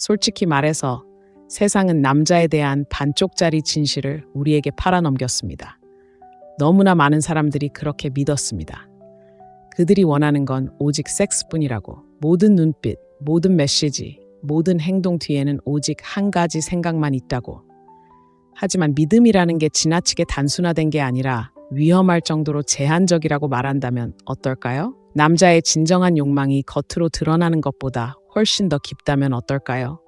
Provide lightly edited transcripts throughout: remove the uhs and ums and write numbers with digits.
솔직히 말해서 세상은 남자에 대한 반쪽짜리 진실을 우리에게 팔아넘겼습니다. 너무나 많은 사람들이 그렇게 믿었습니다. 그들이 원하는 건 오직 섹스뿐이라고. 모든 눈빛, 모든 메시지, 모든 행동 뒤에는 오직 한 가지 생각만 있다고. 하지만 믿음이라는 게 지나치게 단순화된 게 아니라 위험할 정도로 제한적이라고 말한다면 어떨까요? 남자의 진정한 욕망이 겉으로 드러나는 것보다 훨씬 더 깊다면 어떨까요?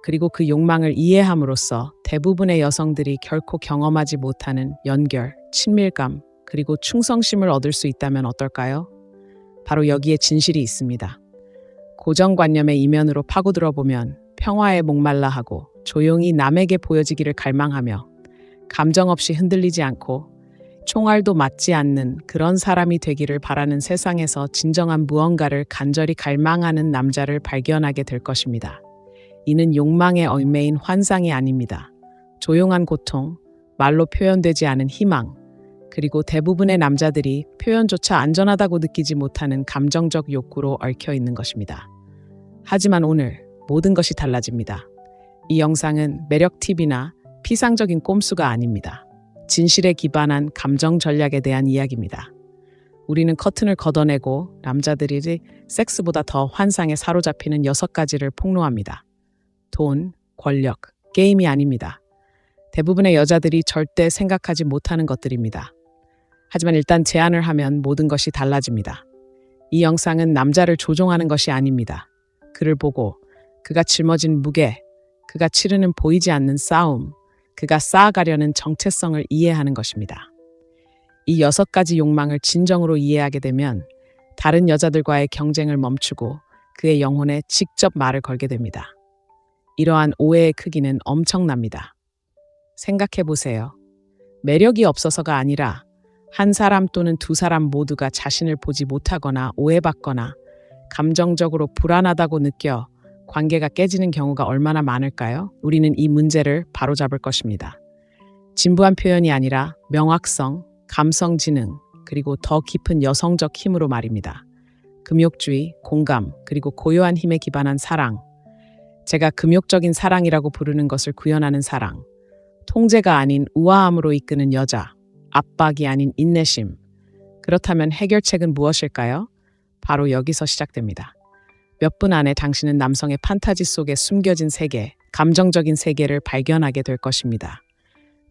그리고 그 욕망을 이해함으로써 대부분의 여성들이 결코 경험하지 못하는 연결, 친밀감, 그리고 충성심을 얻을 수 있다면 어떨까요? 바로 여기에 진실이 있습니다. 고정관념의 이면으로 파고들어 보면 평화에 목말라 하고 조용히 남에게 보여지기를 갈망하며 감정 없이 흔들리지 않고 총알도 맞지 않는 그런 사람이 되기를 바라는 세상에서 진정한 무언가를 간절히 갈망하는 남자를 발견하게 될 것입니다. 이는 욕망에 얽매인 환상이 아닙니다. 조용한 고통, 말로 표현되지 않은 희망, 그리고 대부분의 남자들이 표현조차 안전하다고 느끼지 못하는 감정적 욕구로 얽혀 있는 것입니다. 하지만 오늘 모든 것이 달라집니다. 이 영상은 매력 팁이나 피상적인 꼼수가 아닙니다. 진실에 기반한 감정 전략에 대한 이야기입니다. 우리는 커튼을 걷어내고 남자들이 섹스보다 더 환상에 사로잡히는 6가지를 폭로합니다. 돈, 권력, 게임이 아닙니다. 대부분의 여자들이 절대 생각하지 못하는 것들입니다. 하지만 일단 제안을 하면 모든 것이 달라집니다. 이 영상은 남자를 조종하는 것이 아닙니다. 그를 보고 그가 짊어진 무게, 그가 치르는 보이지 않는 싸움, 그가 쌓아가려는 정체성을 이해하는 것입니다. 이 6가지 욕망을 진정으로 이해하게 되면 다른 여자들과의 경쟁을 멈추고 그의 영혼에 직접 말을 걸게 됩니다. 이러한 오해의 크기는 엄청납니다. 생각해 보세요. 매력이 없어서가 아니라 한 사람 또는 두 사람 모두가 자신을 보지 못하거나 오해받거나 감정적으로 불안하다고 느껴 관계가 깨지는 경우가 얼마나 많을까요? 우리는 이 문제를 바로잡을 것입니다. 진부한 표현이 아니라 명확성, 감성 지능, 그리고 더 깊은 여성적 힘으로 말입니다. 금욕주의, 공감, 그리고 고요한 힘에 기반한 사랑. 제가 금욕적인 사랑이라고 부르는 것을 구현하는 사랑. 통제가 아닌 우아함으로 이끄는 여자. 압박이 아닌 인내심. 그렇다면 해결책은 무엇일까요? 바로 여기서 시작됩니다. 몇 분 안에 당신은 남성의 판타지 속에 숨겨진 세계, 감정적인 세계를 발견하게 될 것입니다.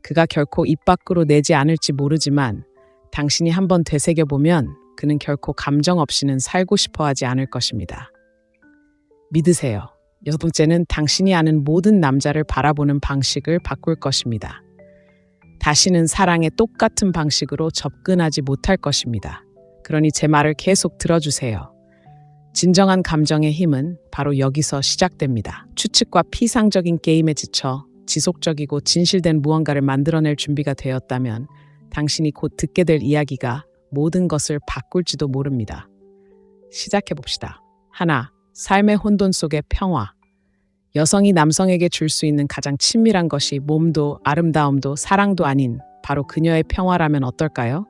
그가 결코 입 밖으로 내지 않을지 모르지만 당신이 한번 되새겨보면 그는 결코 감정 없이는 살고 싶어 하지 않을 것입니다. 믿으세요. 6번째는 당신이 아는 모든 남자를 바라보는 방식을 바꿀 것입니다. 다시는 사랑에 똑같은 방식으로 접근하지 못할 것입니다. 그러니 제 말을 계속 들어주세요. 진정한 감정의 힘은 바로 여기서 시작됩니다. 추측과 피상적인 게임에 지쳐 지속적이고 진실된 무언가를 만들어낼 준비가 되었다면 당신이 곧 듣게 될 이야기가 모든 것을 바꿀지도 모릅니다. 시작해봅시다. 하나, 삶의 혼돈 속의 평화. 여성이 남성에게 줄 수 있는 가장 친밀한 것이 몸도 아름다움도 사랑도 아닌 바로 그녀의 평화라면 어떨까요?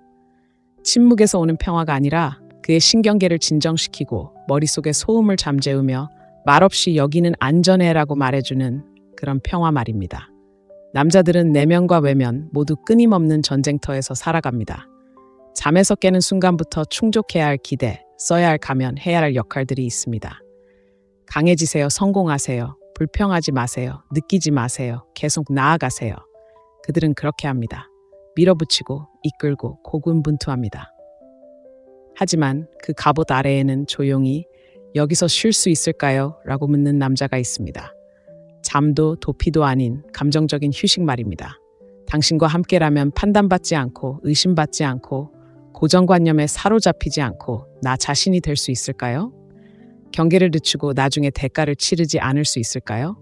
침묵에서 오는 평화가 아니라 그의 신경계를 진정시키고 머릿속의 소음을 잠재우며 말없이 여기는 안전해라고 말해주는 그런 평화 말입니다. 남자들은 내면과 외면 모두 끊임없는 전쟁터에서 살아갑니다. 잠에서 깨는 순간부터 충족해야 할 기대, 써야 할 가면, 해야 할 역할들이 있습니다. 강해지세요. 성공하세요. 불평하지 마세요. 느끼지 마세요. 계속 나아가세요. 그들은 그렇게 합니다. 밀어붙이고 이끌고 고군분투합니다. 하지만 그 갑옷 아래에는 조용히 여기서 쉴 수 있을까요? 라고 묻는 남자가 있습니다. 잠도 도피도 아닌 감정적인 휴식 말입니다. 당신과 함께라면 판단받지 않고 의심받지 않고 고정관념에 사로잡히지 않고 나 자신이 될 수 있을까요? 경계를 늦추고 나중에 대가를 치르지 않을 수 있을까요?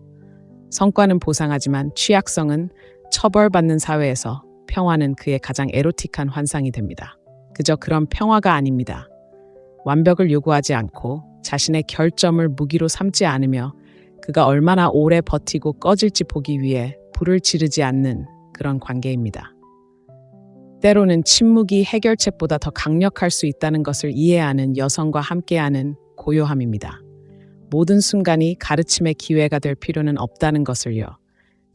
성과는 보상하지만 취약성은 처벌받는 사회에서 평화는 그의 가장 에로틱한 환상이 됩니다. 그저 그런 평화가 아닙니다. 완벽을 요구하지 않고 자신의 결점을 무기로 삼지 않으며 그가 얼마나 오래 버티고 꺼질지 보기 위해 불을 지르지 않는 그런 관계입니다. 때로는 침묵이 해결책보다 더 강력할 수 있다는 것을 이해하는 여성과 함께하는 고요함입니다. 모든 순간이 가르침의 기회가 될 필요는 없다는 것을요.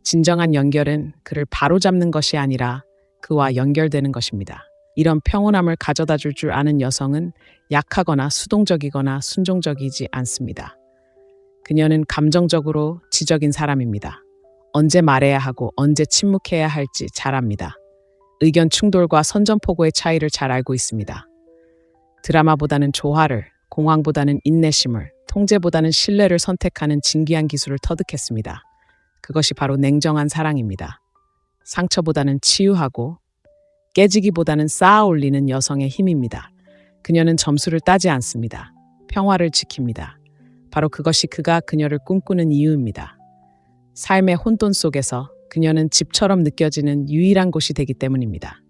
진정한 연결은 그를 바로잡는 것이 아니라 그와 연결되는 것입니다. 이런 평온함을 가져다 줄 아는 여성은 약하거나 수동적이거나 순종적이지 않습니다. 그녀는 감정적으로 지적인 사람입니다. 언제 말해야 하고 언제 침묵해야 할지 잘 압니다. 의견 충돌과 선전포고의 차이를 잘 알고 있습니다. 드라마보다는 조화를, 공황보다는 인내심을, 통제보다는 신뢰를 선택하는 진귀한 기술을 터득했습니다. 그것이 바로 냉정한 사랑입니다. 상처보다는 치유하고 깨지기보다는 쌓아 올리는 여성의 힘입니다. 그녀는 점수를 따지 않습니다. 평화를 지킵니다. 바로 그것이 그녀를 꿈꾸는 이유입니다. 삶의 혼돈 속에서 그녀는 집처럼 느껴지는 유일한 곳이 되기 때문입니다.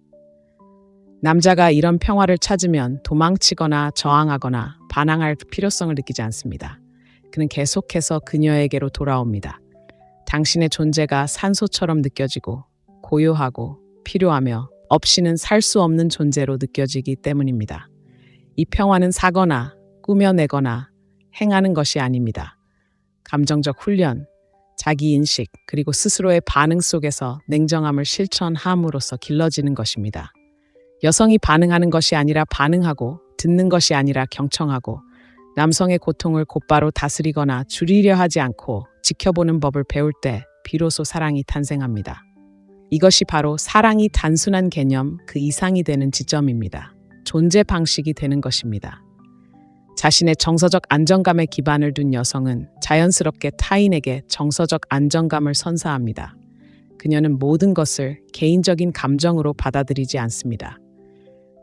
남자가 이런 평화를 찾으면 도망치거나 저항하거나 반항할 필요성을 느끼지 않습니다. 그는 계속해서 그녀에게로 돌아옵니다. 당신의 존재가 산소처럼 느껴지고 고요하고 필요하며 없이는 살 수 없는 존재로 느껴지기 때문입니다. 이 평화는 사거나 꾸며내거나 행하는 것이 아닙니다. 감정적 훈련, 자기인식, 그리고 스스로의 반응 속에서 냉정함을 실천함으로써 길러지는 것입니다. 여성이 반응하는 것이 아니라 반응하고, 듣는 것이 아니라 경청하고, 남성의 고통을 곧바로 다스리거나 줄이려 하지 않고 지켜보는 법을 배울 때 비로소 사랑이 탄생합니다. 이것이 바로 사랑이 단순한 개념 그 이상이 되는 지점입니다. 존재 방식이 되는 것입니다. 자신의 정서적 안정감에 기반을 둔 여성은 자연스럽게 타인에게 정서적 안정감을 선사합니다. 그녀는 모든 것을 개인적인 감정으로 받아들이지 않습니다.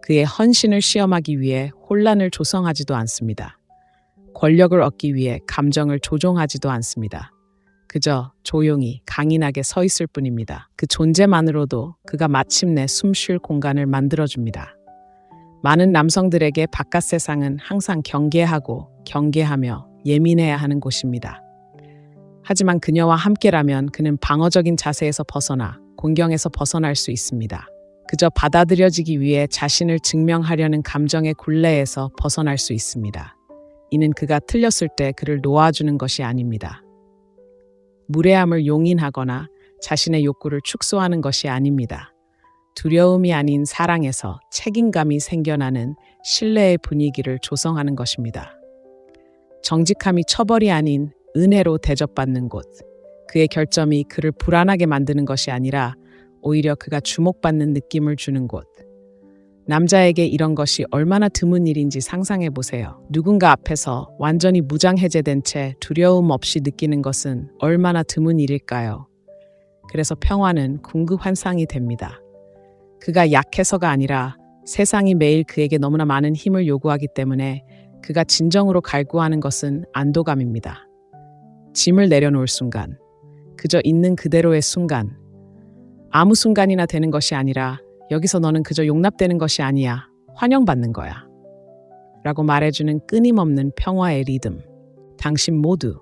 그의 헌신을 시험하기 위해 혼란을 조성하지도 않습니다. 권력을 얻기 위해 감정을 조종하지도 않습니다. 그저 조용히 강인하게 서 있을 뿐입니다. 그 존재만으로도 그가 마침내 숨 쉴 공간을 만들어줍니다. 많은 남성들에게 바깥 세상은 항상 경계하고 경계하며 예민해야 하는 곳입니다. 하지만 그녀와 함께라면 그는 방어적인 자세에서 벗어나 공경에서 벗어날 수 있습니다. 그저 받아들여지기 위해 자신을 증명하려는 감정의 굴레에서 벗어날 수 있습니다. 이는 그가 틀렸을 때 그를 놓아주는 것이 아닙니다. 무례함을 용인하거나 자신의 욕구를 축소하는 것이 아닙니다. 두려움이 아닌 사랑에서 책임감이 생겨나는 신뢰의 분위기를 조성하는 것입니다. 정직함이 처벌이 아닌 은혜로 대접받는 곳. 그의 결점이 그를 불안하게 만드는 것이 아니라 오히려 그가 주목받는 느낌을 주는 곳. 남자에게 이런 것이 얼마나 드문 일인지 상상해 보세요. 누군가 앞에서 완전히 무장해제된 채 두려움 없이 느끼는 것은 얼마나 드문 일일까요? 그래서 평화는 궁극환상이 됩니다. 그가 약해서가 아니라 세상이 매일 그에게 너무나 많은 힘을 요구하기 때문에 그가 진정으로 갈구하는 것은 안도감입니다. 짐을 내려놓을 순간, 그저 있는 그대로의 순간, 아무 순간이나 되는 것이 아니라 여기서 너는 그저 용납되는 것이 아니야, 환영받는 거야 라고 말해주는 끊임없는 평화의 리듬. 당신 모두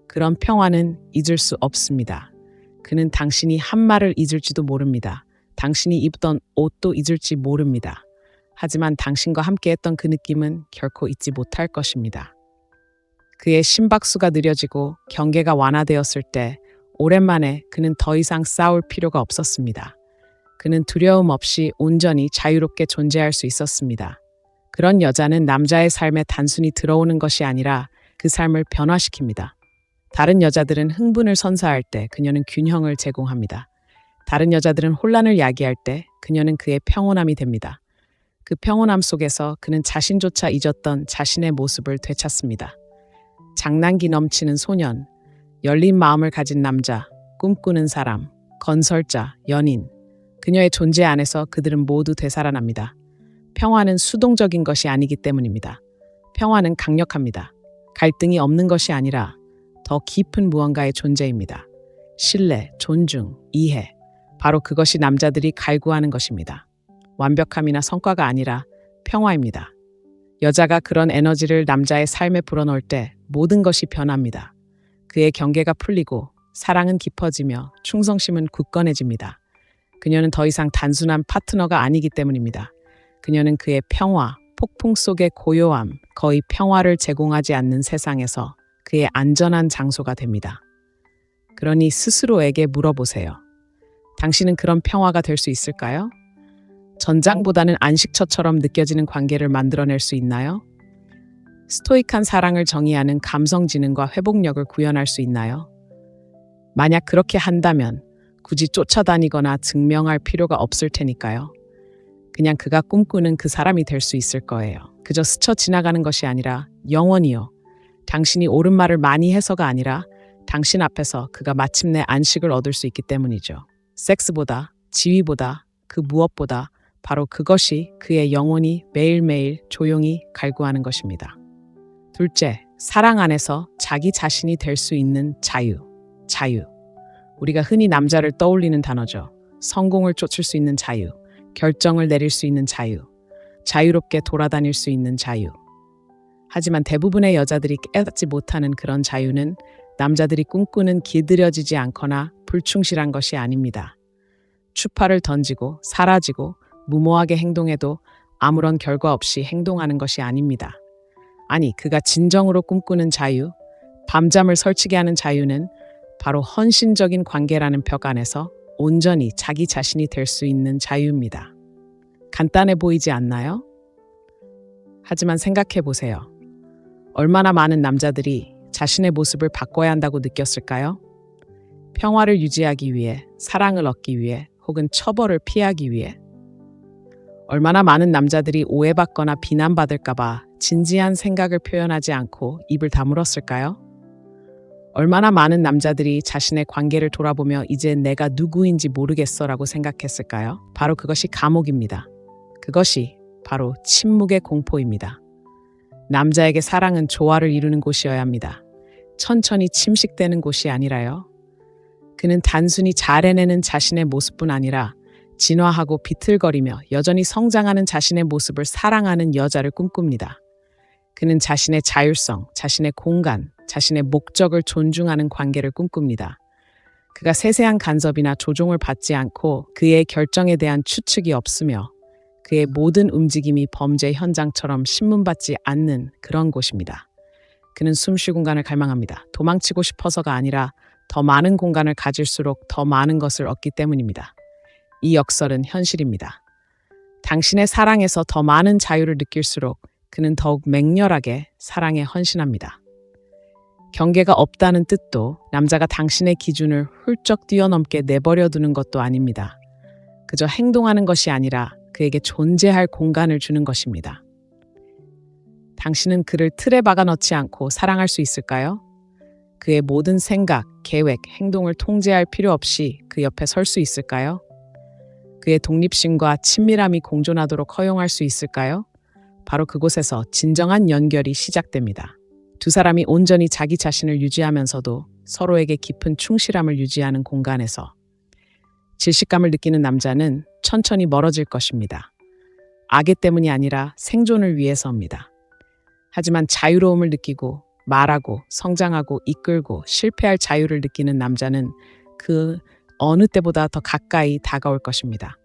그런 평화는 잊을 수 없습니다. 그는 당신이 한 말을 잊을지도 모릅니다. 당신이 입던 옷도 잊을지 모릅니다. 하지만 당신과 함께했던 그 느낌은 결코 잊지 못할 것입니다. 그의 심박수가 느려지고 경계가 완화되었을 때 오랜만에 그는 더 이상 싸울 필요가 없었습니다. 그는 두려움 없이 온전히 자유롭게 존재할 수 있었습니다. 그런 여자는 남자의 삶에 단순히 들어오는 것이 아니라 그 삶을 변화시킵니다. 다른 여자들은 흥분을 선사할 때 그녀는 균형을 제공합니다. 다른 여자들은 혼란을 야기할 때 그녀는 그의 평온함이 됩니다. 그 평온함 속에서 그는 자신조차 잊었던 자신의 모습을 되찾습니다. 장난기 넘치는 소년, 열린 마음을 가진 남자, 꿈꾸는 사람, 건설자, 연인. 그녀의 존재 안에서 그들은 모두 되살아납니다. 평화는 수동적인 것이 아니기 때문입니다. 평화는 강력합니다. 갈등이 없는 것이 아니라 더 깊은 무언가의 존재입니다. 신뢰, 존중, 이해. 바로 그것이 남자들이 갈구하는 것입니다. 완벽함이나 성과가 아니라 평화입니다. 여자가 그런 에너지를 남자의 삶에 불어넣을 때 모든 것이 변합니다. 그의 경계가 풀리고 사랑은 깊어지며 충성심은 굳건해집니다. 그녀는 더 이상 단순한 파트너가 아니기 때문입니다. 그녀는 그의 평화, 폭풍 속의 고요함, 거의 평화를 제공하지 않는 세상에서 그의 안전한 장소가 됩니다. 그러니 스스로에게 물어보세요. 당신은 그런 평화가 될 수 있을까요? 전장보다는 안식처처럼 느껴지는 관계를 만들어낼 수 있나요? 스토이크한 사랑을 정의하는 감성 지능과 회복력을 구현할 수 있나요? 만약 그렇게 한다면 굳이 쫓아다니거나 증명할 필요가 없을 테니까요. 그냥 그가 꿈꾸는 그 사람이 될 수 있을 거예요. 그저 스쳐 지나가는 것이 아니라 영원히요. 당신이 옳은 말을 많이 해서가 아니라 당신 앞에서 그가 마침내 안식을 얻을 수 있기 때문이죠. 섹스보다, 지위보다, 그 무엇보다 바로 그것이 그의 영혼이 매일매일 조용히 갈구하는 것입니다. 둘째, 사랑 안에서 자기 자신이 될 수 있는 자유. 자유. 우리가 흔히 남자를 떠올리는 단어죠. 성공을 쫓을 수 있는 자유, 결정을 내릴 수 있는 자유, 자유롭게 돌아다닐 수 있는 자유. 하지만 대부분의 여자들이 깨닫지 못하는 그런 자유는 남자들이 꿈꾸는 길들여지지 않거나 불충실한 것이 아닙니다. 추파를 던지고 사라지고 무모하게 행동해도 아무런 결과 없이 행동하는 것이 아닙니다. 아니, 그가 진정으로 꿈꾸는 자유, 밤잠을 설치게 하는 자유는 바로 헌신적인 관계라는 벽 안에서 온전히 자기 자신이 될 수 있는 자유입니다. 간단해 보이지 않나요? 하지만 생각해 보세요. 얼마나 많은 남자들이 자신의 모습을 바꿔야 한다고 느꼈을까요? 평화를 유지하기 위해, 사랑을 얻기 위해, 혹은 처벌을 피하기 위해. 얼마나 많은 남자들이 오해받거나 비난받을까봐 진지한 생각을 표현하지 않고 입을 다물었을까요? 얼마나 많은 남자들이 자신의 관계를 돌아보며 이제 내가 누구인지 모르겠어라고 생각했을까요? 바로 그것이 감옥입니다. 그것이 바로 침묵의 공포입니다. 남자에게 사랑은 조화를 이루는 곳이어야 합니다. 천천히 침식되는 곳이 아니라요. 그는 단순히 잘 해내는 자신의 모습뿐 아니라 진화하고 비틀거리며 여전히 성장하는 자신의 모습을 사랑하는 여자를 꿈꿉니다. 그는 자신의 자율성, 자신의 공간, 자신의 목적을 존중하는 관계를 꿈꿉니다. 그가 세세한 간섭이나 조종을 받지 않고 그의 결정에 대한 추측이 없으며 그의 모든 움직임이 범죄 현장처럼 신문받지 않는 그런 곳입니다. 그는 숨쉴 공간을 갈망합니다. 도망치고 싶어서가 아니라 더 많은 공간을 가질수록 더 많은 것을 얻기 때문입니다. 이 역설은 현실입니다. 당신의 사랑에서 더 많은 자유를 느낄수록 그는 더욱 맹렬하게 사랑에 헌신합니다. 경계가 없다는 뜻도 남자가 당신의 기준을 훌쩍 뛰어넘게 내버려 두는 것도 아닙니다. 그저 행동하는 것이 아니라 그에게 존재할 공간을 주는 것입니다. 당신은 그를 틀에 박아 넣지 않고 사랑할 수 있을까요? 그의 모든 생각, 계획, 행동을 통제할 필요 없이 그 옆에 설 수 있을까요? 그의 독립심과 친밀함이 공존하도록 허용할 수 있을까요? 바로 그곳에서 진정한 연결이 시작됩니다. 두 사람이 온전히 자기 자신을 유지하면서도 서로에게 깊은 충실함을 유지하는 공간에서 질식감을 느끼는 남자는 천천히 멀어질 것입니다. 악의 때문이 아니라 생존을 위해서입니다. 하지만 자유로움을 느끼고 말하고 성장하고 이끌고 실패할 자유를 느끼는 남자는 그 어느 때보다 더 가까이 다가올 것입니다.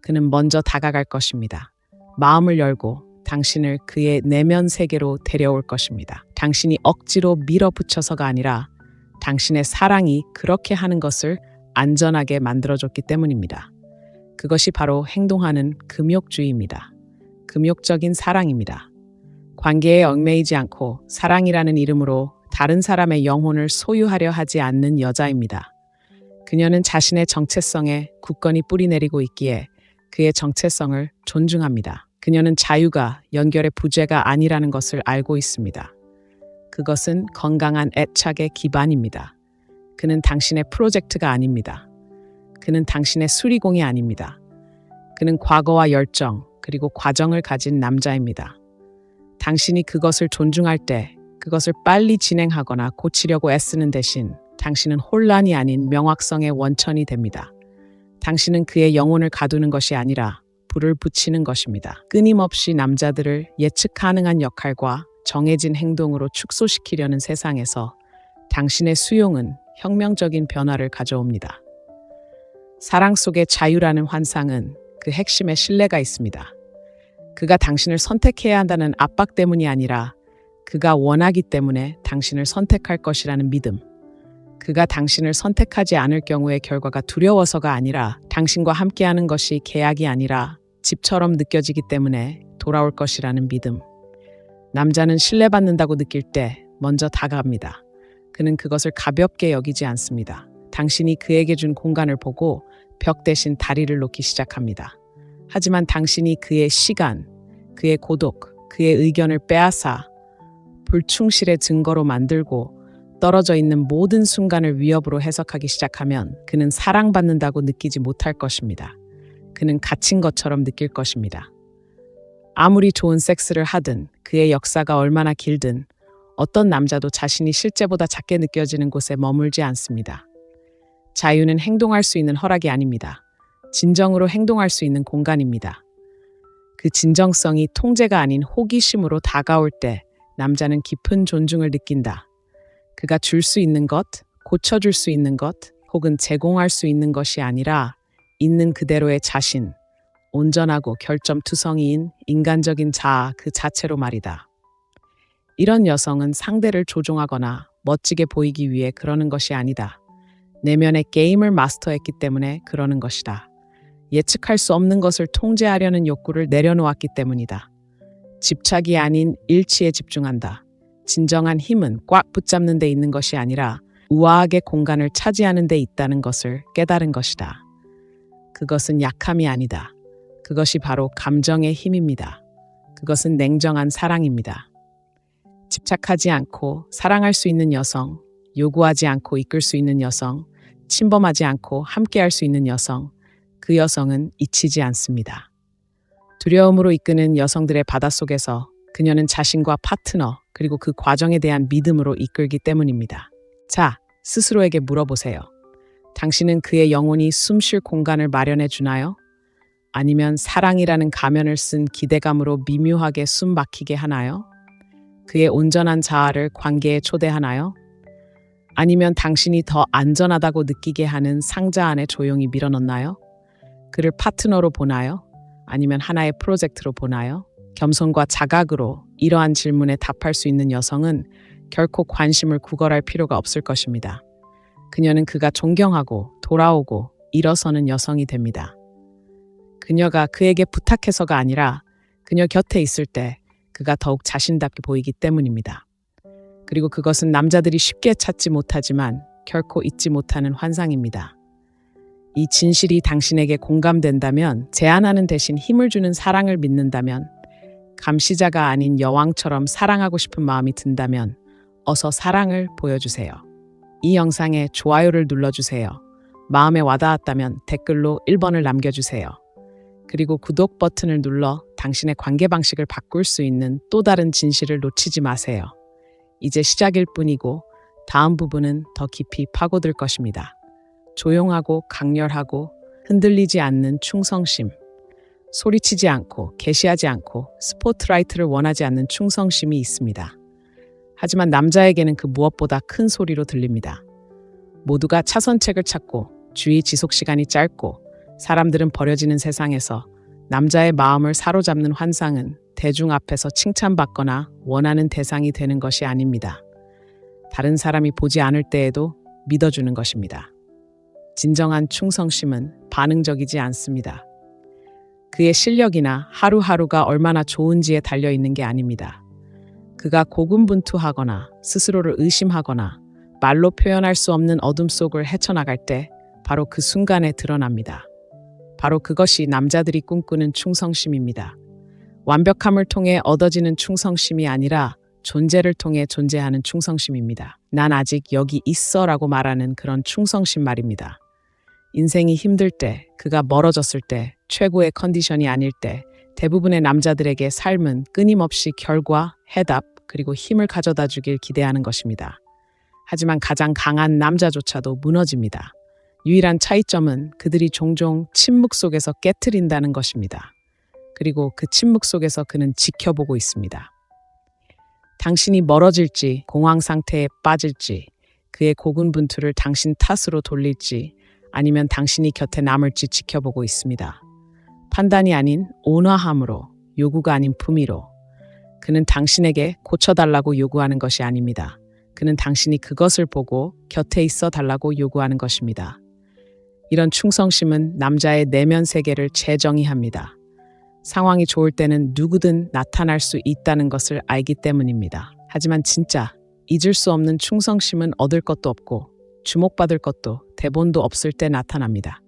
그는 먼저 다가갈 것입니다. 마음을 열고 당신을 그의 내면 세계로 데려올 것입니다. 당신이 억지로 밀어붙여서가 아니라 당신의 사랑이 그렇게 하는 것을 안전하게 만들어줬기 때문입니다. 그것이 바로 행동하는 금욕주의입니다. 금욕적인 사랑입니다. 관계에 얽매이지 않고 사랑이라는 이름으로 다른 사람의 영혼을 소유하려 하지 않는 여자입니다. 그녀는 자신의 정체성에 굳건히 뿌리내리고 있기에 그의 정체성을 존중합니다. 그녀는 자유가 연결의 부재가 아니라는 것을 알고 있습니다. 그것은 건강한 애착의 기반입니다. 그는 당신의 프로젝트가 아닙니다. 그는 당신의 수리공이 아닙니다. 그는 과거와 열정 그리고 과정을 가진 남자입니다. 당신이 그것을 존중할 때 그것을 빨리 진행하거나 고치려고 애쓰는 대신 당신은 혼란이 아닌 명확성의 원천이 됩니다. 당신은 그의 영혼을 가두는 것이 아니라 불을 붙이는 것입니다. 끊임없이 남자들을 예측 가능한 역할과 정해진 행동으로 축소시키려는 세상에서 당신의 수용은 혁명적인 변화를 가져옵니다. 사랑 속의 자유라는 환상은 그 핵심에 신뢰가 있습니다. 그가 당신을 선택해야 한다는 압박 때문이 아니라 그가 원하기 때문에 당신을 선택할 것이라는 믿음. 그가 당신을 선택하지 않을 경우의 결과가 두려워서가 아니라 당신과 함께하는 것이 계약이 아니라 집처럼 느껴지기 때문에 돌아올 것이라는 믿음. 남자는 신뢰받는다고 느낄 때 먼저 다가갑니다. 그는 그것을 가볍게 여기지 않습니다. 당신이 그에게 준 공간을 보고 벽 대신 다리를 놓기 시작합니다. 하지만 당신이 그의 시간, 그의 고독, 그의 의견을 빼앗아 불충실의 증거로 만들고 떨어져 있는 모든 순간을 위협으로 해석하기 시작하면 그는 사랑받는다고 느끼지 못할 것입니다. 그는 갇힌 것처럼 느낄 것입니다. 아무리 좋은 섹스를 하든 그의 역사가 얼마나 길든 어떤 남자도 자신이 실제보다 작게 느껴지는 곳에 머물지 않습니다. 자유는 행동할 수 있는 허락이 아닙니다. 진정으로 행동할 수 있는 공간입니다. 그 진정성이 통제가 아닌 호기심으로 다가올 때 남자는 깊은 존중을 느낀다. 그가 줄 수 있는 것, 고쳐줄 수 있는 것, 혹은 제공할 수 있는 것이 아니라 있는 그대로의 자신, 온전하고 결점투성이인 인간적인 자아 그 자체로 말이다. 이런 여성은 상대를 조종하거나 멋지게 보이기 위해 그러는 것이 아니다. 내면의 게임을 마스터했기 때문에 그러는 것이다. 예측할 수 없는 것을 통제하려는 욕구를 내려놓았기 때문이다. 집착이 아닌 일치에 집중한다. 진정한 힘은 꽉 붙잡는 데 있는 것이 아니라 우아하게 공간을 차지하는 데 있다는 것을 깨달은 것이다. 그것은 약함이 아니다. 그것이 바로 감정의 힘입니다. 그것은 냉정한 사랑입니다. 집착하지 않고 사랑할 수 있는 여성, 요구하지 않고 이끌 수 있는 여성, 침범하지 않고 함께할 수 있는 여성, 그 여성은 잊히지 않습니다. 두려움으로 이끄는 여성들의 바닷속에서 그녀는 자신과 파트너 그리고 그 과정에 대한 믿음으로 이끌기 때문입니다. 자, 스스로에게 물어보세요. 당신은 그의 영혼이 숨쉴 공간을 마련해 주나요? 아니면 사랑이라는 가면을 쓴 기대감으로 미묘하게 숨 막히게 하나요? 그의 온전한 자아를 관계에 초대하나요? 아니면 당신이 더 안전하다고 느끼게 하는 상자 안에 조용히 밀어넣나요? 그를 파트너로 보나요? 아니면 하나의 프로젝트로 보나요? 겸손과 자각으로 이러한 질문에 답할 수 있는 여성은 결코 관심을 구걸할 필요가 없을 것입니다. 그녀는 그가 존경하고 돌아오고 일어서는 여성이 됩니다. 그녀가 그에게 부탁해서가 아니라 그녀 곁에 있을 때 그가 더욱 자신답게 보이기 때문입니다. 그리고 그것은 남자들이 쉽게 찾지 못하지만 결코 잊지 못하는 환상입니다. 이 진실이 당신에게 공감된다면, 제안하는 대신 힘을 주는 사랑을 믿는다면, 감시자가 아닌 여왕처럼 사랑하고 싶은 마음이 든다면 어서 사랑을 보여주세요. 이 영상에 좋아요를 눌러주세요. 마음에 와닿았다면 댓글로 1번을 남겨주세요. 그리고 구독 버튼을 눌러 당신의 관계 방식을 바꿀 수 있는 또 다른 진실을 놓치지 마세요. 이제 시작일 뿐이고 다음 부분은 더 깊이 파고들 것입니다. 조용하고 강렬하고 흔들리지 않는 충성심. 소리치지 않고 게시하지 않고 스포트라이트를 원하지 않는 충성심이 있습니다. 하지만 남자에게는 그 무엇보다 큰 소리로 들립니다. 모두가 차선책을 찾고 주의 지속시간이 짧고 사람들은 버려지는 세상에서 남자의 마음을 사로잡는 환상은 대중 앞에서 칭찬받거나 원하는 대상이 되는 것이 아닙니다. 다른 사람이 보지 않을 때에도 믿어주는 것입니다. 진정한 충성심은 반응적이지 않습니다. 그의 실력이나 하루하루가 얼마나 좋은지에 달려있는 게 아닙니다. 그가 고군분투하거나 스스로를 의심하거나 말로 표현할 수 없는 어둠 속을 헤쳐나갈 때 바로 그 순간에 드러납니다. 바로 그것이 남자들이 꿈꾸는 충성심입니다. 완벽함을 통해 얻어지는 충성심이 아니라 존재를 통해 존재하는 충성심입니다. 난 아직 여기 있어 라고 말하는 그런 충성심 말입니다. 인생이 힘들 때, 그가 멀어졌을 때, 최고의 컨디션이 아닐 때 대부분의 남자들에게 삶은 끊임없이 결과, 해답, 그리고 힘을 가져다 주길 기대하는 것입니다. 하지만 가장 강한 남자조차도 무너집니다. 유일한 차이점은 그들이 종종 침묵 속에서 깨트린다는 것입니다. 그리고 그 침묵 속에서 그는 지켜보고 있습니다. 당신이 멀어질지, 공황 상태에 빠질지, 그의 고군분투를 당신 탓으로 돌릴지, 아니면 당신이 곁에 남을지 지켜보고 있습니다. 판단이 아닌 온화함으로, 요구가 아닌 품위로. 그는 당신에게 고쳐달라고 요구하는 것이 아닙니다. 그는 당신이 그것을 보고 곁에 있어 달라고 요구하는 것입니다. 이런 충성심은 남자의 내면 세계를 재정의합니다. 상황이 좋을 때는 누구든 나타날 수 있다는 것을 알기 때문입니다. 하지만 진짜 잊을 수 없는 충성심은 얻을 것도 없고 주목받을 것도 대본도 없을 때 나타납니다.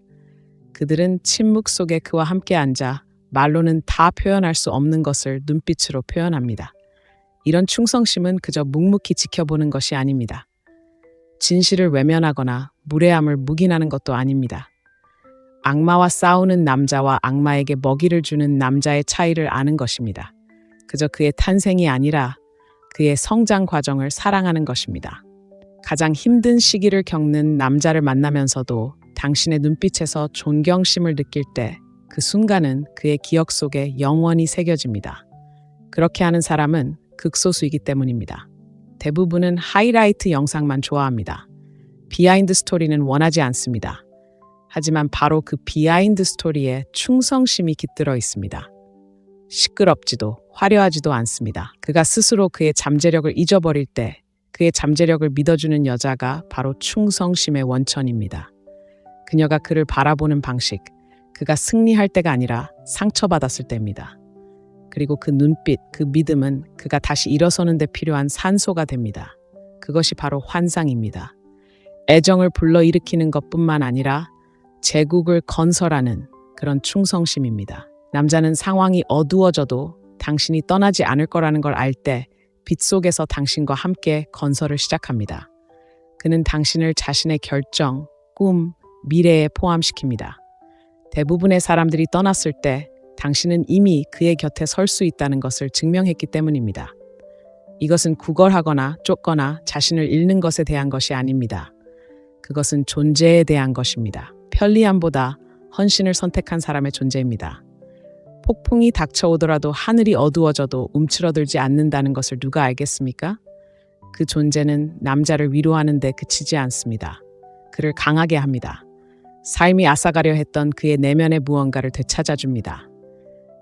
그들은 침묵 속에 그와 함께 앉아 말로는 다 표현할 수 없는 것을 눈빛으로 표현합니다. 이런 충성심은 그저 묵묵히 지켜보는 것이 아닙니다. 진실을 외면하거나 무례함을 묵인하는 것도 아닙니다. 악마와 싸우는 남자와 악마에게 먹이를 주는 남자의 차이를 아는 것입니다. 그저 그의 탄생이 아니라 그의 성장 과정을 사랑하는 것입니다. 가장 힘든 시기를 겪는 남자를 만나면서도 당신의 눈빛에서 존경심을 느낄 때 그 순간은 그의 기억 속에 영원히 새겨집니다. 그렇게 하는 사람은 극소수이기 때문입니다. 대부분은 하이라이트 영상만 좋아합니다. 비하인드 스토리는 원하지 않습니다. 하지만 바로 그 비하인드 스토리에 충성심이 깃들어 있습니다. 시끄럽지도 화려하지도 않습니다. 그가 스스로 그의 잠재력을 잊어버릴 때 그의 잠재력을 믿어주는 여자가 바로 충성심의 원천입니다. 그녀가 그를 바라보는 방식, 그가 승리할 때가 아니라 상처받았을 때입니다. 그리고 그 눈빛, 그 믿음은 그가 다시 일어서는 데 필요한 산소가 됩니다. 그것이 바로 환상입니다. 애정을 불러일으키는 것뿐만 아니라 제국을 건설하는 그런 충성심입니다. 남자는 상황이 어두워져도 당신이 떠나지 않을 거라는 걸 알 때 빛 속에서 당신과 함께 건설을 시작합니다. 그는 당신을 자신의 결정, 꿈, 미래에 포함시킵니다. 대부분의 사람들이 떠났을 때 당신은 이미 그의 곁에 설 수 있다는 것을 증명했기 때문입니다. 이것은 구걸하거나 쫓거나 자신을 잃는 것에 대한 것이 아닙니다. 그것은 존재에 대한 것입니다. 편리함보다 헌신을 선택한 사람의 존재입니다. 폭풍이 닥쳐오더라도 하늘이 어두워져도 움츠러들지 않는다는 것을 누가 알겠습니까? 그 존재는 남자를 위로하는 데 그치지 않습니다. 그를 강하게 합니다. 삶이 앗아가려 했던 그의 내면의 무언가를 되찾아줍니다.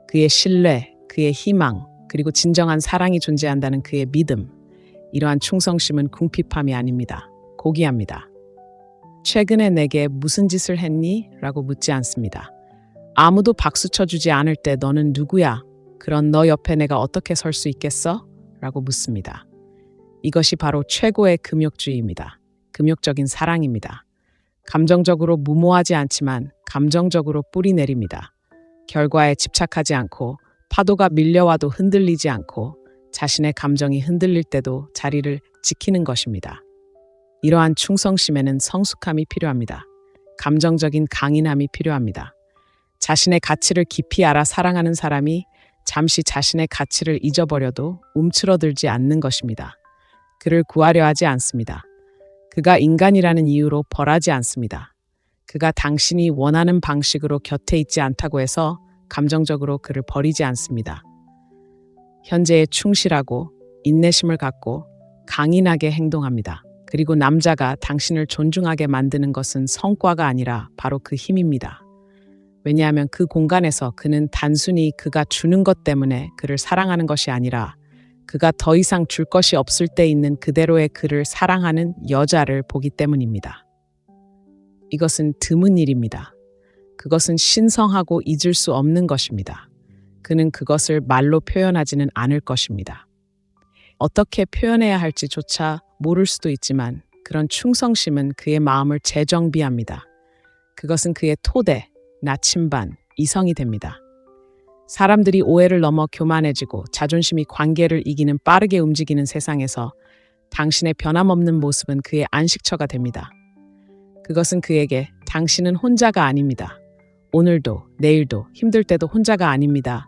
그의 신뢰, 그의 희망, 그리고 진정한 사랑이 존재한다는 그의 믿음. 이러한 충성심은 궁핍함이 아닙니다. 고귀합니다. 최근에 내게 무슨 짓을 했니? 라고 묻지 않습니다. 아무도 박수 쳐주지 않을 때 너는 누구야? 그런 너 옆에 내가 어떻게 설 수 있겠어? 라고 묻습니다. 이것이 바로 최고의 금욕주의입니다. 금욕적인 사랑입니다. 감정적으로 무모하지 않지만 감정적으로 뿌리 내립니다. 결과에 집착하지 않고 파도가 밀려와도 흔들리지 않고 자신의 감정이 흔들릴 때도 자리를 지키는 것입니다. 이러한 충성심에는 성숙함이 필요합니다. 감정적인 강인함이 필요합니다. 자신의 가치를 깊이 알아 사랑하는 사람이 잠시 자신의 가치를 잊어버려도 움츠러들지 않는 것입니다. 그를 구하려 하지 않습니다. 그가 인간이라는 이유로 벌하지 않습니다. 그가 당신이 원하는 방식으로 곁에 있지 않다고 해서 감정적으로 그를 버리지 않습니다. 현재에 충실하고 인내심을 갖고 강인하게 행동합니다. 그리고 남자가 당신을 존중하게 만드는 것은 성과가 아니라 바로 그 힘입니다. 왜냐하면 그 공간에서 그는 단순히 그가 주는 것 때문에 그를 사랑하는 것이 아니라 그가 더 이상 줄 것이 없을 때 있는 그대로의 그를 사랑하는 여자를 보기 때문입니다. 이것은 드문 일입니다. 그것은 신성하고 잊을 수 없는 것입니다. 그는 그것을 말로 표현하지는 않을 것입니다. 어떻게 표현해야 할지조차 모를 수도 있지만 그런 충성심은 그의 마음을 재정비합니다. 그것은 그의 토대, 나침반, 이성이 됩니다. 사람들이 오해를 넘어 교만해지고 자존심이 관계를 이기는 빠르게 움직이는 세상에서 당신의 변함없는 모습은 그의 안식처가 됩니다. 그것은 그에게 당신은 혼자가 아닙니다. 오늘도 내일도 힘들 때도 혼자가 아닙니다.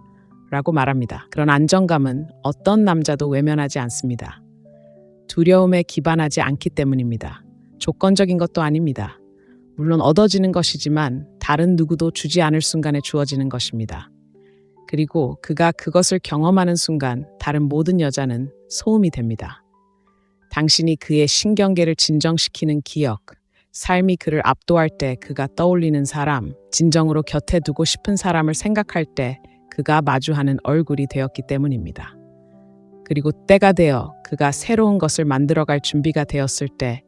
라고 말합니다. 그런 안정감은 어떤 남자도 외면하지 않습니다. 두려움에 기반하지 않기 때문입니다. 조건적인 것도 아닙니다. 물론 얻어지는 것이지만 다른 누구도 주지 않을 순간에 주어지는 것입니다. 그리고 그가 그것을 경험하는 순간 다른 모든 여자는 소음이 됩니다. 당신이 그의 신경계를 진정시키는 기억, 삶이 그를 압도할 때 그가 떠올리는 사람, 진정으로 곁에 두고 싶은 사람을 생각할 때 그가 마주하는 얼굴이 되었기 때문입니다. 그리고 때가 되어 그가 새로운 것을 만들어갈 준비가 되었을 때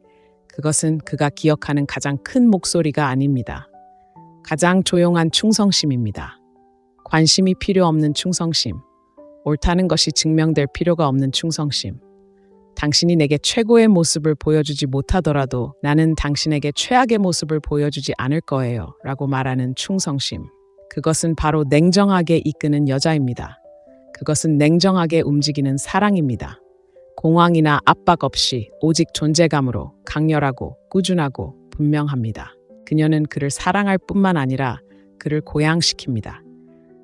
그것은 그가 기억하는 가장 큰 목소리가 아닙니다. 가장 조용한 충성심입니다. 관심이 필요 없는 충성심. 옳다는 것이 증명될 필요가 없는 충성심. 당신이 내게 최고의 모습을 보여주지 못하더라도 나는 당신에게 최악의 모습을 보여주지 않을 거예요. 라고 말하는 충성심. 그것은 바로 냉정하게 이끄는 여자입니다. 그것은 냉정하게 움직이는 사랑입니다. 공황이나 압박 없이 오직 존재감으로 강렬하고 꾸준하고 분명합니다. 그녀는 그를 사랑할 뿐만 아니라 그를 고양시킵니다.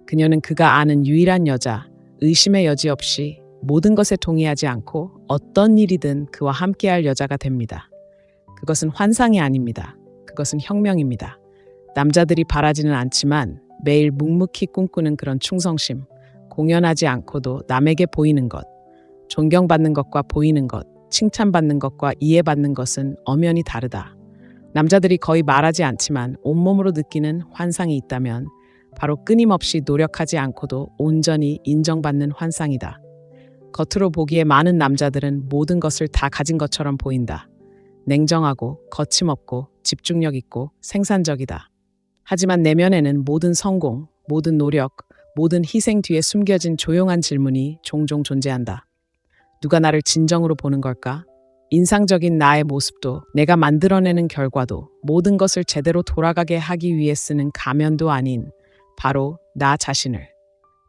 그녀는 그가 아는 유일한 여자, 의심의 여지 없이 모든 것에 동의하지 않고 어떤 일이든 그와 함께할 여자가 됩니다. 그것은 환상이 아닙니다. 그것은 혁명입니다. 남자들이 바라지는 않지만 매일 묵묵히 꿈꾸는 그런 충성심, 공연하지 않고도 남에게 보이는 것, 존경받는 것과 보이는 것, 칭찬받는 것과 이해받는 것은 엄연히 다르다. 남자들이 거의 말하지 않지만 온몸으로 느끼는 환상이 있다면 바로 끊임없이 노력하지 않고도 온전히 인정받는 환상이다. 겉으로 보기에 많은 남자들은 모든 것을 다 가진 것처럼 보인다. 냉정하고 거침없고 집중력 있고 생산적이다. 하지만 내면에는 모든 성공, 모든 노력, 모든 희생 뒤에 숨겨진 조용한 질문이 종종 존재한다. 누가 나를 진정으로 보는 걸까? 인상적인 나의 모습도 내가 만들어내는 결과도 모든 것을 제대로 돌아가게 하기 위해 쓰는 가면도 아닌 바로 나 자신을.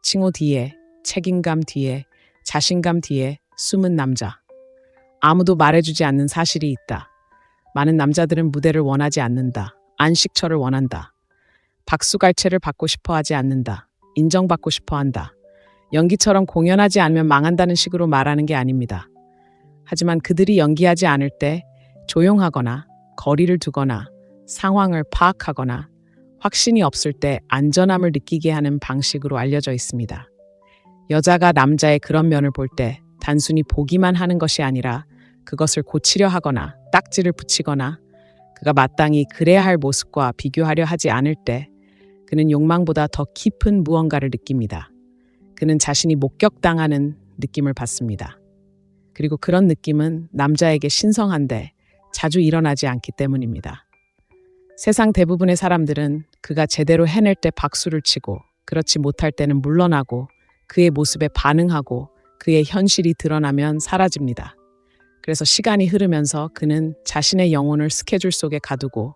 칭호 뒤에, 책임감 뒤에, 자신감 뒤에 숨은 남자. 아무도 말해주지 않는 사실이 있다. 많은 남자들은 무대를 원하지 않는다. 안식처를 원한다. 박수갈채를 받고 싶어 하지 않는다. 인정받고 싶어 한다. 연기처럼 공연하지 않으면 망한다는 식으로 말하는 게 아닙니다. 하지만 그들이 연기하지 않을 때 조용하거나 거리를 두거나 상황을 파악하거나 확신이 없을 때 안전함을 느끼게 하는 방식으로 알려져 있습니다. 여자가 남자의 그런 면을 볼 때 단순히 보기만 하는 것이 아니라 그것을 고치려 하거나 딱지를 붙이거나 그가 마땅히 그래야 할 모습과 비교하려 하지 않을 때 그는 욕망보다 더 깊은 무언가를 느낍니다. 그는 자신이 목격당하는 느낌을 받습니다. 그리고 그런 느낌은 남자에게 신성한데 자주 일어나지 않기 때문입니다. 세상 대부분의 사람들은 그가 제대로 해낼 때 박수를 치고 그렇지 못할 때는 물러나고 그의 모습에 반응하고 그의 현실이 드러나면 사라집니다. 그래서 시간이 흐르면서 그는 자신의 영혼을 스케줄 속에 가두고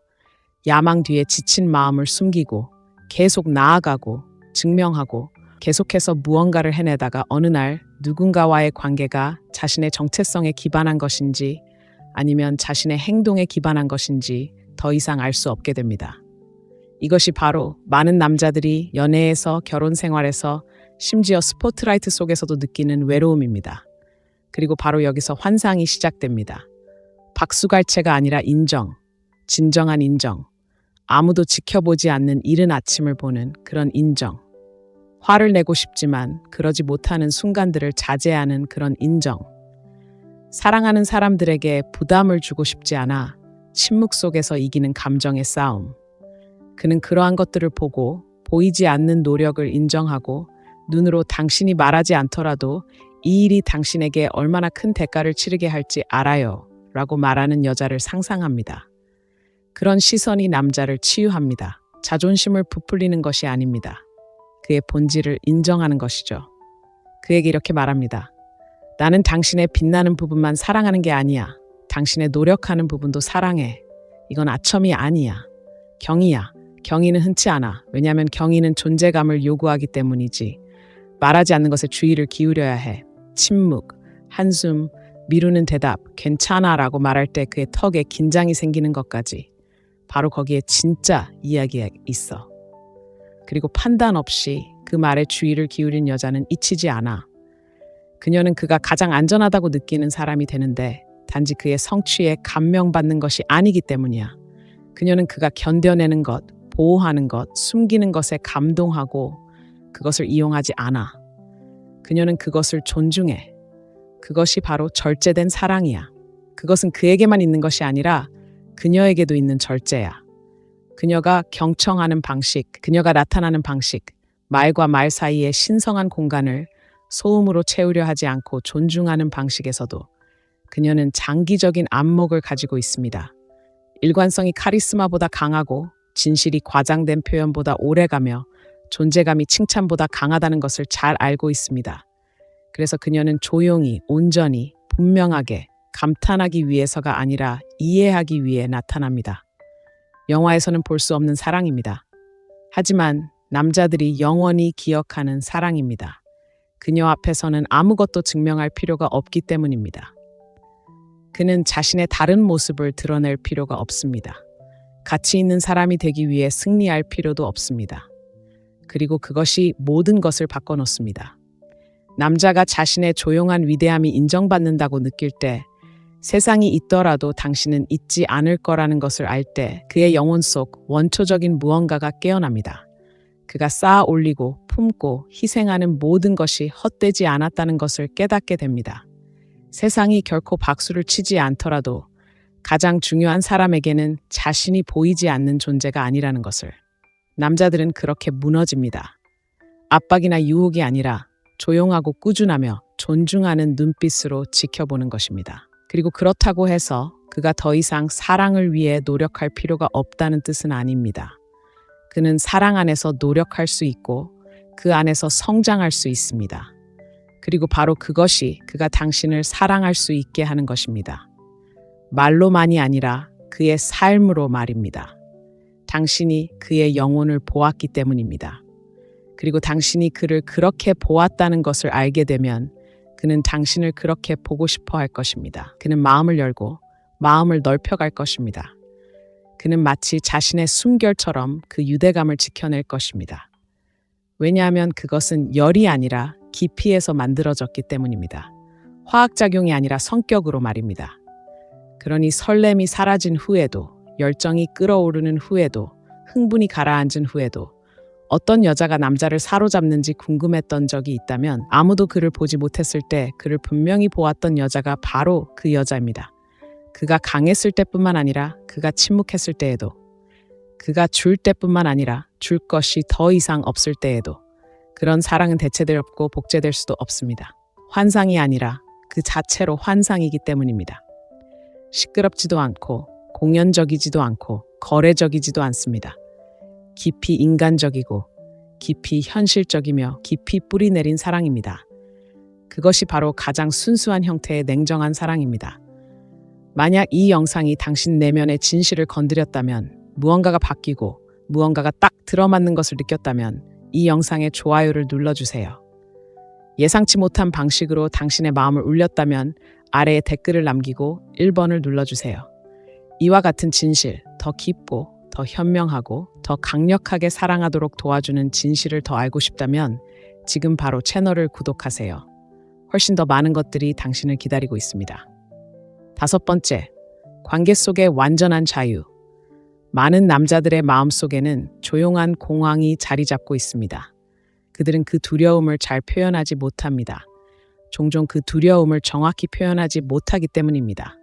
야망 뒤에 지친 마음을 숨기고 계속 나아가고 증명하고 계속해서 무언가를 해내다가 어느 날 누군가와의 관계가 자신의 정체성에 기반한 것인지 아니면 자신의 행동에 기반한 것인지 더 이상 알 수 없게 됩니다. 이것이 바로 많은 남자들이 연애에서 결혼 생활에서 심지어 스포트라이트 속에서도 느끼는 외로움입니다. 그리고 바로 여기서 환상이 시작됩니다. 박수갈채가 아니라 인정, 진정한 인정, 아무도 지켜보지 않는 이른 아침을 보는 그런 인정. 화를 내고 싶지만 그러지 못하는 순간들을 자제하는 그런 인정. 사랑하는 사람들에게 부담을 주고 싶지 않아 침묵 속에서 이기는 감정의 싸움. 그는 그러한 것들을 보고 보이지 않는 노력을 인정하고 눈으로 당신이 말하지 않더라도 이 일이 당신에게 얼마나 큰 대가를 치르게 할지 알아요 라고 말하는 여자를 상상합니다. 그런 시선이 남자를 치유합니다. 자존심을 부풀리는 것이 아닙니다. 그의 본질을 인정하는 것이죠. 그에게 이렇게 말합니다. 나는 당신의 빛나는 부분만 사랑하는 게 아니야. 당신의 노력하는 부분도 사랑해. 이건 아첨이 아니야. 경의야. 경의는 흔치 않아. 왜냐하면 경의는 존재감을 요구하기 때문이지. 말하지 않는 것에 주의를 기울여야 해. 침묵, 한숨, 미루는 대답, 괜찮아 라고 말할 때 그의 턱에 긴장이 생기는 것까지. 바로 거기에 진짜 이야기가 있어. 그리고 판단 없이 그 말에 주의를 기울인 여자는 잊히지 않아. 그녀는 그가 가장 안전하다고 느끼는 사람이 되는데 단지 그의 성취에 감명받는 것이 아니기 때문이야. 그녀는 그가 견뎌내는 것, 보호하는 것, 숨기는 것에 감동하고 그것을 이용하지 않아. 그녀는 그것을 존중해. 그것이 바로 절제된 사랑이야. 그것은 그에게만 있는 것이 아니라 그녀에게도 있는 절제야. 그녀가 경청하는 방식, 그녀가 나타나는 방식, 말과 말 사이의 신성한 공간을 소음으로 채우려 하지 않고 존중하는 방식에서도 그녀는 장기적인 안목을 가지고 있습니다. 일관성이 카리스마보다 강하고 진실이 과장된 표현보다 오래가며 존재감이 칭찬보다 강하다는 것을 잘 알고 있습니다. 그래서 그녀는 조용히, 온전히, 분명하게 감탄하기 위해서가 아니라 이해하기 위해 나타납니다. 영화에서는 볼 수 없는 사랑입니다. 하지만 남자들이 영원히 기억하는 사랑입니다. 그녀 앞에서는 아무것도 증명할 필요가 없기 때문입니다. 그는 자신의 다른 모습을 드러낼 필요가 없습니다. 가치 있는 사람이 되기 위해 승리할 필요도 없습니다. 그리고 그것이 모든 것을 바꿔놓습니다. 남자가 자신의 조용한 위대함이 인정받는다고 느낄 때, 세상이 있더라도 당신은 있지 않을 거라는 것을 알 때 그의 영혼 속 원초적인 무언가가 깨어납니다. 그가 쌓아 올리고 품고 희생하는 모든 것이 헛되지 않았다는 것을 깨닫게 됩니다. 세상이 결코 박수를 치지 않더라도 가장 중요한 사람에게는 자신이 보이지 않는 존재가 아니라는 것을. 남자들은 그렇게 무너집니다. 압박이나 유혹이 아니라 조용하고 꾸준하며 존중하는 눈빛으로 지켜보는 것입니다. 그리고 그렇다고 해서 그가 더 이상 사랑을 위해 노력할 필요가 없다는 뜻은 아닙니다. 그는 사랑 안에서 노력할 수 있고 그 안에서 성장할 수 있습니다. 그리고 바로 그것이 그가 당신을 사랑할 수 있게 하는 것입니다. 말로만이 아니라 그의 삶으로 말입니다. 당신이 그의 영혼을 보았기 때문입니다. 그리고 당신이 그를 그렇게 보았다는 것을 알게 되면 그는 당신을 그렇게 보고 싶어 할 것입니다. 그는 마음을 열고 마음을 넓혀갈 것입니다. 그는 마치 자신의 숨결처럼 그 유대감을 지켜낼 것입니다. 왜냐하면 그것은 열이 아니라 깊이에서 만들어졌기 때문입니다. 화학작용이 아니라 성격으로 말입니다. 그러니 설렘이 사라진 후에도, 열정이 끓어오르는 후에도, 흥분이 가라앉은 후에도 어떤 여자가 남자를 사로잡는지 궁금했던 적이 있다면 아무도 그를 보지 못했을 때 그를 분명히 보았던 여자가 바로 그 여자입니다. 그가 강했을 때뿐만 아니라 그가 침묵했을 때에도, 그가 줄 때뿐만 아니라 줄 것이 더 이상 없을 때에도 그런 사랑은 대체될 없고 복제될 수도 없습니다. 환상이 아니라 그 자체로 환상이기 때문입니다. 시끄럽지도 않고 공연적이지도 않고 거래적이지도 않습니다. 깊이 인간적이고 깊이 현실적이며 깊이 뿌리 내린 사랑입니다. 그것이 바로 가장 순수한 형태의 냉정한 사랑입니다. 만약 이 영상이 당신 내면의 진실을 건드렸다면, 무언가가 바뀌고 무언가가 딱 들어맞는 것을 느꼈다면 이 영상에 좋아요를 눌러주세요. 예상치 못한 방식으로 당신의 마음을 울렸다면 아래에 댓글을 남기고 1번을 눌러주세요. 이와 같은 진실, 더 깊고 더 현명하고 더 강력하게 사랑하도록 도와주는 진실을 더 알고 싶다면 지금 바로 채널을 구독하세요. 훨씬 더 많은 것들이 당신을 기다리고 있습니다. 5번째, 관계 속의 완전한 자유. 많은 남자들의 마음속에는 조용한 공황이 자리 잡고 있습니다. 그들은 그 두려움을 잘 표현하지 못합니다. 종종 그 두려움을 정확히 표현하지 못하기 때문입니다.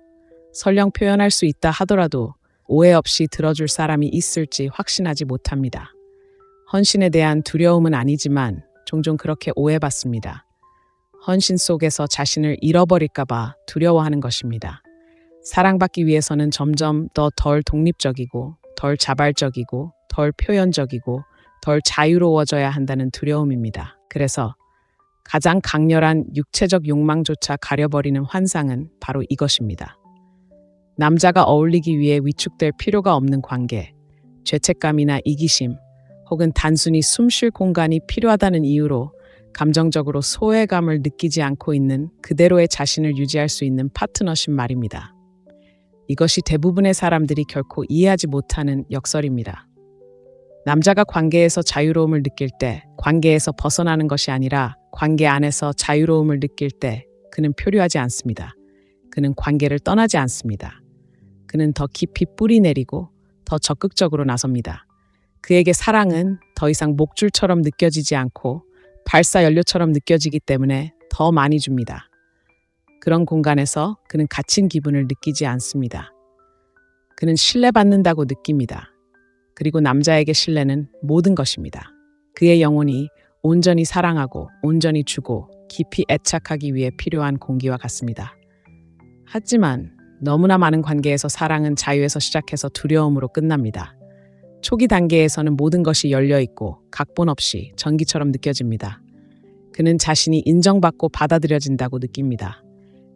설령 표현할 수 있다 하더라도 오해 없이 들어줄 사람이 있을지 확신하지 못합니다. 헌신에 대한 두려움은 아니지만 종종 그렇게 오해받습니다. 헌신 속에서 자신을 잃어버릴까 봐 두려워하는 것입니다. 사랑받기 위해서는 점점 더 덜 독립적이고 덜 자발적이고 덜 표현적이고 덜 자유로워져야 한다는 두려움입니다. 그래서 가장 강렬한 육체적 욕망조차 가려버리는 환상은 바로 이것입니다. 남자가 어울리기 위해 위축될 필요가 없는 관계, 죄책감이나 이기심, 혹은 단순히 숨쉴 공간이 필요하다는 이유로 감정적으로 소외감을 느끼지 않고 있는 그대로의 자신을 유지할 수 있는 파트너십 말입니다. 이것이 대부분의 사람들이 결코 이해하지 못하는 역설입니다. 남자가 관계에서 자유로움을 느낄 때, 관계에서 벗어나는 것이 아니라 관계 안에서 자유로움을 느낄 때 그는 표류하지 않습니다. 그는 관계를 떠나지 않습니다. 그는 더 깊이 뿌리 내리고 더 적극적으로 나섭니다. 그에게 사랑은 더 이상 목줄처럼 느껴지지 않고 발사 연료처럼 느껴지기 때문에 더 많이 줍니다. 그런 공간에서 그는 갇힌 기분을 느끼지 않습니다. 그는 신뢰받는다고 느낍니다. 그리고 남자에게 신뢰는 모든 것입니다. 그의 영혼이 온전히 사랑하고 온전히 주고 깊이 애착하기 위해 필요한 공기와 같습니다. 하지만 너무나 많은 관계에서 사랑은 자유에서 시작해서 두려움으로 끝납니다. 초기 단계에서는 모든 것이 열려 있고 각본 없이 전기처럼 느껴집니다. 그는 자신이 인정받고 받아들여진다고 느낍니다.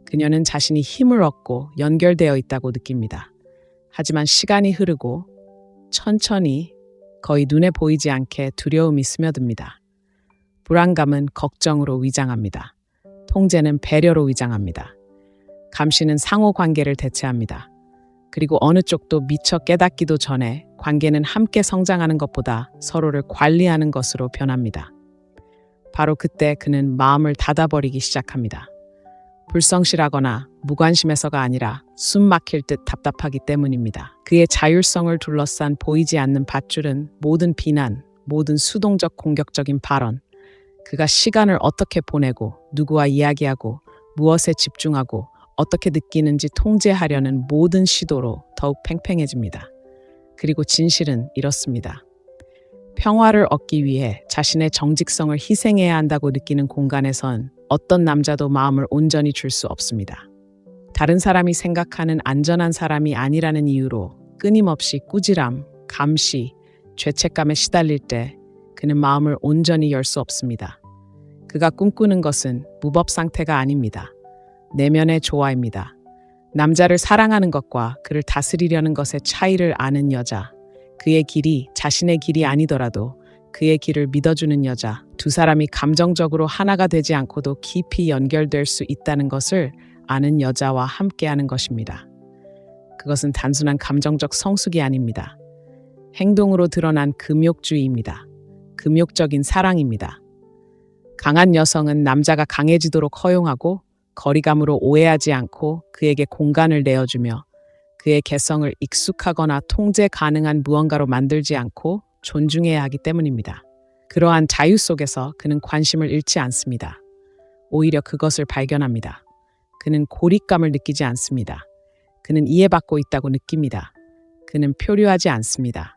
그녀는 자신이 힘을 얻고 연결되어 있다고 느낍니다. 하지만 시간이 흐르고 천천히 거의 눈에 보이지 않게 두려움이 스며듭니다. 불안감은 걱정으로 위장합니다. 통제는 배려로 위장합니다. 감시는 상호 관계를 대체합니다. 그리고 어느 쪽도 미처 깨닫기도 전에 관계는 함께 성장하는 것보다 서로를 관리하는 것으로 변합니다. 바로 그때 그는 마음을 닫아버리기 시작합니다. 불성실하거나 무관심해서가 아니라 숨 막힐 듯 답답하기 때문입니다. 그의 자율성을 둘러싼 보이지 않는 밧줄은 모든 비난, 모든 수동적 공격적인 발언, 그가 시간을 어떻게 보내고 누구와 이야기하고 무엇에 집중하고 어떻게 느끼는지 통제하려는 모든 시도로 더욱 팽팽해집니다. 그리고 진실은 이렇습니다. 평화를 얻기 위해 자신의 정직성을 희생해야 한다고 느끼는 공간에선 어떤 남자도 마음을 온전히 줄 수 없습니다. 다른 사람이 생각하는 안전한 사람이 아니라는 이유로 끊임없이 꾸지람, 감시, 죄책감에 시달릴 때 그는 마음을 온전히 열 수 없습니다. 그가 꿈꾸는 것은 무법 상태가 아닙니다. 내면의 조화입니다. 남자를 사랑하는 것과 그를 다스리려는 것의 차이를 아는 여자, 그의 길이 자신의 길이 아니더라도 그의 길을 믿어주는 여자, 두 사람이 감정적으로 하나가 되지 않고도 깊이 연결될 수 있다는 것을 아는 여자와 함께하는 것입니다. 그것은 단순한 감정적 성숙이 아닙니다. 행동으로 드러난 금욕주의입니다. 금욕적인 사랑입니다. 강한 여성은 남자가 강해지도록 허용하고 거리감으로 오해하지 않고 그에게 공간을 내어주며 그의 개성을 익숙하거나 통제 가능한 무언가로 만들지 않고 존중해야 하기 때문입니다. 그러한 자유 속에서 그는 관심을 잃지 않습니다. 오히려 그것을 발견합니다. 그는 고립감을 느끼지 않습니다. 그는 이해받고 있다고 느낍니다. 그는 표류하지 않습니다.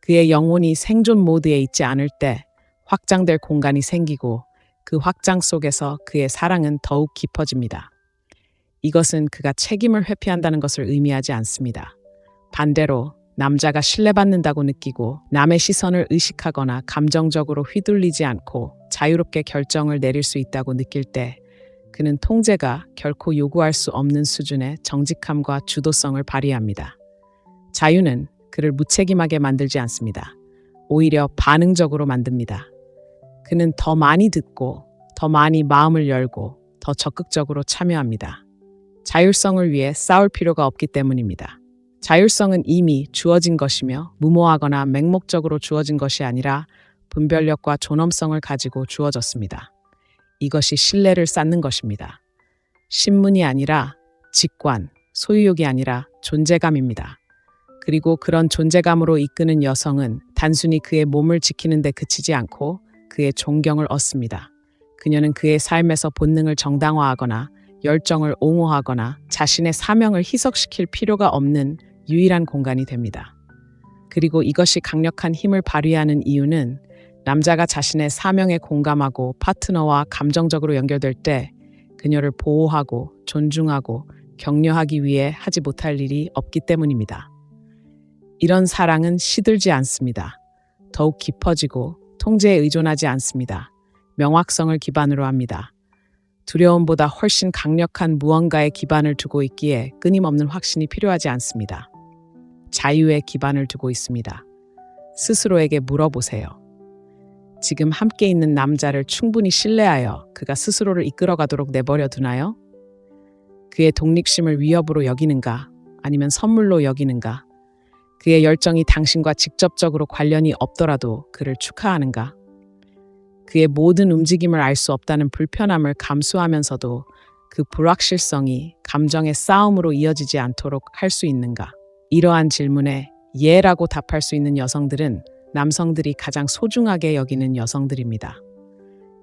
그의 영혼이 생존 모드에 있지 않을 때 확장될 공간이 생기고 그 확장 속에서 그의 사랑은 더욱 깊어집니다. 이것은 그가 책임을 회피한다는 것을 의미하지 않습니다. 반대로 남자가 신뢰받는다고 느끼고 남의 시선을 의식하거나 감정적으로 휘둘리지 않고 자유롭게 결정을 내릴 수 있다고 느낄 때 그는 통제가 결코 요구할 수 없는 수준의 정직함과 주도성을 발휘합니다. 자유는 그를 무책임하게 만들지 않습니다. 오히려 반응적으로 만듭니다. 그는 더 많이 듣고 더 많이 마음을 열고 더 적극적으로 참여합니다. 자율성을 위해 싸울 필요가 없기 때문입니다. 자율성은 이미 주어진 것이며 무모하거나 맹목적으로 주어진 것이 아니라 분별력과 존엄성을 가지고 주어졌습니다. 이것이 신뢰를 쌓는 것입니다. 신문이 아니라 직관, 소유욕이 아니라 존재감입니다. 그리고 그런 존재감으로 이끄는 여성은 단순히 그의 몸을 지키는 데 그치지 않고 그의 존경을 얻습니다. 그녀는 그의 삶에서 본능을 정당화하거나 열정을 옹호하거나 자신의 사명을 희석시킬 필요가 없는 유일한 공간이 됩니다. 그리고 이것이 강력한 힘을 발휘하는 이유는 남자가 자신의 사명에 공감하고 파트너와 감정적으로 연결될 때 그녀를 보호하고 존중하고 격려하기 위해 하지 못할 일이 없기 때문입니다. 이런 사랑은 시들지 않습니다. 더욱 깊어지고 통제에 의존하지 않습니다. 명확성을 기반으로 합니다. 두려움보다 훨씬 강력한 무언가에 기반을 두고 있기에 끊임없는 확신이 필요하지 않습니다. 자유에 기반을 두고 있습니다. 스스로에게 물어보세요. 지금 함께 있는 남자를 충분히 신뢰하여 그가 스스로를 이끌어가도록 내버려 두나요? 그의 독립심을 위협으로 여기는가? 아니면 선물로 여기는가? 그의 열정이 당신과 직접적으로 관련이 없더라도 그를 축하하는가? 그의 모든 움직임을 알 수 없다는 불편함을 감수하면서도 그 불확실성이 감정의 싸움으로 이어지지 않도록 할 수 있는가? 이러한 질문에 예라고 답할 수 있는 여성들은 남성들이 가장 소중하게 여기는 여성들입니다.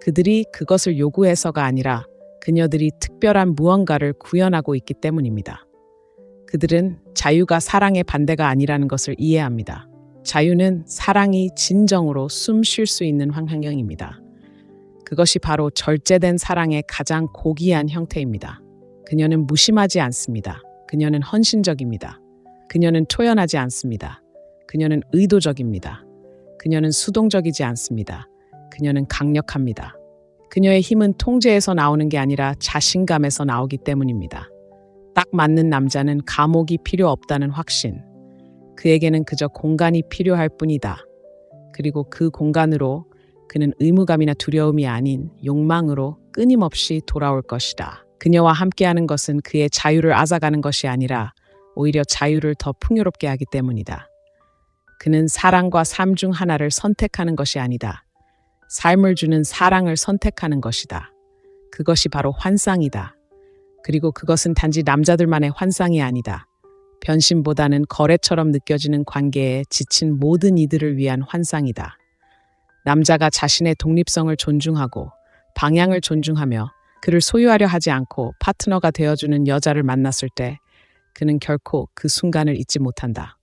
그들이 그것을 요구해서가 아니라 그녀들이 특별한 무언가를 구현하고 있기 때문입니다. 그들은 자유가 사랑의 반대가 아니라는 것을 이해합니다. 자유는 사랑이 진정으로 숨 쉴 수 있는 환경입니다. 그것이 바로 절제된 사랑의 가장 고귀한 형태입니다. 그녀는 무심하지 않습니다. 그녀는 헌신적입니다. 그녀는 초연하지 않습니다. 그녀는 의도적입니다. 그녀는 수동적이지 않습니다. 그녀는 강력합니다. 그녀의 힘은 통제에서 나오는 게 아니라 자신감에서 나오기 때문입니다. 딱 맞는 남자는 감옥이 필요 없다는 확신. 그에게는 그저 공간이 필요할 뿐이다. 그리고 그 공간으로 그는 의무감이나 두려움이 아닌 욕망으로 끊임없이 돌아올 것이다. 그녀와 함께하는 것은 그의 자유를 앗아가는 것이 아니라 오히려 자유를 더 풍요롭게 하기 때문이다. 그는 사랑과 삶 중 하나를 선택하는 것이 아니다. 삶을 주는 사랑을 선택하는 것이다. 그것이 바로 환상이다. 그리고 그것은 단지 남자들만의 환상이 아니다. 변심보다는 거래처럼 느껴지는 관계에 지친 모든 이들을 위한 환상이다. 남자가 자신의 독립성을 존중하고 방향을 존중하며 그를 소유하려 하지 않고 파트너가 되어주는 여자를 만났을 때 그는 결코 그 순간을 잊지 못한다.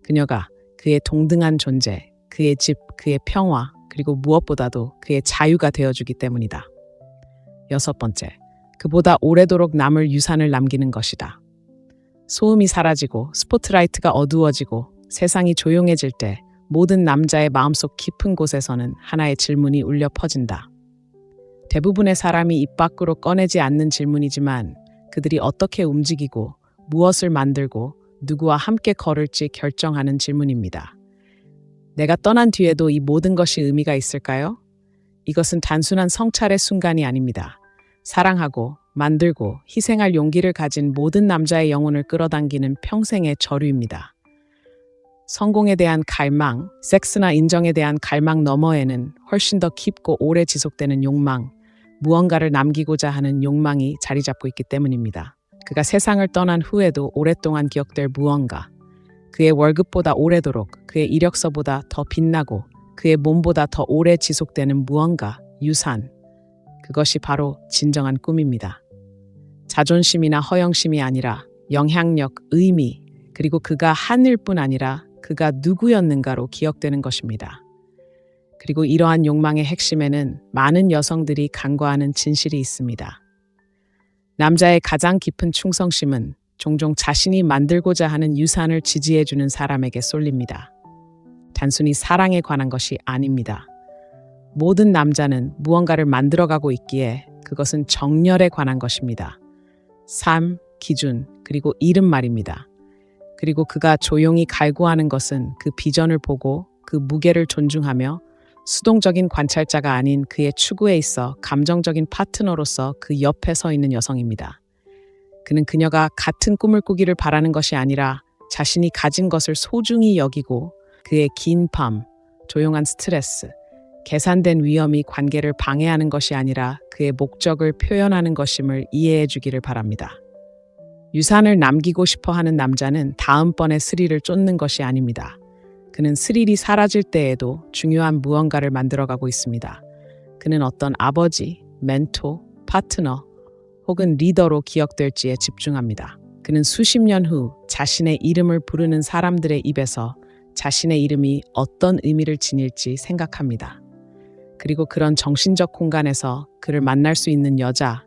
그녀가 그의 동등한 존재, 그의 집, 그의 평화, 그리고 무엇보다도 그의 자유가 되어주기 때문이다. 6번째, 그보다 오래도록 남을 유산을 남기는 것이다. 소음이 사라지고 스포트라이트가 어두워지고 세상이 조용해질 때 모든 남자의 마음속 깊은 곳에서는 하나의 질문이 울려 퍼진다. 대부분의 사람이 입 밖으로 꺼내지 않는 질문이지만 그들이 어떻게 움직이고 무엇을 만들고 누구와 함께 걸을지 결정하는 질문입니다. 내가 떠난 뒤에도 이 모든 것이 의미가 있을까요? 이것은 단순한 성찰의 순간이 아닙니다. 사랑하고 만들고 희생할 용기를 가진 모든 남자의 영혼을 끌어당기는 평생의 저류입니다. 성공에 대한 갈망, 섹스나 인정에 대한 갈망 너머에는 훨씬 더 깊고 오래 지속되는 욕망, 무언가를 남기고자 하는 욕망이 자리 잡고 있기 때문입니다. 그가 세상을 떠난 후에도 오랫동안 기억될 무언가, 그의 월급보다 오래도록, 그의 이력서보다 더 빛나고 그의 몸보다 더 오래 지속되는 무언가, 유산, 그것이 바로 진정한 꿈입니다. 자존심이나 허영심이 아니라 영향력, 의미, 그리고 그가 하늘 뿐 아니라 그가 누구였는가로 기억되는 것입니다. 그리고 이러한 욕망의 핵심에는 많은 여성들이 간과하는 진실이 있습니다. 남자의 가장 깊은 충성심은 종종 자신이 만들고자 하는 유산을 지지해주는 사람에게 쏠립니다. 단순히 사랑에 관한 것이 아닙니다. 모든 남자는 무언가를 만들어가고 있기에 그것은 정열에 관한 것입니다. 삶, 기준, 그리고 이름 말입니다. 그리고 그가 조용히 갈구하는 것은 그 비전을 보고 그 무게를 존중하며 수동적인 관찰자가 아닌 그의 추구에 있어 감정적인 파트너로서 그 옆에 서 있는 여성입니다. 그는 그녀가 같은 꿈을 꾸기를 바라는 것이 아니라 자신이 가진 것을 소중히 여기고 그의 긴 밤, 조용한 스트레스, 계산된 위험이 관계를 방해하는 것이 아니라 그의 목적을 표현하는 것임을 이해해 주기를 바랍니다. 유산을 남기고 싶어 하는 남자는 다음번에 스릴을 쫓는 것이 아닙니다. 그는 스릴이 사라질 때에도 중요한 무언가를 만들어가고 있습니다. 그는 어떤 아버지, 멘토, 파트너 혹은 리더로 기억될지에 집중합니다. 그는 수십 년 후 자신의 이름을 부르는 사람들의 입에서 자신의 이름이 어떤 의미를 지닐지 생각합니다. 그리고 그런 정신적 공간에서 그를 만날 수 있는 여자,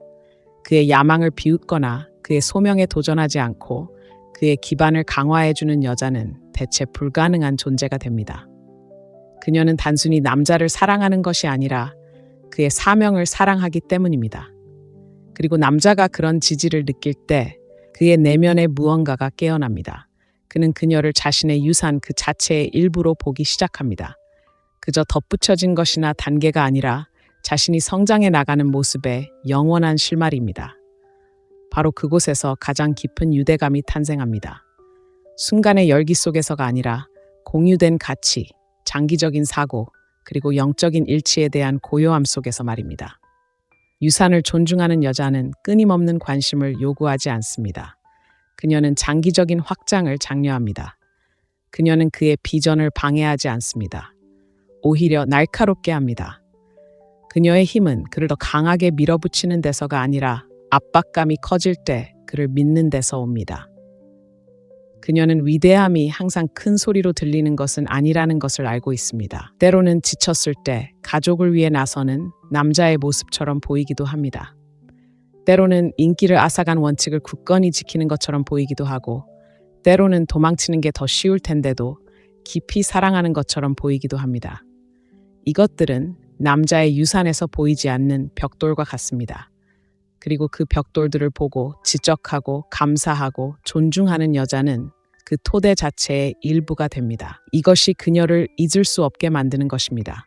그의 야망을 비웃거나 그의 소명에 도전하지 않고 그의 기반을 강화해주는 여자는 대체 불가능한 존재가 됩니다. 그녀는 단순히 남자를 사랑하는 것이 아니라 그의 사명을 사랑하기 때문입니다. 그리고 남자가 그런 지지를 느낄 때 그의 내면의 무언가가 깨어납니다. 그는 그녀를 자신의 유산 그 자체의 일부로 보기 시작합니다. 그저 덧붙여진 것이나 단계가 아니라 자신이 성장해 나가는 모습의 영원한 실마리입니다. 바로 그곳에서 가장 깊은 유대감이 탄생합니다. 순간의 열기 속에서가 아니라 공유된 가치, 장기적인 사고, 그리고 영적인 일치에 대한 고요함 속에서 말입니다. 유산을 존중하는 여자는 끊임없는 관심을 요구하지 않습니다. 그녀는 장기적인 확장을 장려합니다. 그녀는 그의 비전을 방해하지 않습니다. 오히려 날카롭게 합니다. 그녀의 힘은 그를 더 강하게 밀어붙이는 데서가 아니라 압박감이 커질 때 그를 믿는 데서 옵니다. 그녀는 위대함이 항상 큰 소리로 들리는 것은 아니라는 것을 알고 있습니다. 때로는 지쳤을 때 가족을 위해 나서는 남자의 모습처럼 보이기도 합니다. 때로는 인기를 앗아간 원칙을 굳건히 지키는 것처럼 보이기도 하고, 때로는 도망치는 게 더 쉬울 텐데도 깊이 사랑하는 것처럼 보이기도 합니다. 이것들은 남자의 유산에서 보이지 않는 벽돌과 같습니다. 그리고 그 벽돌들을 보고 지적하고 감사하고 존중하는 여자는 그 토대 자체의 일부가 됩니다. 이것이 그녀를 잊을 수 없게 만드는 것입니다.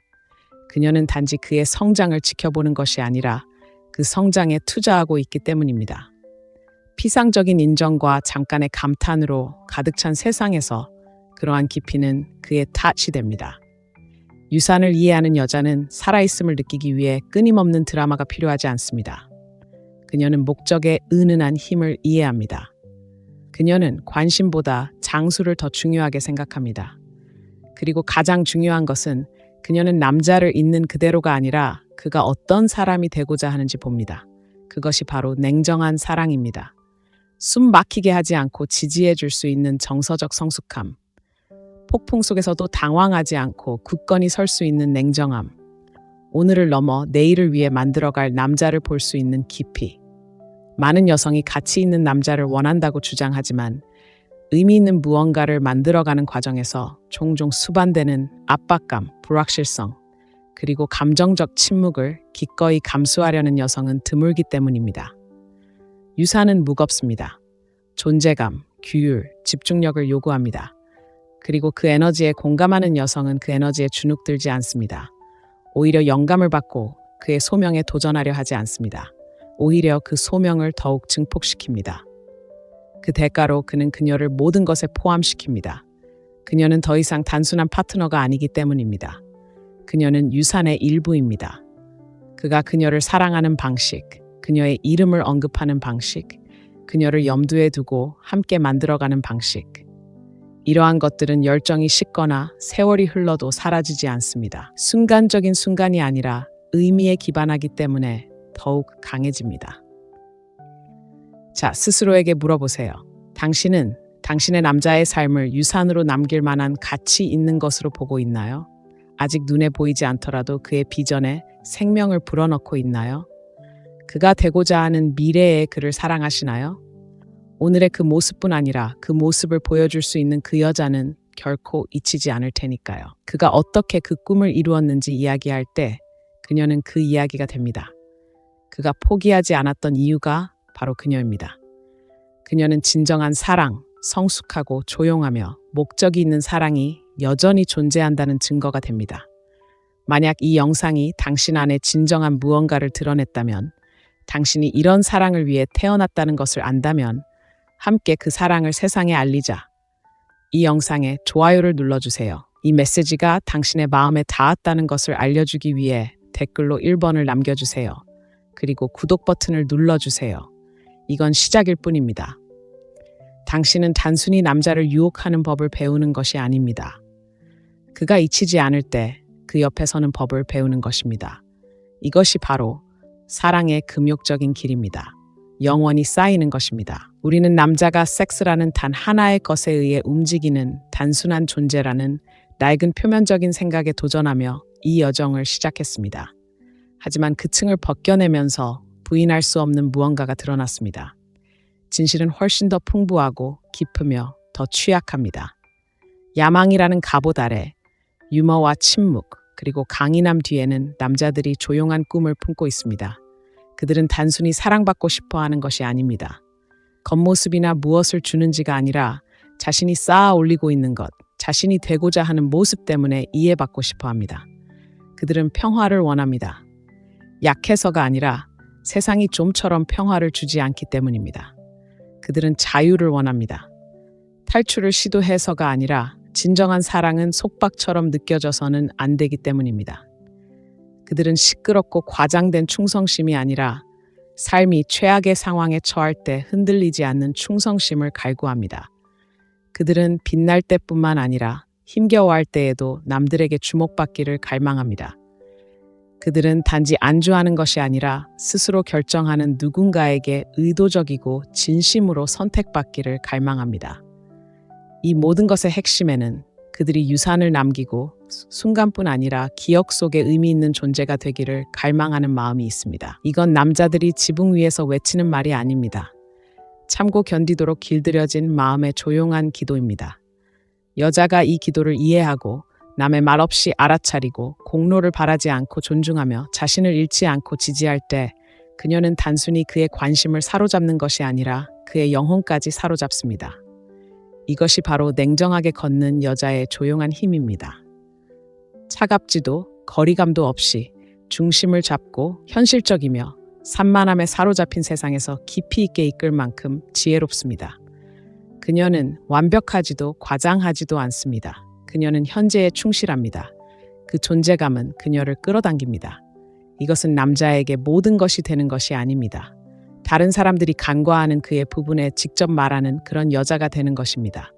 그녀는 단지 그의 성장을 지켜보는 것이 아니라 그 성장에 투자하고 있기 때문입니다. 피상적인 인정과 잠깐의 감탄으로 가득 찬 세상에서 그러한 깊이는 그의 탓이 됩니다. 유산을 이해하는 여자는 살아있음을 느끼기 위해 끊임없는 드라마가 필요하지 않습니다. 그녀는 목적의 은은한 힘을 이해합니다. 그녀는 관심보다 장수를 더 중요하게 생각합니다. 그리고 가장 중요한 것은 그녀는 남자를 있는 그대로가 아니라 그가 어떤 사람이 되고자 하는지 봅니다. 그것이 바로 냉정한 사랑입니다. 숨 막히게 하지 않고 지지해 줄 수 있는 정서적 성숙함. 폭풍 속에서도 당황하지 않고 굳건히 설 수 있는 냉정함. 오늘을 넘어 내일을 위해 만들어갈 남자를 볼 수 있는 깊이. 많은 여성이 가치 있는 남자를 원한다고 주장하지만 의미 있는 무언가를 만들어가는 과정에서 종종 수반되는 압박감, 불확실성, 그리고 감정적 침묵을 기꺼이 감수하려는 여성은 드물기 때문입니다. 유산은 무겁습니다. 존재감, 규율, 집중력을 요구합니다. 그리고 그 에너지에 공감하는 여성은 그 에너지에 주눅들지 않습니다. 오히려 영감을 받고 그의 소명에 도전하려 하지 않습니다. 오히려 그 소명을 더욱 증폭시킵니다. 그 대가로 그는 그녀를 모든 것에 포함시킵니다. 그녀는 더 이상 단순한 파트너가 아니기 때문입니다. 그녀는 유산의 일부입니다. 그가 그녀를 사랑하는 방식, 그녀의 이름을 언급하는 방식, 그녀를 염두에 두고 함께 만들어가는 방식. 이러한 것들은 열정이 식거나 세월이 흘러도 사라지지 않습니다. 순간적인 순간이 아니라 의미에 기반하기 때문에 더욱 강해집니다. 자, 스스로에게 물어보세요. 당신은 당신의 남자의 삶을 유산으로 남길 만한 가치 있는 것으로 보고 있나요? 아직 눈에 보이지 않더라도 그의 비전에 생명을 불어넣고 있나요? 그가 되고자 하는 미래의 그를 사랑하시나요? 오늘의 그 모습뿐 아니라 그 모습을 보여줄 수 있는 그 여자는 결코 잊히지 않을 테니까요. 그가 어떻게 그 꿈을 이루었는지 이야기할 때 그녀는 그 이야기가 됩니다. 그가 포기하지 않았던 이유가 바로 그녀입니다. 그녀는 진정한 사랑, 성숙하고 조용하며 목적이 있는 사랑이 여전히 존재한다는 증거가 됩니다. 만약 이 영상이 당신 안에 진정한 무언가를 드러냈다면, 당신이 이런 사랑을 위해 태어났다는 것을 안다면 함께 그 사랑을 세상에 알리자. 이 영상에 좋아요를 눌러주세요. 이 메시지가 당신의 마음에 닿았다는 것을 알려주기 위해 댓글로 1번을 남겨주세요. 그리고 구독 버튼을 눌러주세요. 이건 시작일 뿐입니다. 당신은 단순히 남자를 유혹하는 법을 배우는 것이 아닙니다. 그가 잊히지 않을 때 그 옆에 서는 법을 배우는 것입니다. 이것이 바로 사랑의 금욕적인 길입니다. 영원히 쌓이는 것입니다. 우리는 남자가 섹스라는 단 하나의 것에 의해 움직이는 단순한 존재라는 낡은 표면적인 생각에 도전하며 이 여정을 시작했습니다. 하지만 그 층을 벗겨내면서 부인할 수 없는 무언가가 드러났습니다. 진실은 훨씬 더 풍부하고 깊으며 더 취약합니다. 야망이라는 갑옷 아래 유머와 침묵, 그리고 강인함 뒤에는 남자들이 조용한 꿈을 품고 있습니다. 그들은 단순히 사랑받고 싶어 하는 것이 아닙니다. 겉모습이나 무엇을 주는지가 아니라 자신이 쌓아 올리고 있는 것, 자신이 되고자 하는 모습 때문에 이해받고 싶어 합니다. 그들은 평화를 원합니다. 약해서가 아니라 세상이 좀처럼 평화를 주지 않기 때문입니다. 그들은 자유를 원합니다. 탈출을 시도해서가 아니라 진정한 사랑은 속박처럼 느껴져서는 안 되기 때문입니다. 그들은 시끄럽고 과장된 충성심이 아니라 삶이 최악의 상황에 처할 때 흔들리지 않는 충성심을 갈구합니다. 그들은 빛날 때뿐만 아니라 힘겨워할 때에도 남들에게 주목받기를 갈망합니다. 그들은 단지 안주하는 것이 아니라 스스로 결정하는 누군가에게 의도적이고 진심으로 선택받기를 갈망합니다. 이 모든 것의 핵심에는 그들이 유산을 남기고 순간뿐 아니라 기억 속에 의미 있는 존재가 되기를 갈망하는 마음이 있습니다. 이건 남자들이 지붕 위에서 외치는 말이 아닙니다. 참고 견디도록 길들여진 마음의 조용한 기도입니다. 여자가 이 기도를 이해하고 남의 말 없이 알아차리고 공로를 바라지 않고 존중하며 자신을 잃지 않고 지지할 때 그녀는 단순히 그의 관심을 사로잡는 것이 아니라 그의 영혼까지 사로잡습니다. 이것이 바로 냉정하게 걷는 여자의 조용한 힘입니다. 차갑지도 거리감도 없이 중심을 잡고 현실적이며 산만함에 사로잡힌 세상에서 깊이 있게 이끌 만큼 지혜롭습니다. 그녀는 완벽하지도 과장하지도 않습니다. 그녀는 현재에 충실합니다. 그 존재감은 그녀를 끌어당깁니다. 이것은 남자에게 모든 것이 되는 것이 아닙니다. 다른 사람들이 간과하는 그의 부분에 직접 말하는 그런 여자가 되는 것입니다.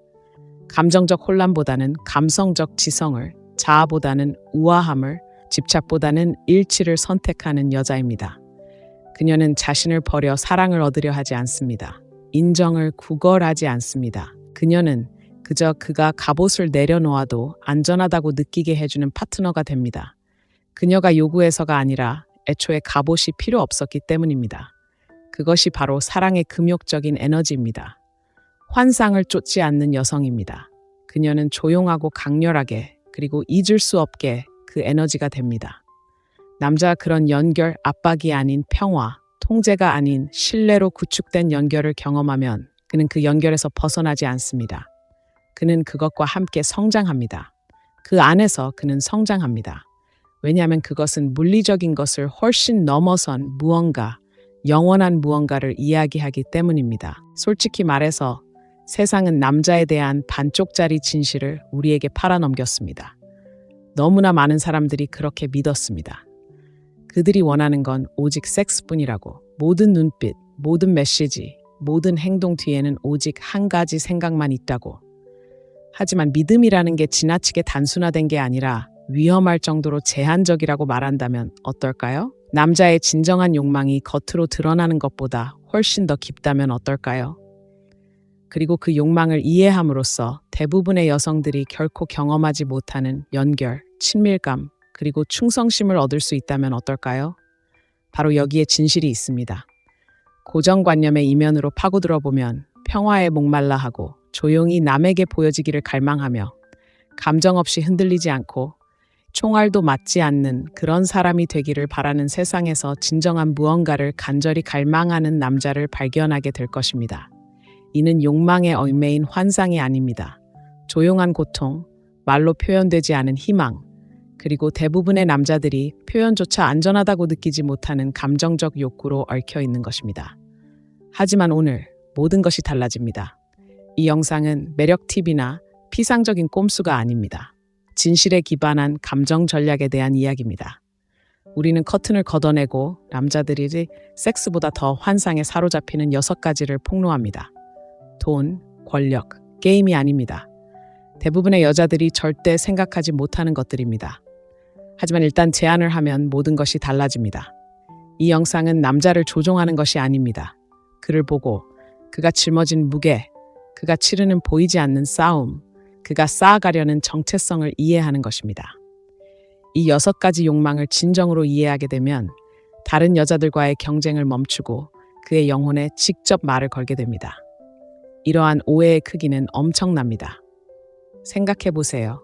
감정적 혼란보다는 감성적 지성을, 자아보다는 우아함을, 집착보다는 일치를 선택하는 여자입니다. 그녀는 자신을 버려 사랑을 얻으려 하지 않습니다. 인정을 구걸하지 않습니다. 그녀는 그저 그가 갑옷을 내려놓아도 안전하다고 느끼게 해주는 파트너가 됩니다. 그녀가 요구해서가 아니라 애초에 갑옷이 필요 없었기 때문입니다. 그것이 바로 사랑의 금욕적인 에너지입니다. 환상을 쫓지 않는 여성입니다. 그녀는 조용하고 강렬하게 그리고 잊을 수 없게 그 에너지가 됩니다. 남자가 그런 연결, 압박이 아닌 평화, 통제가 아닌 신뢰로 구축된 연결을 경험하면 그는 그 연결에서 벗어나지 않습니다. 그는 그것과 함께 성장합니다. 그 안에서 그는 성장합니다. 왜냐하면 그것은 물리적인 것을 훨씬 넘어선 무언가, 영원한 무언가를 이야기하기 때문입니다. 솔직히 말해서 세상은 남자에 대한 반쪽짜리 진실을 우리에게 팔아넘겼습니다. 너무나 많은 사람들이 그렇게 믿었습니다. 그들이 원하는 건 오직 섹스뿐이라고. 모든 눈빛, 모든 메시지, 모든 행동 뒤에는 오직 한 가지 생각만 있다고. 하지만 믿음이라는 게 지나치게 단순화된 게 아니라 위험할 정도로 제한적이라고 말한다면 어떨까요? 남자의 진정한 욕망이 겉으로 드러나는 것보다 훨씬 더 깊다면 어떨까요? 그리고 그 욕망을 이해함으로써 대부분의 여성들이 결코 경험하지 못하는 연결, 친밀감, 그리고 충성심을 얻을 수 있다면 어떨까요? 바로 여기에 진실이 있습니다. 고정관념의 이면으로 파고들어 보면 평화에 목말라 하고 조용히 남에게 보여지기를 갈망하며 감정 없이 흔들리지 않고 총알도 맞지 않는 그런 사람이 되기를 바라는 세상에서 진정한 무언가를 간절히 갈망하는 남자를 발견하게 될 것입니다. 이는 욕망에 얽매인 환상이 아닙니다. 조용한 고통, 말로 표현되지 않은 희망, 그리고 대부분의 남자들이 표현조차 안전하다고 느끼지 못하는 감정적 욕구로 얽혀 있는 것입니다. 하지만 오늘 모든 것이 달라집니다. 이 영상은 매력 팁이나 피상적인 꼼수가 아닙니다. 진실에 기반한 감정 전략에 대한 이야기입니다. 우리는 커튼을 걷어내고 남자들이 섹스보다 더 환상에 사로잡히는 6가지를 폭로합니다. 돈, 권력, 게임이 아닙니다. 대부분의 여자들이 절대 생각하지 못하는 것들입니다. 하지만 일단 제안을 하면 모든 것이 달라집니다. 이 영상은 남자를 조종하는 것이 아닙니다. 그를 보고 그가 짊어진 무게, 그가 치르는 보이지 않는 싸움, 그가 쌓아가려는 정체성을 이해하는 것입니다. 이 6가지 욕망을 진정으로 이해하게 되면 다른 여자들과의 경쟁을 멈추고 그의 영혼에 직접 말을 걸게 됩니다. 이러한 오해의 크기는 엄청납니다. 생각해 보세요.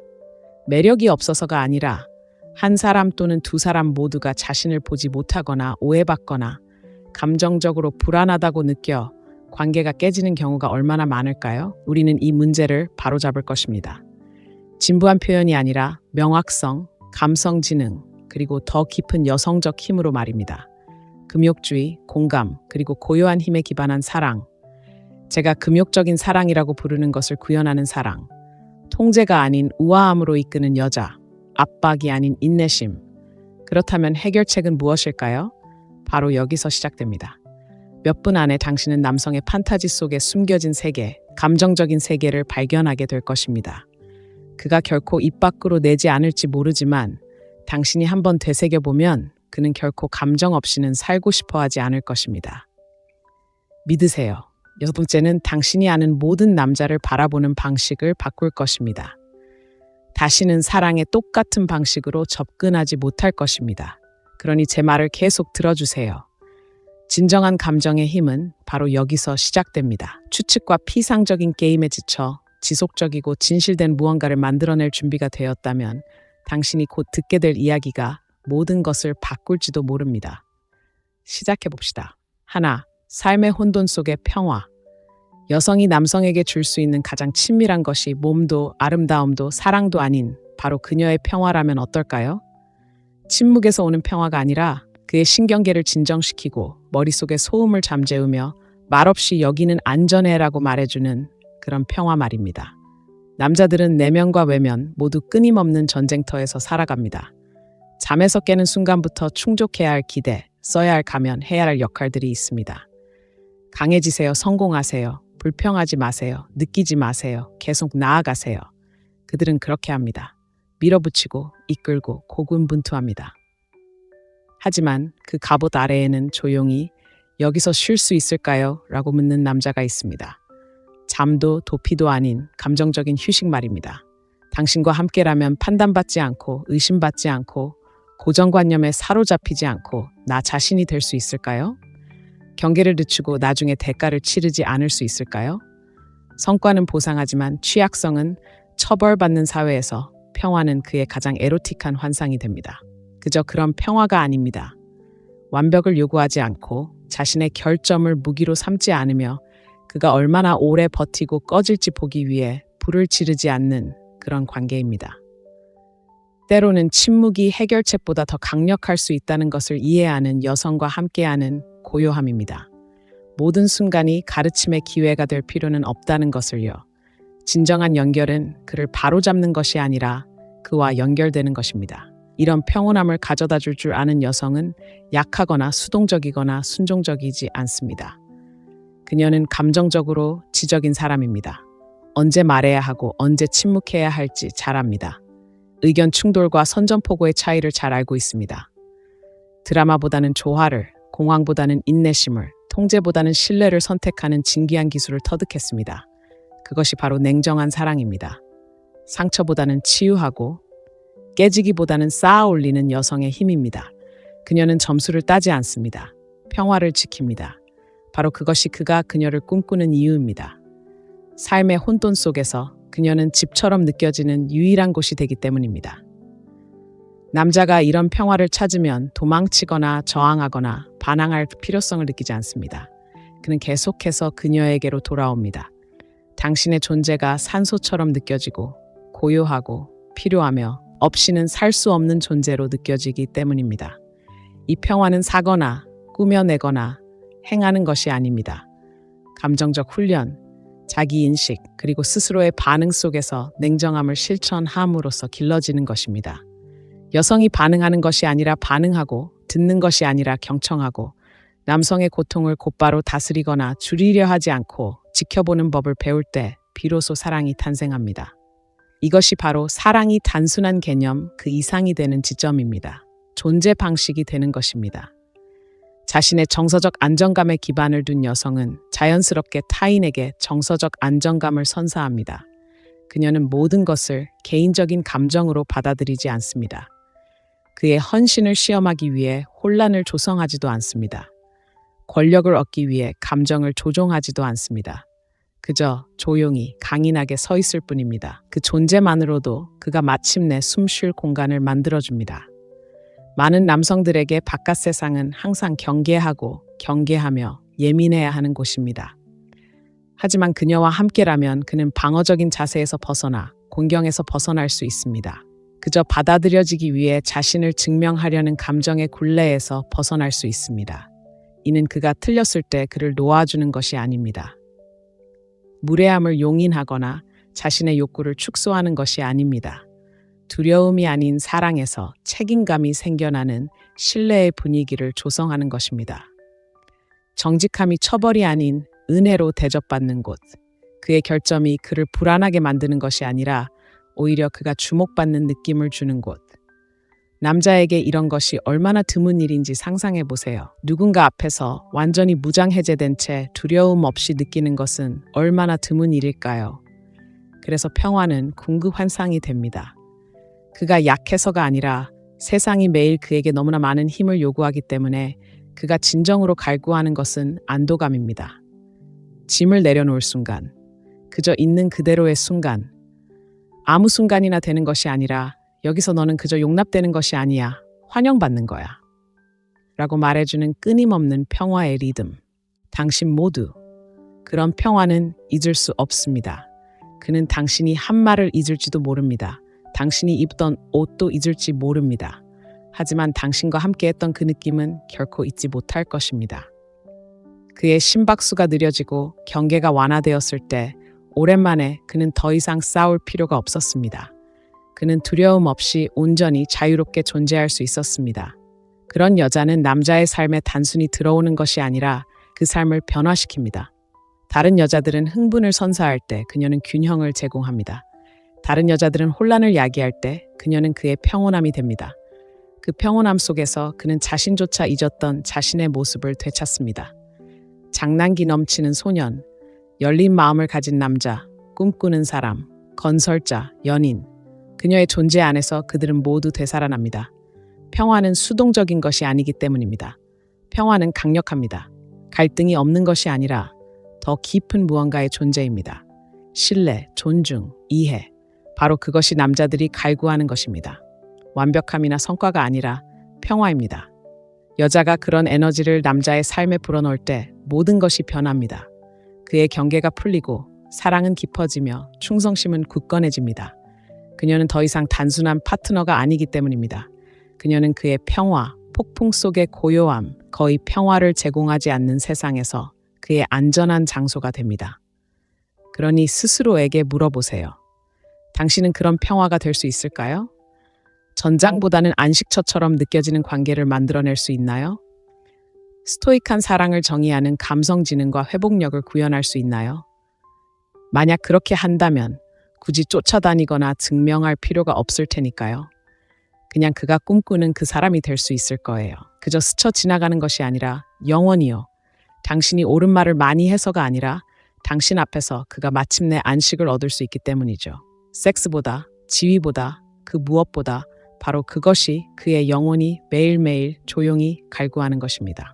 매력이 없어서가 아니라 한 사람 또는 두 사람 모두가 자신을 보지 못하거나 오해받거나 감정적으로 불안하다고 느껴 관계가 깨지는 경우가 얼마나 많을까요? 우리는 이 문제를 바로잡을 것입니다. 진부한 표현이 아니라 명확성, 감성 지능, 그리고 더 깊은 여성적 힘으로 말입니다. 금욕주의, 공감, 그리고 고요한 힘에 기반한 사랑. 제가 금욕적인 사랑이라고 부르는 것을 구현하는 사랑. 통제가 아닌 우아함으로 이끄는 여자. 압박이 아닌 인내심. 그렇다면 해결책은 무엇일까요? 바로 여기서 시작됩니다. 몇 분 안에 당신은 남성의 판타지 속에 숨겨진 세계, 감정적인 세계를 발견하게 될 것입니다. 그가 결코 입 밖으로 내지 않을지 모르지만 당신이 한번 되새겨보면 그는 결코 감정 없이는 살고 싶어 하지 않을 것입니다. 믿으세요. 여섯 번째는 당신이 아는 모든 남자를 바라보는 방식을 바꿀 것입니다. 다시는 사랑에 똑같은 방식으로 접근하지 못할 것입니다. 그러니 제 말을 계속 들어주세요. 진정한 감정의 힘은 바로 여기서 시작됩니다. 추측과 피상적인 게임에 지쳐 지속적이고 진실된 무언가를 만들어낼 준비가 되었다면 당신이 곧 듣게 될 이야기가 모든 것을 바꿀지도 모릅니다. 시작해봅시다. 하나, 삶의 혼돈 속의 평화. 여성이 남성에게 줄 수 있는 가장 친밀한 것이 몸도 아름다움도 사랑도 아닌 바로 그녀의 평화라면 어떨까요? 침묵에서 오는 평화가 아니라 그의 신경계를 진정시키고 머릿속의 소음을 잠재우며 말없이 여기는 안전해라고 말해주는 그런 평화 말입니다. 남자들은 내면과 외면 모두 끊임없는 전쟁터에서 살아갑니다. 잠에서 깨는 순간부터 충족해야 할 기대, 써야 할 가면, 해야 할 역할들이 있습니다. 강해지세요. 성공하세요. 불평하지 마세요. 느끼지 마세요. 계속 나아가세요. 그들은 그렇게 합니다. 밀어붙이고 이끌고 고군분투합니다. 하지만 그 갑옷 아래에는 조용히 여기서 쉴 수 있을까요? 라고 묻는 남자가 있습니다. 잠도 도피도 아닌 감정적인 휴식 말입니다. 당신과 함께라면 판단받지 않고 의심받지 않고 고정관념에 사로잡히지 않고 나 자신이 될 수 있을까요? 경계를 늦추고 나중에 대가를 치르지 않을 수 있을까요? 성과는 보상하지만 취약성은 처벌받는 사회에서 평화는 그의 가장 에로틱한 환상이 됩니다. 그저 그런 평화가 아닙니다. 완벽을 요구하지 않고 자신의 결점을 무기로 삼지 않으며 그가 얼마나 오래 버티고 꺼질지 보기 위해 불을 지르지 않는 그런 관계입니다. 때로는 침묵이 해결책보다 더 강력할 수 있다는 것을 이해하는 여성과 함께하는 고요함입니다. 모든 순간이 가르침의 기회가 될 필요는 없다는 것을요. 진정한 연결은 그를 바로잡는 것이 아니라 그와 연결되는 것입니다. 이런 평온함을 가져다 줄 아는 여성은 약하거나 수동적이거나 순종적이지 않습니다. 그녀는 감정적으로 지적인 사람입니다. 언제 말해야 하고 언제 침묵해야 할지 잘 압니다. 의견 충돌과 선전포고의 차이를 잘 알고 있습니다. 드라마보다는 조화를, 공황보다는 인내심을, 통제보다는 신뢰를 선택하는 진귀한 기술을 터득했습니다. 그것이 바로 냉정한 사랑입니다. 상처보다는 치유하고 깨지기보다는 쌓아 올리는 여성의 힘입니다. 그녀는 점수를 따지 않습니다. 평화를 지킵니다. 바로 그것이 그가 그녀를 꿈꾸는 이유입니다. 삶의 혼돈 속에서 그녀는 집처럼 느껴지는 유일한 곳이 되기 때문입니다. 남자가 이런 평화를 찾으면 도망치거나 저항하거나 반항할 필요성을 느끼지 않습니다. 그는 계속해서 그녀에게로 돌아옵니다. 당신의 존재가 산소처럼 느껴지고 고요하고 필요하며 없이는 살 수 없는 존재로 느껴지기 때문입니다. 이 평화는 사거나 꾸며내거나 행하는 것이 아닙니다. 감정적 훈련, 자기인식, 그리고 스스로의 반응 속에서 냉정함을 실천함으로써 길러지는 것입니다. 여성이 반응하는 것이 아니라 반응하고, 듣는 것이 아니라 경청하고, 남성의 고통을 곧바로 다스리거나 줄이려 하지 않고 지켜보는 법을 배울 때 비로소 사랑이 탄생합니다. 이것이 바로 사랑이 단순한 개념 그 이상이 되는 지점입니다. 존재 방식이 되는 것입니다. 자신의 정서적 안정감에 기반을 둔 여성은 자연스럽게 타인에게 정서적 안정감을 선사합니다. 그녀는 모든 것을 개인적인 감정으로 받아들이지 않습니다. 그의 헌신을 시험하기 위해 혼란을 조성하지도 않습니다. 권력을 얻기 위해 감정을 조종하지도 않습니다. 그저 조용히 강인하게 서 있을 뿐입니다. 그 존재만으로도 그가 마침내 숨 쉴 공간을 만들어줍니다. 많은 남성들에게 바깥 세상은 항상 경계하고 경계하며 예민해야 하는 곳입니다. 하지만 그녀와 함께라면 그는 방어적인 자세에서 벗어나 공경에서 벗어날 수 있습니다. 그저 받아들여지기 위해 자신을 증명하려는 감정의 굴레에서 벗어날 수 있습니다. 이는 그가 틀렸을 때 그를 놓아주는 것이 아닙니다. 무례함을 용인하거나 자신의 욕구를 축소하는 것이 아닙니다. 두려움이 아닌 사랑에서 책임감이 생겨나는 신뢰의 분위기를 조성하는 것입니다. 정직함이 처벌이 아닌 은혜로 대접받는 곳, 그의 결점이 그를 불안하게 만드는 것이 아니라 오히려 그가 주목받는 느낌을 주는 곳. 남자에게 이런 것이 얼마나 드문 일인지 상상해 보세요. 누군가 앞에서 완전히 무장해제된 채 두려움 없이 느끼는 것은 얼마나 드문 일일까요? 그래서 평화는 궁극환상이 됩니다. 그가 약해서가 아니라 세상이 매일 그에게 너무나 많은 힘을 요구하기 때문에 그가 진정으로 갈구하는 것은 안도감입니다. 짐을 내려놓을 순간, 그저 있는 그대로의 순간, 아무 순간이나 되는 것이 아니라 여기서 너는 그저 용납되는 것이 아니야, 환영받는 거야 라고 말해주는 끊임없는 평화의 리듬. 당신 모두 그런 평화는 잊을 수 없습니다. 그는 당신이 한 말을 잊을지도 모릅니다. 당신이 입던 옷도 잊을지 모릅니다. 하지만 당신과 함께했던 그 느낌은 결코 잊지 못할 것입니다. 그의 심박수가 느려지고 경계가 완화되었을 때 오랜만에 그는 더 이상 싸울 필요가 없었습니다. 그는 두려움 없이 온전히 자유롭게 존재할 수 있었습니다. 그런 여자는 남자의 삶에 단순히 들어오는 것이 아니라 그 삶을 변화시킵니다. 다른 여자들은 흥분을 선사할 때 그녀는 균형을 제공합니다. 다른 여자들은 혼란을 야기할 때 그녀는 그의 평온함이 됩니다. 그 평온함 속에서 그는 자신조차 잊었던 자신의 모습을 되찾습니다. 장난기 넘치는 소년, 열린 마음을 가진 남자, 꿈꾸는 사람, 건설자, 연인. 그녀의 존재 안에서 그들은 모두 되살아납니다. 평화는 수동적인 것이 아니기 때문입니다. 평화는 강력합니다. 갈등이 없는 것이 아니라 더 깊은 무언가의 존재입니다. 신뢰, 존중, 이해. 바로 그것이 남자들이 갈구하는 것입니다. 완벽함이나 성과가 아니라 평화입니다. 여자가 그런 에너지를 남자의 삶에 불어넣을 때 모든 것이 변합니다. 그의 경계가 풀리고 사랑은 깊어지며 충성심은 굳건해집니다. 그녀는 더 이상 단순한 파트너가 아니기 때문입니다. 그녀는 그의 평화, 폭풍 속의 고요함, 거의 평화를 제공하지 않는 세상에서 그의 안전한 장소가 됩니다. 그러니 스스로에게 물어보세요. 당신은 그런 평화가 될 수 있을까요? 전장보다는 안식처처럼 느껴지는 관계를 만들어낼 수 있나요? 스토이크한 사랑을 정의하는 감성 지능과 회복력을 구현할 수 있나요? 만약 그렇게 한다면 굳이 쫓아다니거나 증명할 필요가 없을 테니까요. 그냥 그가 꿈꾸는 그 사람이 될 수 있을 거예요. 그저 스쳐 지나가는 것이 아니라 영원히요. 당신이 옳은 말을 많이 해서가 아니라 당신 앞에서 그가 마침내 안식을 얻을 수 있기 때문이죠. 섹스보다, 지위보다, 그 무엇보다 바로 그것이 그의 영혼이 매일매일 조용히 갈구하는 것입니다.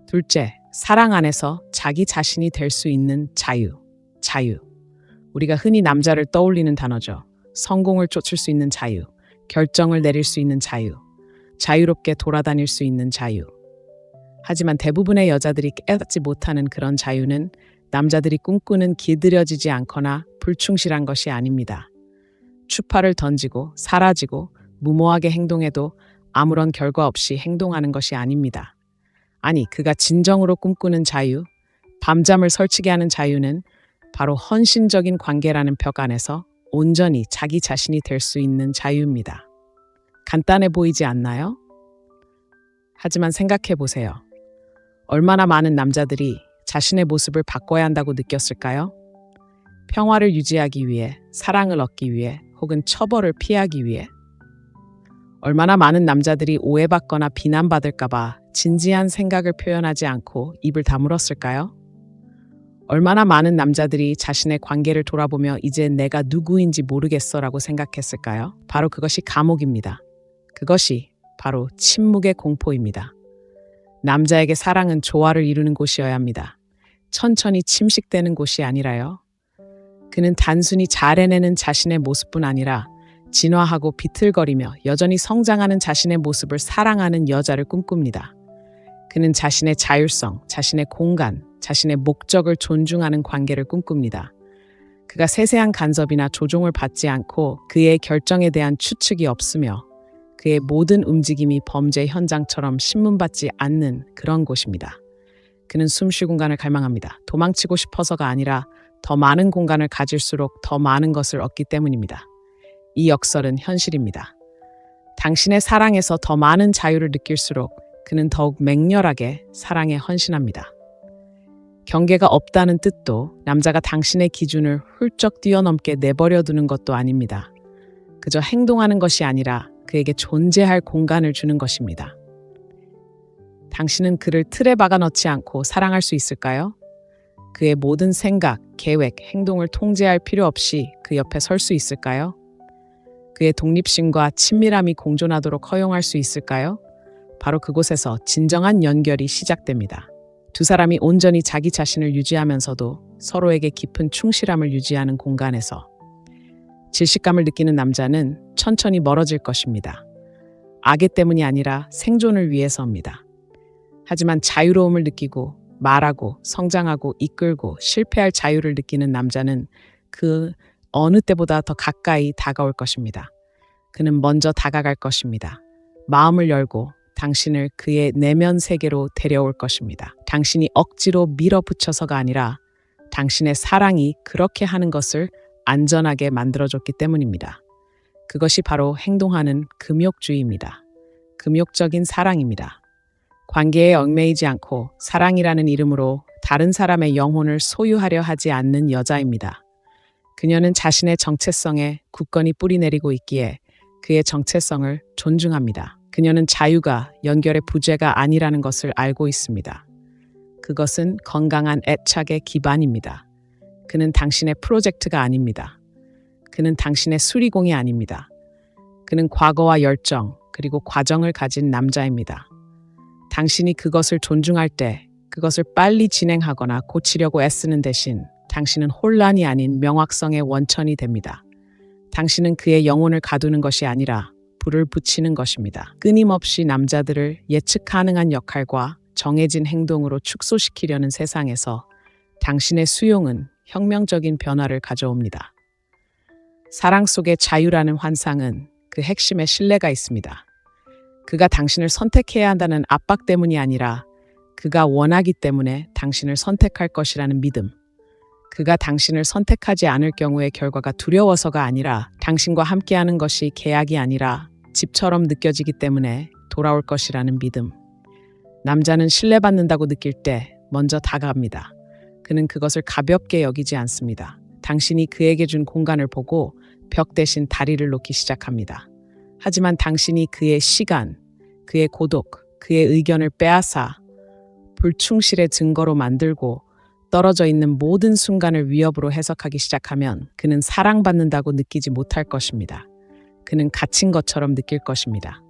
둘째, 사랑 안에서 자기 자신이 될 수 있는 자유. 자유. 우리가 흔히 남자를 떠올리는 단어죠. 성공을 쫓을 수 있는 자유, 결정을 내릴 수 있는 자유, 자유롭게 돌아다닐 수 있는 자유. 하지만 대부분의 여자들이 깨닫지 못하는 그런 자유는 남자들이 꿈꾸는 길들여지지 않거나 불충실한 것이 아닙니다. 추파를 던지고 사라지고 무모하게 행동해도 아무런 결과 없이 행동하는 것이 아닙니다. 아니, 그가 진정으로 꿈꾸는 자유, 밤잠을 설치게 하는 자유는 바로 헌신적인 관계라는 벽 안에서 온전히 자기 자신이 될 수 있는 자유입니다. 간단해 보이지 않나요? 하지만 생각해 보세요. 얼마나 많은 남자들이 자신의 모습을 바꿔야 한다고 느꼈을까요? 평화를 유지하기 위해, 사랑을 얻기 위해, 혹은 처벌을 피하기 위해. 얼마나 많은 남자들이 오해받거나 비난받을까봐 진지한 생각을 표현하지 않고 입을 다물었을까요? 얼마나 많은 남자들이 자신의 관계를 돌아보며 이제 내가 누구인지 모르겠어라고 생각했을까요? 바로 그것이 감옥입니다. 그것이 바로 침묵의 공포입니다. 남자에게 사랑은 조화를 이루는 곳이어야 합니다. 천천히 침식되는 곳이 아니라요. 그는 단순히 잘 해내는 자신의 모습뿐 아니라 진화하고 비틀거리며 여전히 성장하는 자신의 모습을 사랑하는 여자를 꿈꿉니다. 그는 자신의 자율성, 자신의 공간, 자신의 목적을 존중하는 관계를 꿈꿉니다. 그가 세세한 간섭이나 조종을 받지 않고 그의 결정에 대한 추측이 없으며 그의 모든 움직임이 범죄 현장처럼 신문받지 않는 그런 곳입니다. 그는 숨쉴 공간을 갈망합니다. 도망치고 싶어서가 아니라 더 많은 공간을 가질수록 더 많은 것을 얻기 때문입니다. 이 역설은 현실입니다. 당신의 사랑에서 더 많은 자유를 느낄수록 그는 더욱 맹렬하게 사랑에 헌신합니다. 경계가 없다는 뜻도 남자가 당신의 기준을 훌쩍 뛰어넘게 내버려 두는 것도 아닙니다. 그저 행동하는 것이 아니라 그에게 존재할 공간을 주는 것입니다. 당신은 그를 틀에 박아 넣지 않고 사랑할 수 있을까요? 그의 모든 생각, 계획, 행동을 통제할 필요 없이 그 옆에 설 수 있을까요? 그의 독립심과 친밀함이 공존하도록 허용할 수 있을까요? 바로 그곳에서 진정한 연결이 시작됩니다. 두 사람이 온전히 자기 자신을 유지하면서도 서로에게 깊은 충실함을 유지하는 공간에서 질식감을 느끼는 남자는 천천히 멀어질 것입니다. 악의 때문이 아니라 생존을 위해서입니다. 하지만 자유로움을 느끼고 말하고 성장하고 이끌고 실패할 자유를 느끼는 남자는 그 어느 때보다 더 가까이 다가올 것입니다. 그는 먼저 다가갈 것입니다. 마음을 열고 당신을 그의 내면 세계로 데려올 것입니다. 당신이 억지로 밀어붙여서가 아니라 당신의 사랑이 그렇게 하는 것을 안전하게 만들어줬기 때문입니다. 그것이 바로 행동하는 금욕주의입니다. 금욕적인 사랑입니다. 관계에 얽매이지 않고 사랑이라는 이름으로 다른 사람의 영혼을 소유하려 하지 않는 여자입니다. 그녀는 자신의 정체성에 굳건히 뿌리내리고 있기에 그의 정체성을 존중합니다. 그녀는 자유가 연결의 부재가 아니라는 것을 알고 있습니다. 그것은 건강한 애착의 기반입니다. 그는 당신의 프로젝트가 아닙니다. 그는 당신의 수리공이 아닙니다. 그는 과거와 열정 그리고 과정을 가진 남자입니다. 당신이 그것을 존중할 때 그것을 빨리 진행하거나 고치려고 애쓰는 대신 당신은 혼란이 아닌 명확성의 원천이 됩니다. 당신은 그의 영혼을 가두는 것이 아니라 불을 붙이는 것입니다. 끊임없이 남자들을 예측 가능한 역할과 정해진 행동으로 축소시키려는 세상에서 당신의 수용은 혁명적인 변화를 가져옵니다. 사랑 속의 자유라는 환상은 그 핵심에 신뢰가 있습니다. 그가 당신을 선택해야 한다는 압박 때문이 아니라 그가 원하기 때문에 당신을 선택할 것이라는 믿음. 그가 당신을 선택하지 않을 경우의 결과가 두려워서가 아니라 당신과 함께하는 것이 계약이 아니라 집처럼 느껴지기 때문에 돌아올 것이라는 믿음. 남자는 신뢰받는다고 느낄 때 먼저 다가갑니다. 그는 그것을 가볍게 여기지 않습니다. 당신이 그에게 준 공간을 보고 벽 대신 다리를 놓기 시작합니다. 하지만 당신이 그의 시간, 그의 고독, 그의 의견을 빼앗아 불충실의 증거로 만들고 떨어져 있는 모든 순간을 위협으로 해석하기 시작하면 그는 사랑받는다고 느끼지 못할 것입니다. 그는 갇힌 것처럼 느낄 것입니다.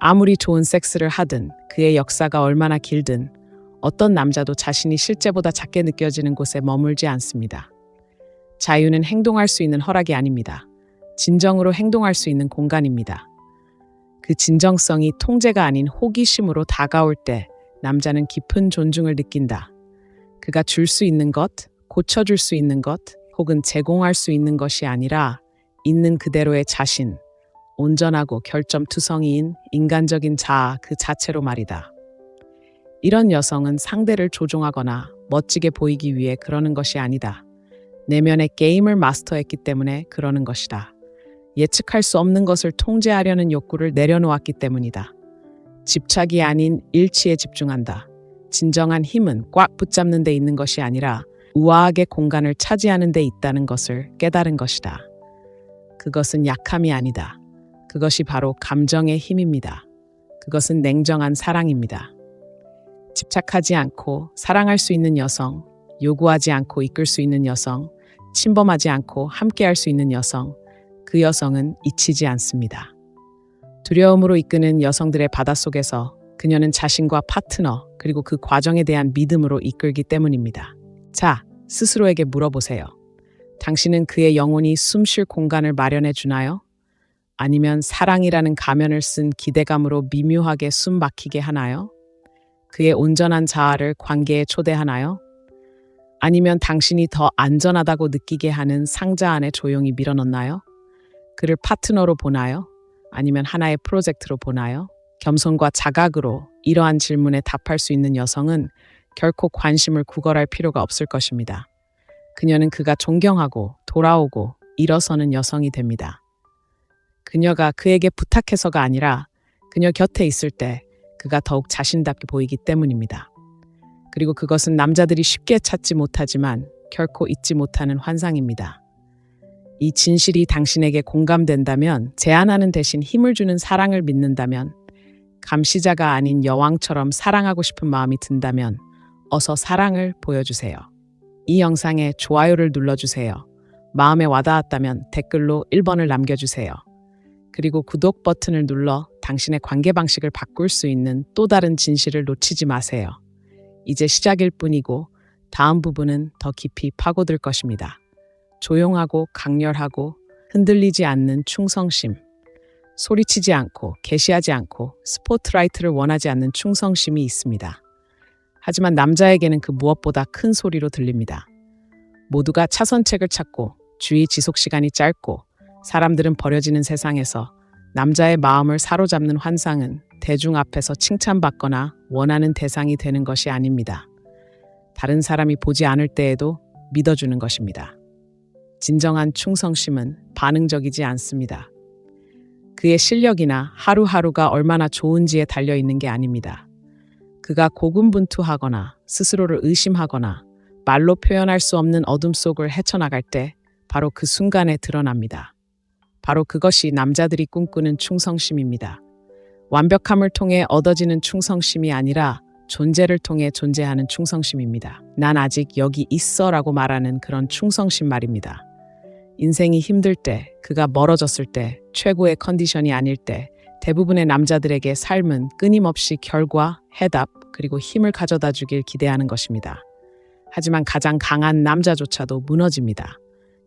아무리 좋은 섹스를 하든 그의 역사가 얼마나 길든 어떤 남자도 자신이 실제보다 작게 느껴지는 곳에 머물지 않습니다. 자유는 행동할 수 있는 허락이 아닙니다. 진정으로 행동할 수 있는 공간입니다. 그 진정성이 통제가 아닌 호기심으로 다가올 때 남자는 깊은 존중을 느낀다. 그가 줄 수 있는 것, 고쳐줄 수 있는 것, 혹은 제공할 수 있는 것이 아니라 있는 그대로의 자신, 온전하고 결점투성이인 인간적인 자아 그 자체로 말이다. 이런 여성은 상대를 조종하거나 멋지게 보이기 위해 그러는 것이 아니다. 내면의 게임을 마스터했기 때문에 그러는 것이다. 예측할 수 없는 것을 통제하려는 욕구를 내려놓았기 때문이다. 집착이 아닌 일치에 집중한다. 진정한 힘은 꽉 붙잡는 데 있는 것이 아니라 우아하게 공간을 차지하는 데 있다는 것을 깨달은 것이다. 그것은 약함이 아니다. 그것이 바로 감정의 힘입니다. 그것은 냉정한 사랑입니다. 집착하지 않고 사랑할 수 있는 여성, 요구하지 않고 이끌 수 있는 여성, 침범하지 않고 함께할 수 있는 여성, 그 여성은 잊히지 않습니다. 두려움으로 이끄는 여성들의 바닷속에서 그녀는 자신과 파트너 그리고 그 과정에 대한 믿음으로 이끌기 때문입니다. 자, 스스로에게 물어보세요. 당신은 그의 영혼이 숨쉴 공간을 마련해 주나요? 아니면 사랑이라는 가면을 쓴 기대감으로 미묘하게 숨 막히게 하나요? 그의 온전한 자아를 관계에 초대하나요? 아니면 당신이 더 안전하다고 느끼게 하는 상자 안에 조용히 밀어넣나요? 그를 파트너로 보나요? 아니면 하나의 프로젝트로 보나요? 겸손과 자각으로 이러한 질문에 답할 수 있는 여성은 결코 관심을 구걸할 필요가 없을 것입니다. 그녀는 그가 존경하고 돌아오고 일어서는 여성이 됩니다. 그녀가 그에게 부탁해서가 아니라 그녀 곁에 있을 때 그가 더욱 자신답게 보이기 때문입니다. 그리고 그것은 남자들이 쉽게 찾지 못하지만 결코 잊지 못하는 환상입니다. 이 진실이 당신에게 공감된다면, 제안하는 대신 힘을 주는 사랑을 믿는다면, 감시자가 아닌 여왕처럼 사랑하고 싶은 마음이 든다면 어서 사랑을 보여주세요. 이 영상에 좋아요를 눌러주세요. 마음에 와닿았다면 댓글로 1번을 남겨주세요. 그리고 구독 버튼을 눌러 당신의 관계 방식을 바꿀 수 있는 또 다른 진실을 놓치지 마세요. 이제 시작일 뿐이고 다음 부분은 더 깊이 파고들 것입니다. 조용하고 강렬하고 흔들리지 않는 충성심. 소리치지 않고 게시하지 않고 스포트라이트를 원하지 않는 충성심이 있습니다. 하지만 남자에게는 그 무엇보다 큰 소리로 들립니다. 모두가 차선책을 찾고 주의 지속 시간이 짧고 사람들은 버려지는 세상에서 남자의 마음을 사로잡는 환상은 대중 앞에서 칭찬받거나 원하는 대상이 되는 것이 아닙니다. 다른 사람이 보지 않을 때에도 믿어주는 것입니다. 진정한 충성심은 반응적이지 않습니다. 그의 실력이나 하루하루가 얼마나 좋은지에 달려 있는 게 아닙니다. 그가 고군분투하거나 스스로를 의심하거나 말로 표현할 수 없는 어둠 속을 헤쳐나갈 때 바로 그 순간에 드러납니다. 바로 그것이 남자들이 꿈꾸는 충성심입니다. 완벽함을 통해 얻어지는 충성심이 아니라 존재를 통해 존재하는 충성심입니다. 난 아직 여기 있어 라고 말하는 그런 충성심 말입니다. 인생이 힘들 때, 그가 멀어졌을 때, 최고의 컨디션이 아닐 때 대부분의 남자들에게 삶은 끊임없이 결과, 해답, 그리고 힘을 가져다 주길 기대하는 것입니다. 하지만 가장 강한 남자조차도 무너집니다.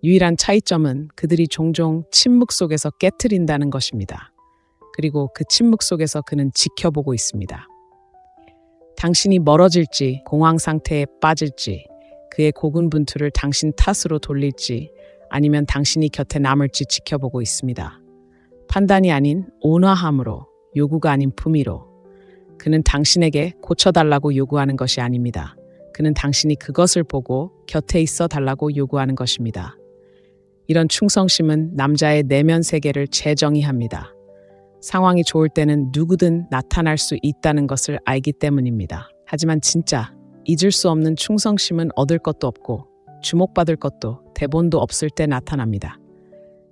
유일한 차이점은 그들이 종종 침묵 속에서 깨트린다는 것입니다. 그리고 그 침묵 속에서 그는 지켜보고 있습니다. 당신이 멀어질지, 공황 상태에 빠질지, 그의 고군분투를 당신 탓으로 돌릴지, 아니면 당신이 곁에 남을지 지켜보고 있습니다. 판단이 아닌 온화함으로, 요구가 아닌 품위로. 그는 당신에게 고쳐달라고 요구하는 것이 아닙니다. 그는 당신이 그것을 보고 곁에 있어 달라고 요구하는 것입니다. 이런 충성심은 남자의 내면 세계를 재정의합니다. 상황이 좋을 때는 누구든 나타날 수 있다는 것을 알기 때문입니다. 하지만 진짜 잊을 수 없는 충성심은 얻을 것도 없고 주목받을 것도 대본도 없을 때 나타납니다.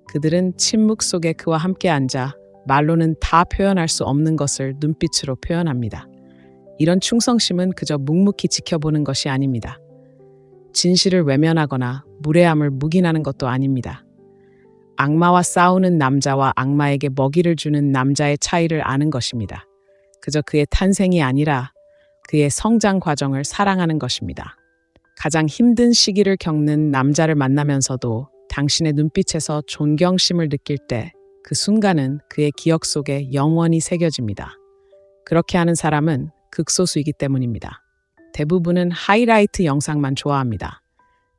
그들은 침묵 속에 그와 함께 앉아 말로는 다 표현할 수 없는 것을 눈빛으로 표현합니다. 이런 충성심은 그저 묵묵히 지켜보는 것이 아닙니다. 진실을 외면하거나 무례함을 묵인하는 것도 아닙니다. 악마와 싸우는 남자와 악마에게 먹이를 주는 남자의 차이를 아는 것입니다. 그저 그의 탄생이 아니라 그의 성장 과정을 사랑하는 것입니다. 가장 힘든 시기를 겪는 남자를 만나면서도 당신의 눈빛에서 존경심을 느낄 때 그 순간은 그의 기억 속에 영원히 새겨집니다. 그렇게 하는 사람은 극소수이기 때문입니다. 대부분은 하이라이트 영상만 좋아합니다.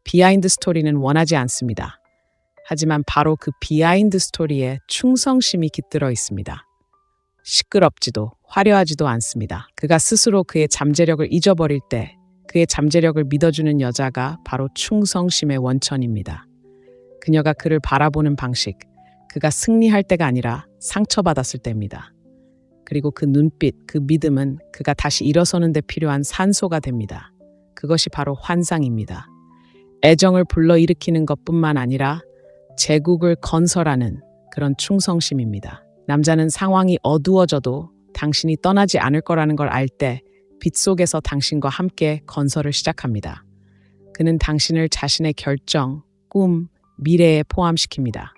비하인드 스토리는 원하지 않습니다. 하지만 바로 그 비하인드 스토리에 충성심이 깃들어 있습니다. 시끄럽지도 화려하지도 않습니다. 그가 스스로 그의 잠재력을 잊어버릴 때 그의 잠재력을 믿어주는 여자가 바로 충성심의 원천입니다. 그녀가 그를 바라보는 방식, 그가 승리할 때가 아니라 상처받았을 때입니다. 그리고 그 눈빛, 그 믿음은 그가 다시 일어서는 데 필요한 산소가 됩니다. 그것이 바로 환상입니다. 애정을 불러일으키는 것뿐만 아니라 제국을 건설하는 그런 충성심입니다. 남자는 상황이 어두워져도 당신이 떠나지 않을 거라는 걸 알 때 빛 속에서 당신과 함께 건설을 시작합니다. 그는 당신을 자신의 결정, 꿈, 미래에 포함시킵니다.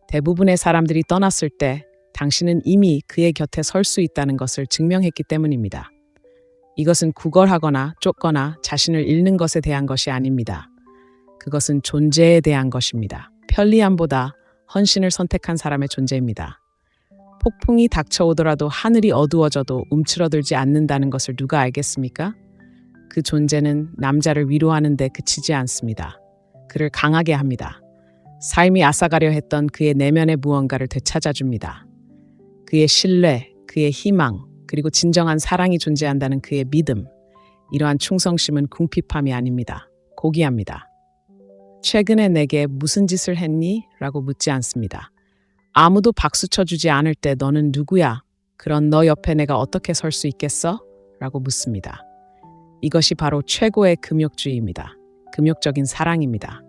대부분의 사람들이 떠났을 때 당신은 이미 그의 곁에 설 수 있다는 것을 증명했기 때문입니다. 이것은 구걸하거나 쫓거나 자신을 잃는 것에 대한 것이 아닙니다. 그것은 존재에 대한 것입니다. 편리함보다 헌신을 선택한 사람의 존재입니다. 폭풍이 닥쳐오더라도 하늘이 어두워져도 움츠러들지 않는다는 것을 누가 알겠습니까? 그 존재는 남자를 위로하는 데 그치지 않습니다. 그를 강하게 합니다. 삶이 앗아가려 했던 그의 내면의 무언가를 되찾아줍니다. 그의 신뢰, 그의 희망, 그리고 진정한 사랑이 존재한다는 그의 믿음. 이러한 충성심은 궁핍함이 아닙니다. 고귀합니다. 최근에 내게 무슨 짓을 했니? 라고 묻지 않습니다. 아무도 박수 쳐주지 않을 때 너는 누구야? 그런 너 옆에 내가 어떻게 설 수 있겠어? 라고 묻습니다. 이것이 바로 최고의 금욕주의입니다. 금욕적인 사랑입니다.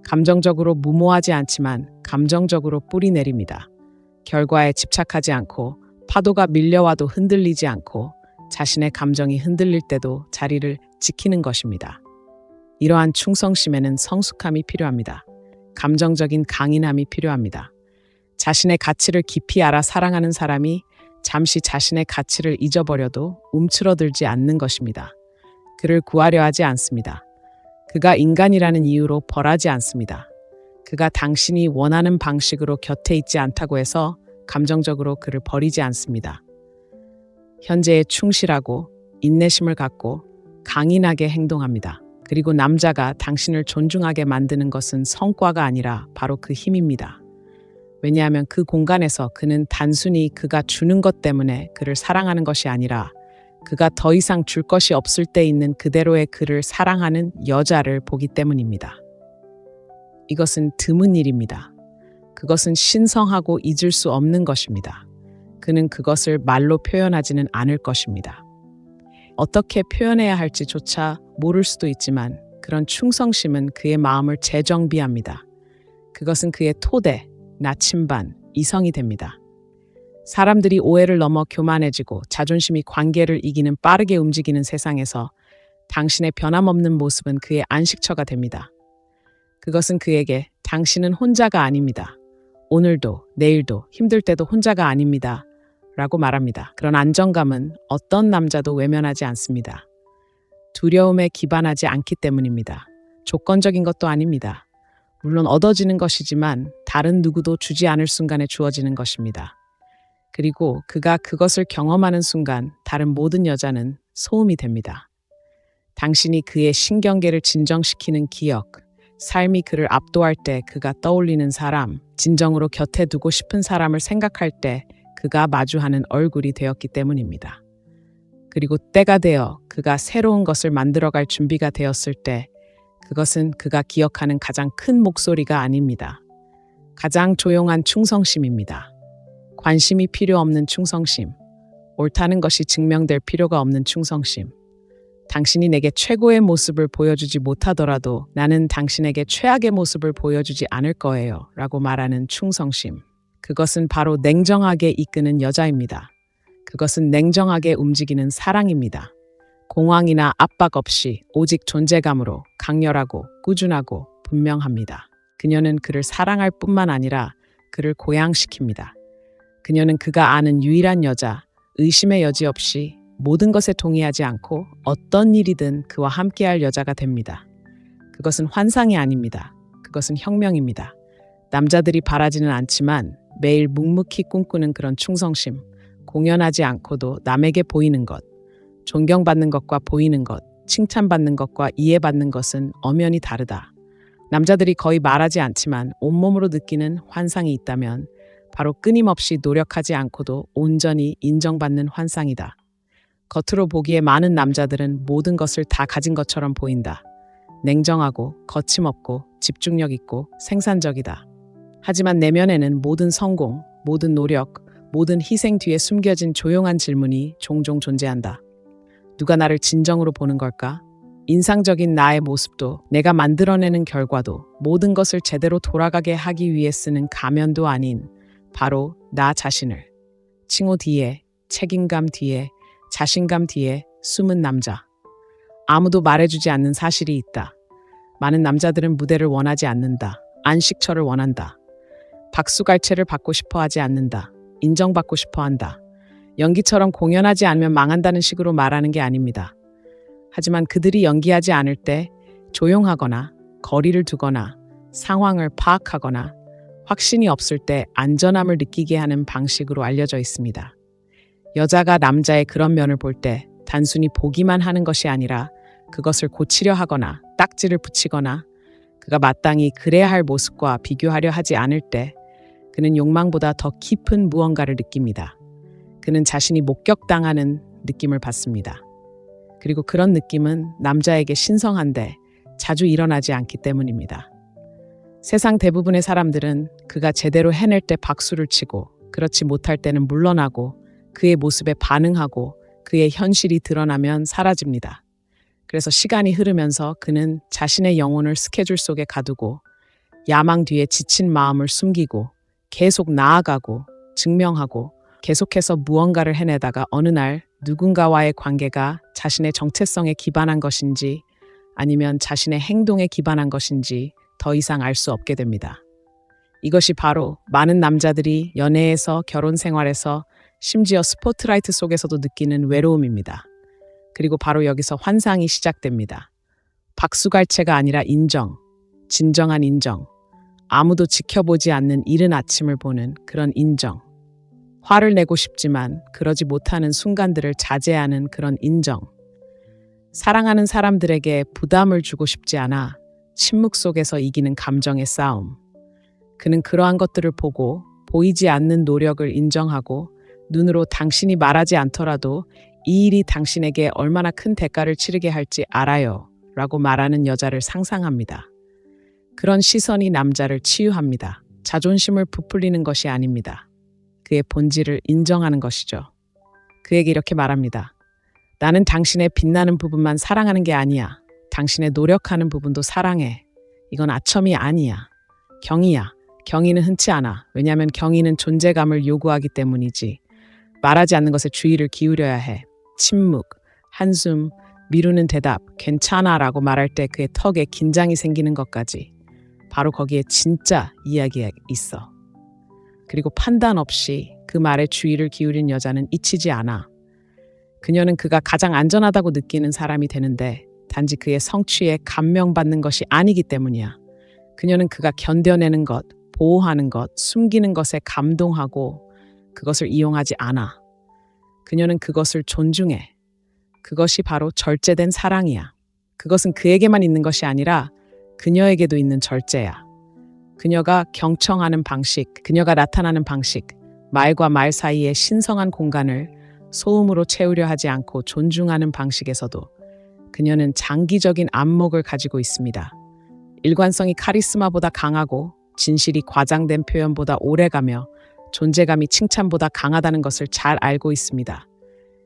감정적으로 무모하지 않지만 감정적으로 뿌리 내립니다. 결과에 집착하지 않고 파도가 밀려와도 흔들리지 않고 자신의 감정이 흔들릴 때도 자리를 지키는 것입니다. 이러한 충성심에는 성숙함이 필요합니다. 감정적인 강인함이 필요합니다. 자신의 가치를 깊이 알아 사랑하는 사람이 잠시 자신의 가치를 잊어버려도 움츠러들지 않는 것입니다. 그를 구하려 하지 않습니다. 그가 인간이라는 이유로 벌하지 않습니다. 그가 당신이 원하는 방식으로 곁에 있지 않다고 해서 감정적으로 그를 버리지 않습니다. 현재에 충실하고 인내심을 갖고 강인하게 행동합니다. 그리고 남자가 당신을 존중하게 만드는 것은 성과가 아니라 바로 그 힘입니다. 왜냐하면 그 공간에서 그는 단순히 그가 주는 것 때문에 그를 사랑하는 것이 아니라 그가 더 이상 줄 것이 없을 때 있는 그대로의 그를 사랑하는 여자를 보기 때문입니다. 이것은 드문 일입니다. 그것은 신성하고 잊을 수 없는 것입니다. 그는 그것을 말로 표현하지는 않을 것입니다. 어떻게 표현해야 할지조차 모를 수도 있지만 그런 충성심은 그의 마음을 재정비합니다. 그것은 그의 토대, 나침반, 이성이 됩니다. 사람들이 오해를 넘어 교만해지고 자존심이 관계를 이기는 빠르게 움직이는 세상에서 당신의 변함없는 모습은 그의 안식처가 됩니다. 그것은 그에게 당신은 혼자가 아닙니다. 오늘도 내일도 힘들 때도 혼자가 아닙니다. 라고 말합니다. 그런 안정감은 어떤 남자도 외면하지 않습니다. 두려움에 기반하지 않기 때문입니다. 조건적인 것도 아닙니다. 물론 얻어지는 것이지만 다른 누구도 주지 않을 순간에 주어지는 것입니다. 그리고 그가 그것을 경험하는 순간 다른 모든 여자는 소음이 됩니다. 당신이 그의 신경계를 진정시키는 기억, 삶이 그를 압도할 때 그가 떠올리는 사람, 진정으로 곁에 두고 싶은 사람을 생각할 때 그가 마주하는 얼굴이 되었기 때문입니다. 그리고 때가 되어 그가 새로운 것을 만들어갈 준비가 되었을 때 그것은 그가 기억하는 가장 큰 목소리가 아닙니다. 가장 조용한 충성심입니다. 관심이 필요 없는 충성심, 옳다는 것이 증명될 필요가 없는 충성심. 당신이 내게 최고의 모습을 보여주지 못하더라도 나는 당신에게 최악의 모습을 보여주지 않을 거예요. 라고 말하는 충성심. 그것은 바로 냉정하게 이끄는 여자입니다. 그것은 냉정하게 움직이는 사랑입니다. 공황이나 압박 없이 오직 존재감으로 강렬하고 꾸준하고 분명합니다. 그녀는 그를 사랑할 뿐만 아니라 그를 고양시킵니다. 그녀는 그가 아는 유일한 여자, 의심의 여지 없이 모든 것에 동의하지 않고 어떤 일이든 그와 함께할 여자가 됩니다. 그것은 환상이 아닙니다. 그것은 혁명입니다. 남자들이 바라지는 않지만 매일 묵묵히 꿈꾸는 그런 충성심, 공연하지 않고도 남에게 보이는 것, 존경받는 것과 보이는 것, 칭찬받는 것과 이해받는 것은 엄연히 다르다. 남자들이 거의 말하지 않지만 온몸으로 느끼는 환상이 있다면 바로 끊임없이 노력하지 않고도 온전히 인정받는 환상이다. 겉으로 보기에 많은 남자들은 모든 것을 다 가진 것처럼 보인다. 냉정하고 거침없고 집중력 있고 생산적이다. 하지만 내면에는 모든 성공, 모든 노력, 모든 희생 뒤에 숨겨진 조용한 질문이 종종 존재한다. 누가 나를 진정으로 보는 걸까? 인상적인 나의 모습도 내가 만들어내는 결과도 모든 것을 제대로 돌아가게 하기 위해 쓰는 가면도 아닌 바로 나 자신을. 칭호 뒤에, 책임감 뒤에, 자신감 뒤에 숨은 남자. 아무도 말해주지 않는 사실이 있다. 많은 남자들은 무대를 원하지 않는다. 안식처를 원한다. 박수갈채를 받고 싶어 하지 않는다. 인정받고 싶어 한다. 연기처럼 공연하지 않으면 망한다는 식으로 말하는 게 아닙니다. 하지만 그들이 연기하지 않을 때 조용하거나 거리를 두거나 상황을 파악하거나 확신이 없을 때 안전함을 느끼게 하는 방식으로 알려져 있습니다. 여자가 남자의 그런 면을 볼 때 단순히 보기만 하는 것이 아니라 그것을 고치려 하거나 딱지를 붙이거나 그가 마땅히 그래야 할 모습과 비교하려 하지 않을 때 그는 욕망보다 더 깊은 무언가를 느낍니다. 그는 자신이 목격당하는 느낌을 받습니다. 그리고 그런 느낌은 남자에게 신성한데 자주 일어나지 않기 때문입니다. 세상 대부분의 사람들은 그가 제대로 해낼 때 박수를 치고 그렇지 못할 때는 물러나고 그의 모습에 반응하고 그의 현실이 드러나면 사라집니다. 그래서 시간이 흐르면서 그는 자신의 영혼을 스케줄 속에 가두고 야망 뒤에 지친 마음을 숨기고 계속 나아가고 증명하고 계속해서 무언가를 해내다가 어느 날 누군가와의 관계가 자신의 정체성에 기반한 것인지 아니면 자신의 행동에 기반한 것인지 더 이상 알 수 없게 됩니다. 이것이 바로 많은 남자들이 연애에서 결혼 생활에서 심지어 스포트라이트 속에서도 느끼는 외로움입니다. 그리고 바로 여기서 환상이 시작됩니다. 박수갈채가 아니라 인정, 진정한 인정, 아무도 지켜보지 않는 이른 아침을 보는 그런 인정. 화를 내고 싶지만 그러지 못하는 순간들을 자제하는 그런 인정. 사랑하는 사람들에게 부담을 주고 싶지 않아 침묵 속에서 이기는 감정의 싸움. 그는 그러한 것들을 보고 보이지 않는 노력을 인정하고 눈으로 당신이 말하지 않더라도 이 일이 당신에게 얼마나 큰 대가를 치르게 할지 알아요 라고 말하는 여자를 상상합니다. 그런 시선이 남자를 치유합니다. 자존심을 부풀리는 것이 아닙니다. 그의 본질을 인정하는 것이죠. 그에게 이렇게 말합니다. 나는 당신의 빛나는 부분만 사랑하는 게 아니야. 당신의 노력하는 부분도 사랑해. 이건 아첨이 아니야. 경이야. 경의는 흔치 않아. 왜냐하면 경의는 존재감을 요구하기 때문이지. 말하지 않는 것에 주의를 기울여야 해. 침묵, 한숨, 미루는 대답, 괜찮아 라고 말할 때 그의 턱에 긴장이 생기는 것까지. 바로 거기에 진짜 이야기가 있어. 그리고 판단 없이 그 말에 주의를 기울인 여자는 잊히지 않아. 그녀는 그가 가장 안전하다고 느끼는 사람이 되는데 단지 그의 성취에 감명받는 것이 아니기 때문이야. 그녀는 그가 견뎌내는 것, 보호하는 것, 숨기는 것에 감동하고 그것을 이용하지 않아. 그녀는 그것을 존중해. 그것이 바로 절제된 사랑이야. 그것은 그에게만 있는 것이 아니라 그녀에게도 있는 절제야. 그녀가 경청하는 방식, 그녀가 나타나는 방식, 말과 말 사이의 신성한 공간을 소음으로 채우려 하지 않고 존중하는 방식에서도 그녀는 장기적인 안목을 가지고 있습니다. 일관성이 카리스마보다 강하고 진실이 과장된 표현보다 오래가며 존재감이 칭찬보다 강하다는 것을 잘 알고 있습니다.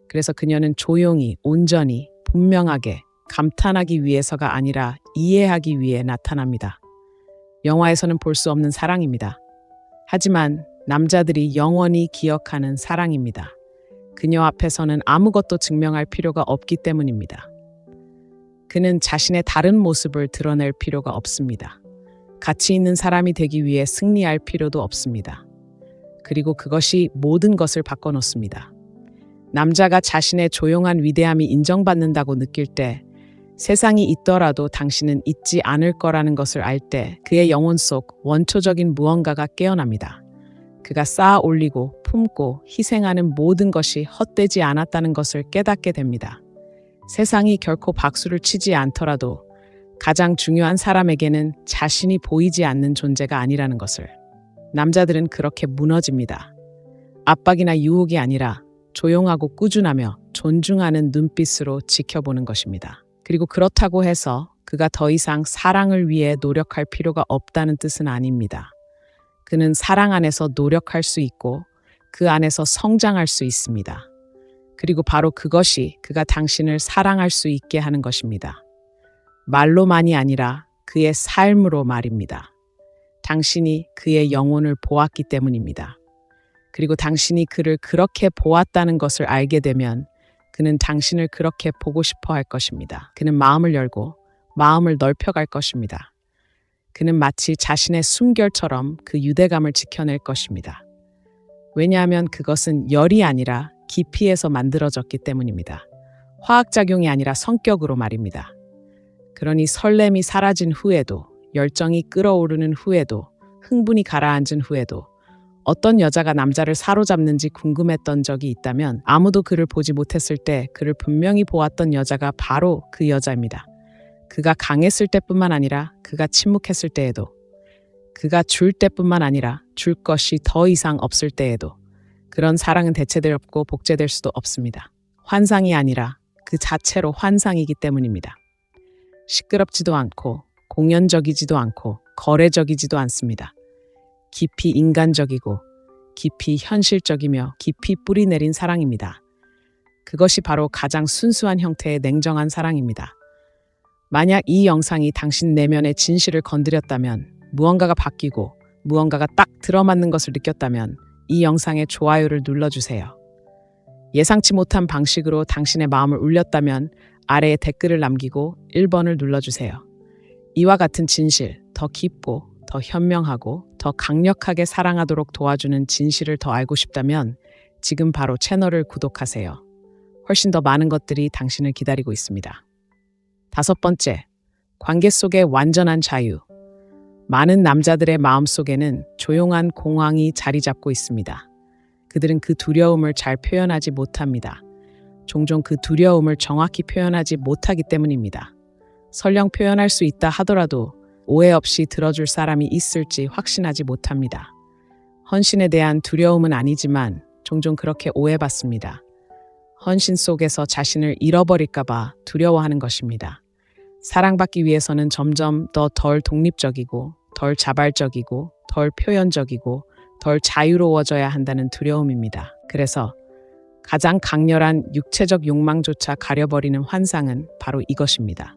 그래서 그녀는 조용히, 온전히, 분명하게 감탄하기 위해서가 아니라 이해하기 위해 나타납니다. 영화에서는 볼 수 없는 사랑입니다. 하지만 남자들이 영원히 기억하는 사랑입니다. 그녀 앞에서는 아무것도 증명할 필요가 없기 때문입니다. 그는 자신의 다른 모습을 드러낼 필요가 없습니다. 가치 있는 사람이 되기 위해 승리할 필요도 없습니다. 그리고 그것이 모든 것을 바꿔놓습니다. 남자가 자신의 조용한 위대함이 인정받는다고 느낄 때 세상이 있더라도 당신은 잊지 않을 거라는 것을 알 때 그의 영혼 속 원초적인 무언가가 깨어납니다. 그가 쌓아 올리고 품고 희생하는 모든 것이 헛되지 않았다는 것을 깨닫게 됩니다. 세상이 결코 박수를 치지 않더라도 가장 중요한 사람에게는 자신이 보이지 않는 존재가 아니라는 것을. 남자들은 그렇게 무너집니다. 압박이나 유혹이 아니라 조용하고 꾸준하며 존중하는 눈빛으로 지켜보는 것입니다. 그리고 그렇다고 해서 그가 더 이상 사랑을 위해 노력할 필요가 없다는 뜻은 아닙니다. 그는 사랑 안에서 노력할 수 있고 그 안에서 성장할 수 있습니다. 그리고 바로 그것이 그가 당신을 사랑할 수 있게 하는 것입니다. 말로만이 아니라 그의 삶으로 말입니다. 당신이 그의 영혼을 보았기 때문입니다. 그리고 당신이 그를 그렇게 보았다는 것을 알게 되면 그는 당신을 그렇게 보고 싶어 할 것입니다. 그는 마음을 열고 마음을 넓혀갈 것입니다. 그는 마치 자신의 숨결처럼 그 유대감을 지켜낼 것입니다. 왜냐하면 그것은 열이 아니라 깊이에서 만들어졌기 때문입니다. 화학작용이 아니라 성격으로 말입니다. 그러니 설렘이 사라진 후에도, 열정이 끓어오르는 후에도, 흥분이 가라앉은 후에도 어떤 여자가 남자를 사로잡는지 궁금했던 적이 있다면 아무도 그를 보지 못했을 때 그를 분명히 보았던 여자가 바로 그 여자입니다. 그가 강했을 때뿐만 아니라 그가 침묵했을 때에도, 그가 줄 때뿐만 아니라 줄 것이 더 이상 없을 때에도 그런 사랑은 대체될 없고 복제될 수도 없습니다. 환상이 아니라 그 자체로 환상이기 때문입니다. 시끄럽지도 않고 공연적이지도 않고 거래적이지도 않습니다. 깊이 인간적이고 깊이 현실적이며 깊이 뿌리 내린 사랑입니다. 그것이 바로 가장 순수한 형태의 냉정한 사랑입니다. 만약 이 영상이 당신 내면의 진실을 건드렸다면 무언가가 바뀌고 무언가가 딱 들어맞는 것을 느꼈다면 이 영상에 좋아요를 눌러주세요. 예상치 못한 방식으로 당신의 마음을 울렸다면 아래에 댓글을 남기고 1번을 눌러주세요. 이와 같은 진실, 더 깊고 더 현명하고 더 강력하게 사랑하도록 도와주는 진실을 더 알고 싶다면 지금 바로 채널을 구독하세요. 훨씬 더 많은 것들이 당신을 기다리고 있습니다. 5번째, 관계 속의 완전한 자유. 많은 남자들의 마음속에는 조용한 공황이 자리 잡고 있습니다. 그들은 그 두려움을 잘 표현하지 못합니다. 종종 그 두려움을 정확히 표현하지 못하기 때문입니다. 설령 표현할 수 있다 하더라도 오해 없이 들어줄 사람이 있을지 확신하지 못합니다. 헌신에 대한 두려움은 아니지만 종종 그렇게 오해받습니다. 헌신 속에서 자신을 잃어버릴까봐 두려워하는 것입니다. 사랑받기 위해서는 점점 덜 독립적이고 덜 자발적이고 덜 표현적이고 덜 자유로워져야 한다는 두려움입니다. 그래서 가장 강렬한 육체적 욕망조차 가려버리는 환상은 바로 이것입니다.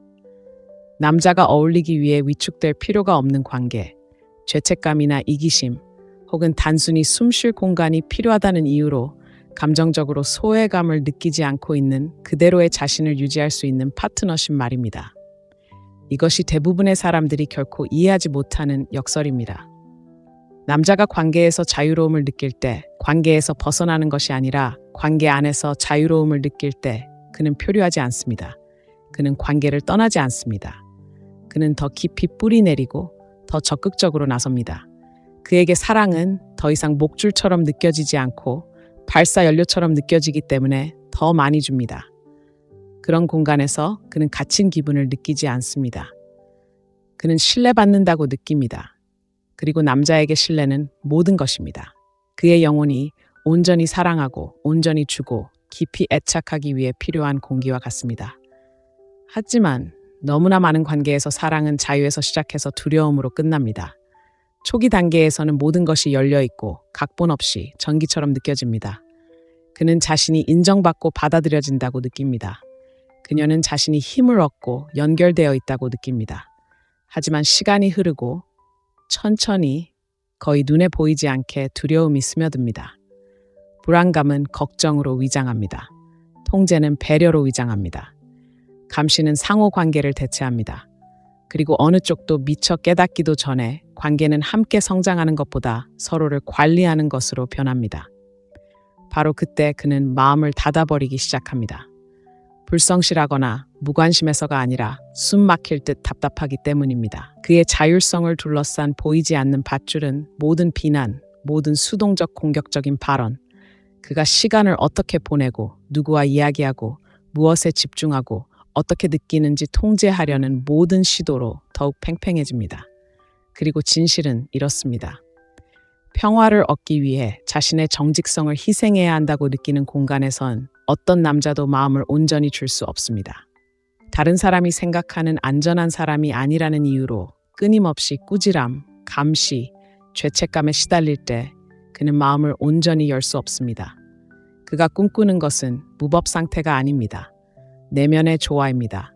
남자가 어울리기 위해 위축될 필요가 없는 관계, 죄책감이나 이기심, 혹은 단순히 숨 쉴 공간이 필요하다는 이유로 감정적으로 소외감을 느끼지 않고 있는 그대로의 자신을 유지할 수 있는 파트너십 말입니다. 이것이 대부분의 사람들이 결코 이해하지 못하는 역설입니다. 남자가 관계에서 자유로움을 느낄 때 관계에서 벗어나는 것이 아니라 관계 안에서 자유로움을 느낄 때 그는 표류하지 않습니다. 그는 관계를 떠나지 않습니다. 그는 더 깊이 뿌리 내리고 더 적극적으로 나섭니다. 그에게 사랑은 더 이상 목줄처럼 느껴지지 않고 발사 연료처럼 느껴지기 때문에 더 많이 줍니다. 그런 공간에서 그는 갇힌 기분을 느끼지 않습니다. 그는 신뢰받는다고 느낍니다. 그리고 남자에게 신뢰는 모든 것입니다. 그의 영혼이 온전히 사랑하고 온전히 주고 깊이 애착하기 위해 필요한 공기와 같습니다. 하지만 너무나 많은 관계에서 사랑은 자유에서 시작해서 두려움으로 끝납니다. 초기 단계에서는 모든 것이 열려있고 각본 없이 전기처럼 느껴집니다. 그는 자신이 인정받고 받아들여진다고 느낍니다. 그녀는 자신이 힘을 얻고 연결되어 있다고 느낍니다. 하지만 시간이 흐르고 천천히 거의 눈에 보이지 않게 두려움이 스며듭니다. 불안감은 걱정으로 위장합니다. 통제는 배려로 위장합니다. 감시는 상호 관계를 대체합니다. 그리고 어느 쪽도 미처 깨닫기도 전에 관계는 함께 성장하는 것보다 서로를 관리하는 것으로 변합니다. 바로 그때 그는 마음을 닫아버리기 시작합니다. 불성실하거나 무관심해서가 아니라 숨 막힐 듯 답답하기 때문입니다. 그의 자율성을 둘러싼 보이지 않는 밧줄은 모든 비난, 모든 수동적 공격적인 발언, 그가 시간을 어떻게 보내고 누구와 이야기하고 무엇에 집중하고 어떻게 느끼는지 통제하려는 모든 시도로 더욱 팽팽해집니다. 그리고 진실은 이렇습니다. 평화를 얻기 위해 자신의 정직성을 희생해야 한다고 느끼는 공간에선 어떤 남자도 마음을 온전히 줄 수 없습니다. 다른 사람이 생각하는 안전한 사람이 아니라는 이유로 끊임없이 꾸지람, 감시, 죄책감에 시달릴 때 그는 마음을 온전히 열 수 없습니다. 그가 꿈꾸는 것은 무법 상태가 아닙니다. 내면의 조화입니다.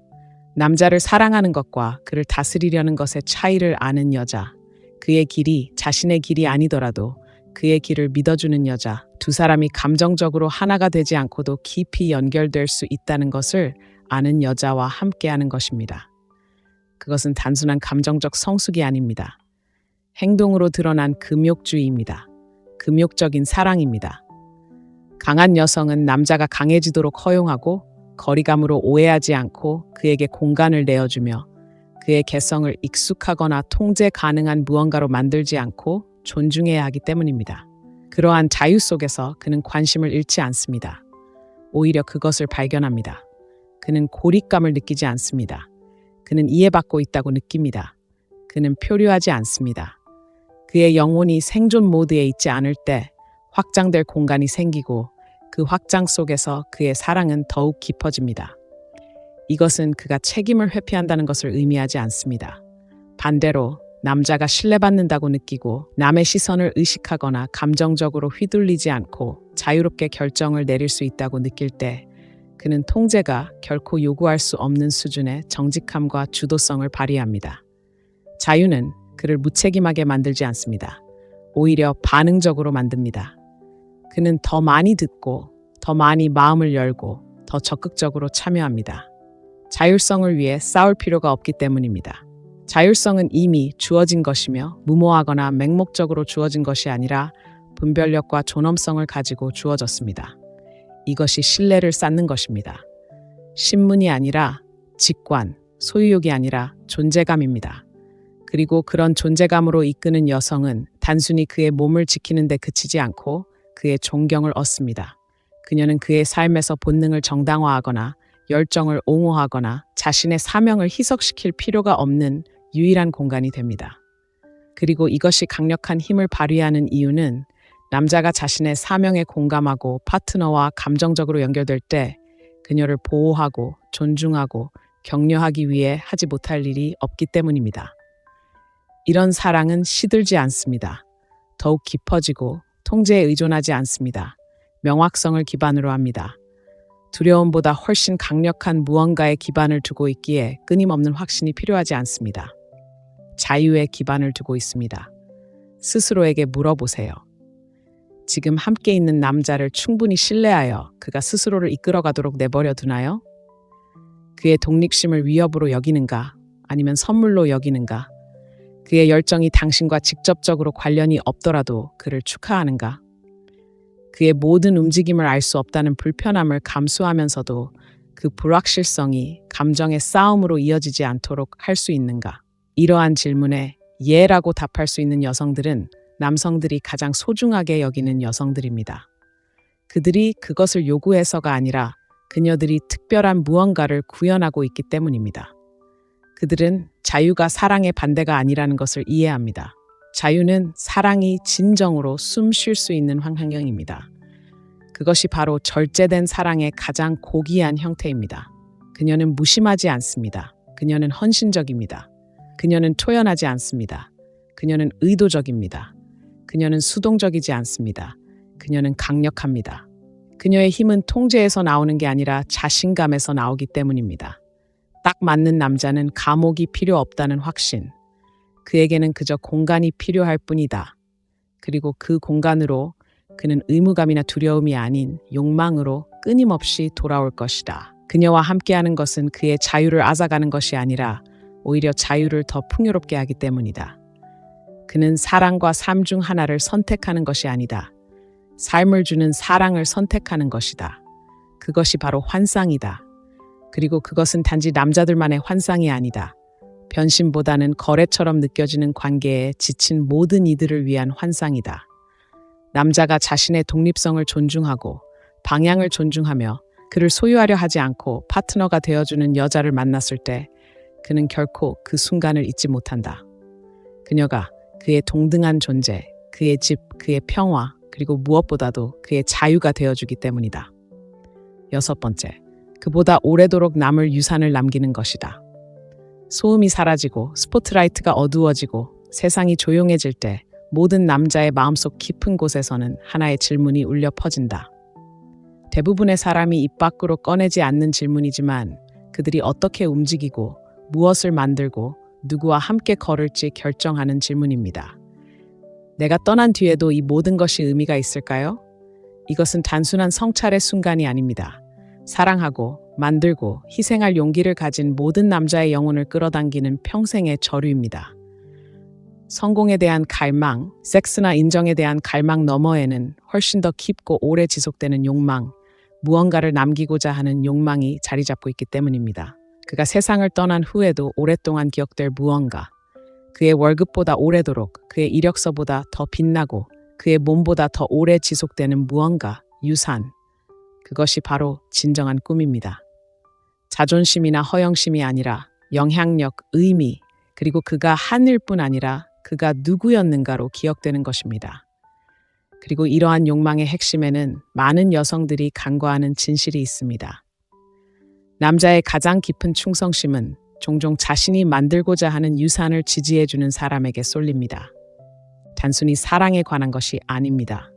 남자를 사랑하는 것과 그를 다스리려는 것의 차이를 아는 여자, 그의 길이 자신의 길이 아니더라도 그의 길을 믿어주는 여자, 두 사람이 감정적으로 하나가 되지 않고도 깊이 연결될 수 있다는 것을 아는 여자와 함께하는 것입니다. 그것은 단순한 감정적 성숙이 아닙니다. 행동으로 드러난 금욕주의입니다. 금욕적인 사랑입니다. 강한 여성은 남자가 강해지도록 허용하고 거리감으로 오해하지 않고 그에게 공간을 내어주며 그의 개성을 익숙하거나 통제 가능한 무언가로 만들지 않고 존중해야 하기 때문입니다. 그러한 자유 속에서 그는 관심을 잃지 않습니다. 오히려 그것을 발견합니다. 그는 고립감을 느끼지 않습니다. 그는 이해받고 있다고 느낍니다. 그는 표류하지 않습니다. 그의 영혼이 생존 모드에 있지 않을 때 확장될 공간이 생기고 그 확장 속에서 그의 사랑은 더욱 깊어집니다. 이것은 그가 책임을 회피한다는 것을 의미하지 않습니다. 반대로 남자가 신뢰받는다고 느끼고 남의 시선을 의식하거나 감정적으로 휘둘리지 않고 자유롭게 결정을 내릴 수 있다고 느낄 때 그는 통제가 결코 요구할 수 없는 수준의 정직함과 주도성을 발휘합니다. 자유는 그를 무책임하게 만들지 않습니다. 오히려 반응적으로 만듭니다. 그는 더 많이 듣고 더 많이 마음을 열고 더 적극적으로 참여합니다. 자율성을 위해 싸울 필요가 없기 때문입니다. 자율성은 이미 주어진 것이며 무모하거나 맹목적으로 주어진 것이 아니라 분별력과 존엄성을 가지고 주어졌습니다. 이것이 신뢰를 쌓는 것입니다. 신문이 아니라 직관, 소유욕이 아니라 존재감입니다. 그리고 그런 존재감으로 이끄는 여성은 단순히 그의 몸을 지키는 데 그치지 않고 그의 존경을 얻습니다. 그녀는 그의 삶에서 본능을 정당화하거나 열정을 옹호하거나 자신의 사명을 희석시킬 필요가 없는 유일한 공간이 됩니다. 그리고 이것이 강력한 힘을 발휘하는 이유는 남자가 자신의 사명에 공감하고 파트너와 감정적으로 연결될 때 그녀를 보호하고 존중하고 격려하기 위해 하지 못할 일이 없기 때문입니다. 이런 사랑은 시들지 않습니다. 더욱 깊어지고 통제에 의존하지 않습니다. 명확성을 기반으로 합니다. 두려움보다 훨씬 강력한 무언가에 기반을 두고 있기에 끊임없는 확신이 필요하지 않습니다. 자유에 기반을 두고 있습니다. 스스로에게 물어보세요. 지금 함께 있는 남자를 충분히 신뢰하여 그가 스스로를 이끌어가도록 내버려 두나요? 그의 독립심을 위협으로 여기는가? 아니면 선물로 여기는가? 그의 열정이 당신과 직접적으로 관련이 없더라도 그를 축하하는가? 그의 모든 움직임을 알 수 없다는 불편함을 감수하면서도 그 불확실성이 감정의 싸움으로 이어지지 않도록 할 수 있는가? 이러한 질문에 예라고 답할 수 있는 여성들은 남성들이 가장 소중하게 여기는 여성들입니다. 그들이 그것을 요구해서가 아니라 그녀들이 특별한 무언가를 구현하고 있기 때문입니다. 그들은 자유가 사랑의 반대가 아니라는 것을 이해합니다. 자유는 사랑이 진정으로 숨 쉴 수 있는 환경입니다. 그것이 바로 절제된 사랑의 가장 고귀한 형태입니다. 그녀는 무심하지 않습니다. 그녀는 헌신적입니다. 그녀는 초연하지 않습니다. 그녀는 의도적입니다. 그녀는 수동적이지 않습니다. 그녀는 강력합니다. 그녀의 힘은 통제에서 나오는 게 아니라 자신감에서 나오기 때문입니다. 딱 맞는 남자는 감옥이 필요 없다는 확신. 그에게는 그저 공간이 필요할 뿐이다. 그리고 그 공간으로 그는 의무감이나 두려움이 아닌 욕망으로 끊임없이 돌아올 것이다. 그녀와 함께하는 것은 그의 자유를 앗아가는 것이 아니라 오히려 자유를 더 풍요롭게 하기 때문이다. 그는 사랑과 삶 중 하나를 선택하는 것이 아니다. 삶을 주는 사랑을 선택하는 것이다. 그것이 바로 환상이다. 그리고 그것은 단지 남자들만의 환상이 아니다. 변심보다는 거래처럼 느껴지는 관계에 지친 모든 이들을 위한 환상이다. 남자가 자신의 독립성을 존중하고 방향을 존중하며 그를 소유하려 하지 않고 파트너가 되어주는 여자를 만났을 때 그는 결코 그 순간을 잊지 못한다. 그녀가 그의 동등한 존재, 그의 집, 그의 평화, 그리고 무엇보다도 그의 자유가 되어주기 때문이다. 6번째, 그보다 오래도록 남을 유산을 남기는 것이다. 소음이 사라지고 스포트라이트가 어두워지고 세상이 조용해질 때 모든 남자의 마음속 깊은 곳에서는 하나의 질문이 울려 퍼진다. 대부분의 사람이 입 밖으로 꺼내지 않는 질문이지만 그들이 어떻게 움직이고 무엇을 만들고 누구와 함께 걸을지 결정하는 질문입니다. 내가 떠난 뒤에도 이 모든 것이 의미가 있을까요? 이것은 단순한 성찰의 순간이 아닙니다. 사랑하고 만들고 희생할 용기를 가진 모든 남자의 영혼을 끌어당기는 평생의 저류입니다. 성공에 대한 갈망, 섹스나 인정에 대한 갈망 너머에는 훨씬 더 깊고 오래 지속되는 욕망, 무언가를 남기고자 하는 욕망이 자리 잡고 있기 때문입니다. 그가 세상을 떠난 후에도 오랫동안 기억될 무언가, 그의 월급보다 오래도록, 그의 이력서보다 더 빛나고 그의 몸보다 더 오래 지속되는 무언가, 유산, 그것이 바로 진정한 꿈입니다. 자존심이나 허영심이 아니라 영향력, 의미, 그리고 그가 한 일뿐 아니라 그가 누구였는가로 기억되는 것입니다. 그리고 이러한 욕망의 핵심에는 많은 여성들이 간과하는 진실이 있습니다. 남자의 가장 깊은 충성심은 종종 자신이 만들고자 하는 유산을 지지해주는 사람에게 쏠립니다. 단순히 사랑에 관한 것이 아닙니다.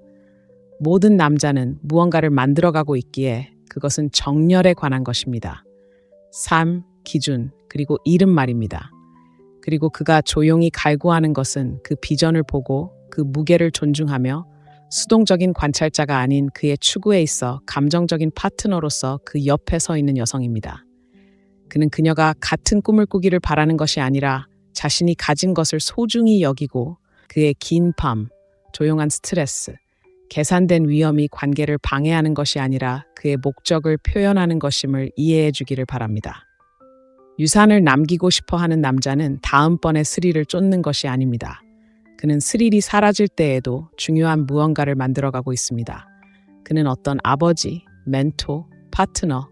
모든 남자는 무언가를 만들어가고 있기에 그것은 정열에 관한 것입니다. 삶, 기준, 그리고 이름 말입니다. 그리고 그가 조용히 갈구하는 것은 그 비전을 보고 그 무게를 존중하며 수동적인 관찰자가 아닌 그의 추구에 있어 감정적인 파트너로서 그 옆에 서 있는 여성입니다. 그는 그녀가 같은 꿈을 꾸기를 바라는 것이 아니라 자신이 가진 것을 소중히 여기고 그의 긴 밤, 조용한 스트레스, 계산된 위험이 관계를 방해하는 것이 아니라 그의 목적을 표현하는 것임을 이해해 주기를 바랍니다. 유산을 남기고 싶어 하는 남자는 다음번에 스릴을 쫓는 것이 아닙니다. 그는 스릴이 사라질 때에도 중요한 무언가를 만들어가고 있습니다. 그는 어떤 아버지, 멘토, 파트너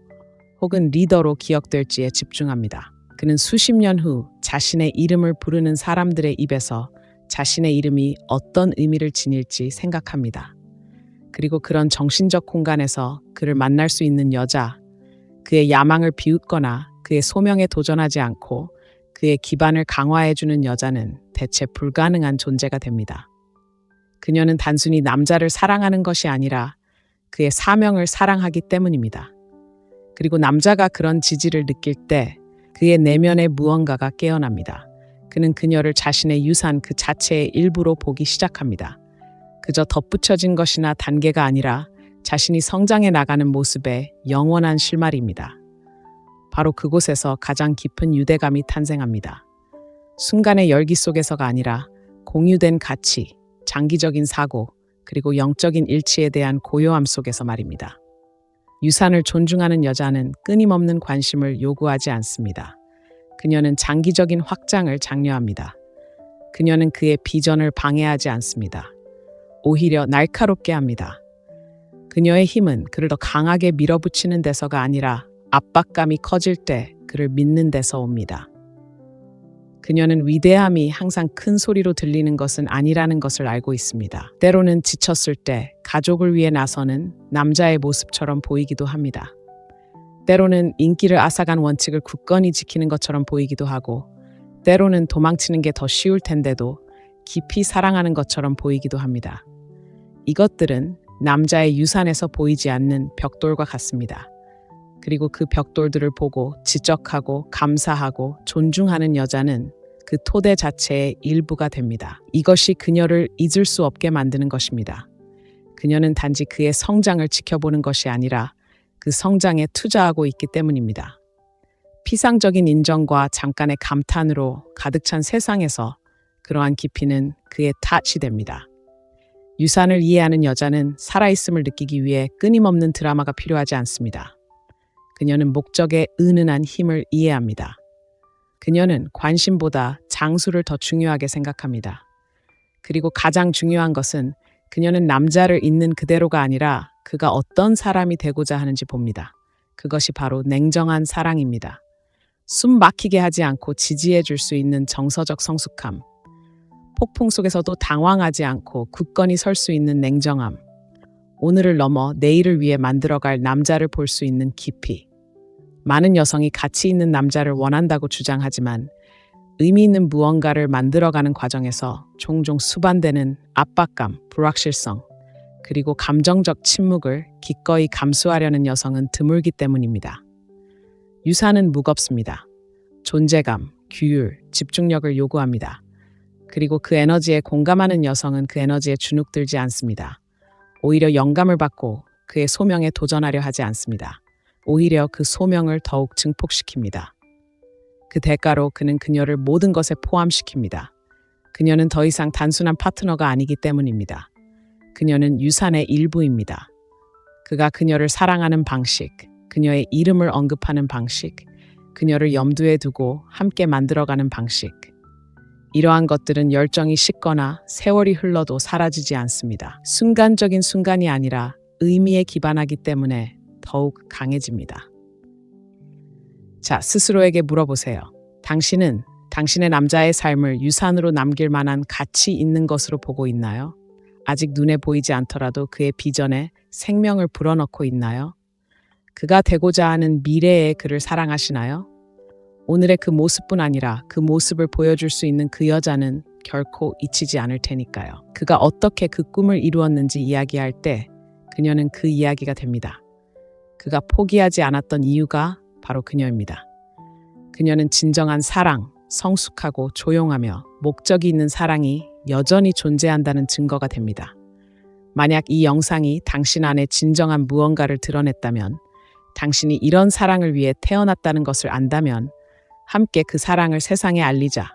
혹은 리더로 기억될지에 집중합니다. 그는 수십 년 후 자신의 이름을 부르는 사람들의 입에서 자신의 이름이 어떤 의미를 지닐지 생각합니다. 그리고 그런 정신적 공간에서 그를 만날 수 있는 여자, 그의 야망을 비웃거나 그의 소명에 도전하지 않고 그의 기반을 강화해주는 여자는 대체 불가능한 존재가 됩니다. 그녀는 단순히 남자를 사랑하는 것이 아니라 그의 사명을 사랑하기 때문입니다. 그리고 남자가 그런 지지를 느낄 때 그의 내면의 무언가가 깨어납니다. 그는 그녀를 자신의 유산 그 자체의 일부로 보기 시작합니다. 그저 덧붙여진 것이나 단계가 아니라 자신이 성장해 나가는 모습의 영원한 실마리입니다. 바로 그곳에서 가장 깊은 유대감이 탄생합니다. 순간의 열기 속에서가 아니라 공유된 가치, 장기적인 사고, 그리고 영적인 일치에 대한 고요함 속에서 말입니다. 유산을 존중하는 여자는 끊임없는 관심을 요구하지 않습니다. 그녀는 장기적인 확장을 장려합니다. 그녀는 그의 비전을 방해하지 않습니다. 오히려 날카롭게 합니다. 그녀의 힘은 그를 더 강하게 밀어붙이는 데서가 아니라 압박감이 커질 때 그를 믿는 데서 옵니다. 그녀는 위대함이 항상 큰 소리로 들리는 것은 아니라는 것을 알고 있습니다. 때로는 지쳤을 때 가족을 위해 나서는 남자의 모습처럼 보이기도 합니다. 때로는 인기를 앗아간 원칙을 굳건히 지키는 것처럼 보이기도 하고, 때로는 도망치는 게 더 쉬울 텐데도 깊이 사랑하는 것처럼 보이기도 합니다. 이것들은 남자의 유산에서 보이지 않는 벽돌과 같습니다. 그리고 그 벽돌들을 보고 지적하고 감사하고 존중하는 여자는 그 토대 자체의 일부가 됩니다. 이것이 그녀를 잊을 수 없게 만드는 것입니다. 그녀는 단지 그의 성장을 지켜보는 것이 아니라 그 성장에 투자하고 있기 때문입니다. 피상적인 인정과 잠깐의 감탄으로 가득 찬 세상에서 그러한 깊이는 그의 탓이 됩니다. 유산을 이해하는 여자는 살아있음을 느끼기 위해 끊임없는 드라마가 필요하지 않습니다. 그녀는 목적의 은은한 힘을 이해합니다. 그녀는 관심보다 장수를 더 중요하게 생각합니다. 그리고 가장 중요한 것은 그녀는 남자를 있는 그대로가 아니라 그가 어떤 사람이 되고자 하는지 봅니다. 그것이 바로 냉정한 사랑입니다. 숨 막히게 하지 않고 지지해 줄 수 있는 정서적 성숙함. 폭풍 속에서도 당황하지 않고 굳건히 설 수 있는 냉정함. 오늘을 넘어 내일을 위해 만들어갈 남자를 볼 수 있는 깊이. 많은 여성이 가치 있는 남자를 원한다고 주장하지만 의미 있는 무언가를 만들어가는 과정에서 종종 수반되는 압박감, 불확실성, 그리고 감정적 침묵을 기꺼이 감수하려는 여성은 드물기 때문입니다. 유산은 무겁습니다. 존재감, 규율, 집중력을 요구합니다. 그리고 그 에너지에 공감하는 여성은 그 에너지에 주눅들지 않습니다. 오히려 영감을 받고 그의 소명에 도전하려 하지 않습니다. 오히려 그 소명을 더욱 증폭시킵니다. 그 대가로 그는 그녀를 모든 것에 포함시킵니다. 그녀는 더 이상 단순한 파트너가 아니기 때문입니다. 그녀는 유산의 일부입니다. 그가 그녀를 사랑하는 방식, 그녀의 이름을 언급하는 방식, 그녀를 염두에 두고 함께 만들어가는 방식. 이러한 것들은 열정이 식거나 세월이 흘러도 사라지지 않습니다. 순간적인 순간이 아니라 의미에 기반하기 때문에 더욱 강해집니다. 자, 스스로에게 물어보세요. 당신은 당신의 남자의 삶을 유산으로 남길 만한 가치 있는 것으로 보고 있나요? 아직 눈에 보이지 않더라도 그의 비전에 생명을 불어넣고 있나요? 그가 되고자 하는 미래의 그를 사랑하시나요? 오늘의 그 모습뿐 아니라 그 모습을 보여줄 수 있는 그 여자는 결코 잊히지 않을 테니까요. 그가 어떻게 그 꿈을 이루었는지 이야기할 때 그녀는 그 이야기가 됩니다. 그가 포기하지 않았던 이유가 바로 그녀입니다. 그녀는 진정한 사랑, 성숙하고 조용하며 목적이 있는 사랑이 여전히 존재한다는 증거가 됩니다. 만약 이 영상이 당신 안에 진정한 무언가를 드러냈다면, 당신이 이런 사랑을 위해 태어났다는 것을 안다면, 함께 그 사랑을 세상에 알리자.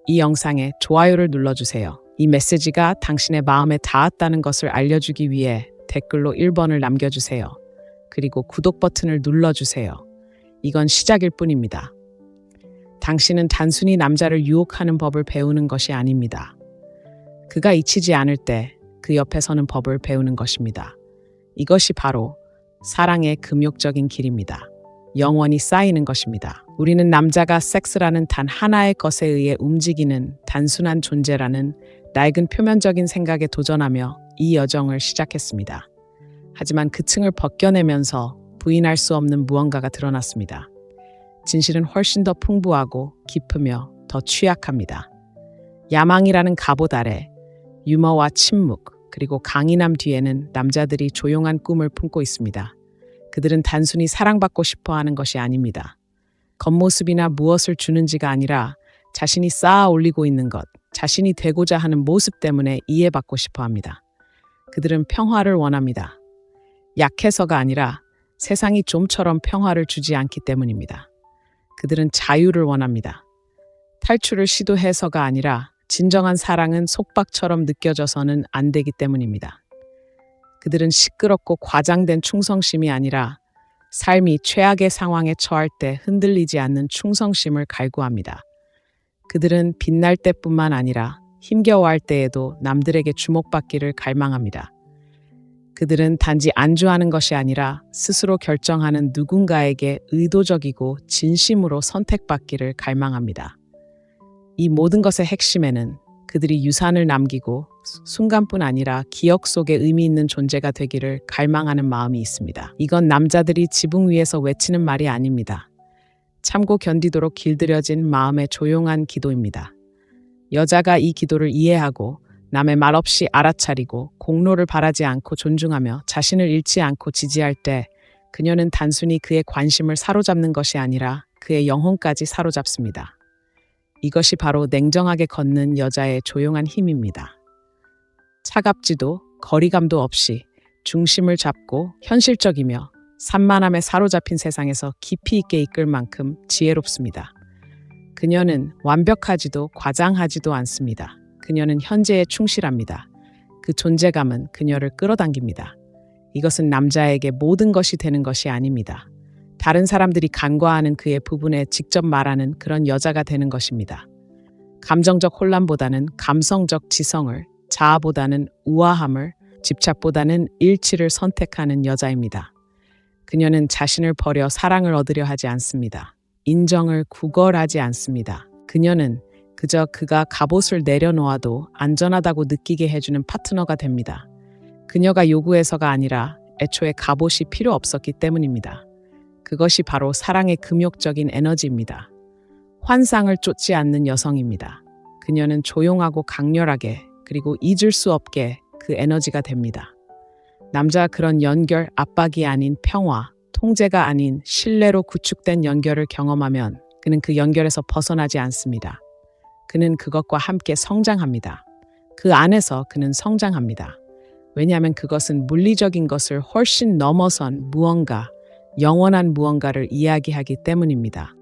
이 영상에 좋아요를 눌러주세요. 이 메시지가 당신의 마음에 닿았다는 것을 알려주기 위해 댓글로 1번을 남겨주세요. 그리고 구독 버튼을 눌러주세요. 이건 시작일 뿐입니다. 당신은 단순히 남자를 유혹하는 법을 배우는 것이 아닙니다. 그가 잊히지 않을 때 그 옆에 서는 법을 배우는 것입니다. 이것이 바로 사랑의 금욕적인 길입니다. 영원히 쌓이는 것입니다. 우리는 남자가 섹스라는 단 하나의 것에 의해 움직이는 단순한 존재라는 낡은 표면적인 생각에 도전하며 이 여정을 시작했습니다. 하지만 그 층을 벗겨내면서 부인할 수 없는 무언가가 드러났습니다. 진실은 훨씬 더 풍부하고 깊으며 더 취약합니다. 야망이라는 갑옷 아래 유머와 침묵, 그리고 강인함 뒤에는 남자들이 조용한 꿈을 품고 있습니다. 그들은 단순히 사랑받고 싶어 하는 것이 아닙니다. 겉모습이나 무엇을 주는지가 아니라 자신이 쌓아 올리고 있는 것, 자신이 되고자 하는 모습 때문에 이해받고 싶어 합니다. 그들은 평화를 원합니다. 약해서가 아니라 세상이 좀처럼 평화를 주지 않기 때문입니다. 그들은 자유를 원합니다. 탈출을 시도해서가 아니라 진정한 사랑은 속박처럼 느껴져서는 안 되기 때문입니다. 그들은 시끄럽고 과장된 충성심이 아니라 삶이 최악의 상황에 처할 때 흔들리지 않는 충성심을 갈구합니다. 그들은 빛날 때뿐만 아니라 힘겨워할 때에도 남들에게 주목받기를 갈망합니다. 그들은 단지 안주하는 것이 아니라 스스로 결정하는 누군가에게 의도적이고 진심으로 선택받기를 갈망합니다. 이 모든 것의 핵심에는 그들이 유산을 남기고 순간뿐 아니라 기억 속에 의미 있는 존재가 되기를 갈망하는 마음이 있습니다. 이건 남자들이 지붕 위에서 외치는 말이 아닙니다. 참고 견디도록 길들여진 마음의 조용한 기도입니다. 여자가 이 기도를 이해하고 남의 말 없이 알아차리고 공로를 바라지 않고 존중하며 자신을 잃지 않고 지지할 때 그녀는 단순히 그의 관심을 사로잡는 것이 아니라 그의 영혼까지 사로잡습니다. 이것이 바로 냉정하게 걷는 여자의 조용한 힘입니다. 차갑지도 거리감도 없이 중심을 잡고 현실적이며 산만함에 사로잡힌 세상에서 깊이 있게 이끌 만큼 지혜롭습니다. 그녀는 완벽하지도 과장하지도 않습니다. 그녀는 현재에 충실합니다. 그 존재감은 그녀를 끌어당깁니다. 이것은 남자에게 모든 것이 되는 것이 아닙니다. 다른 사람들이 간과하는 그의 부분에 직접 말하는 그런 여자가 되는 것입니다. 감정적 혼란보다는 감성적 지성을, 자아보다는 우아함을, 집착보다는 일치를 선택하는 여자입니다. 그녀는 자신을 버려 사랑을 얻으려 하지 않습니다. 인정을 구걸하지 않습니다. 그녀는 그저 그가 갑옷을 내려놓아도 안전하다고 느끼게 해주는 파트너가 됩니다. 그녀가 요구해서가 아니라 애초에 갑옷이 필요 없었기 때문입니다. 그것이 바로 사랑의 금욕적인 에너지입니다. 환상을 쫓지 않는 여성입니다. 그녀는 조용하고 강렬하게 그리고 잊을 수 없게 그 에너지가 됩니다. 남자가 그런 연결, 압박이 아닌 평화, 통제가 아닌 신뢰로 구축된 연결을 경험하면 그는 그 연결에서 벗어나지 않습니다. 그는 그것과 함께 성장합니다. 그 안에서 그는 성장합니다. 왜냐하면 그것은 물리적인 것을 훨씬 넘어선 무언가, 영원한 무언가를 이야기하기 때문입니다.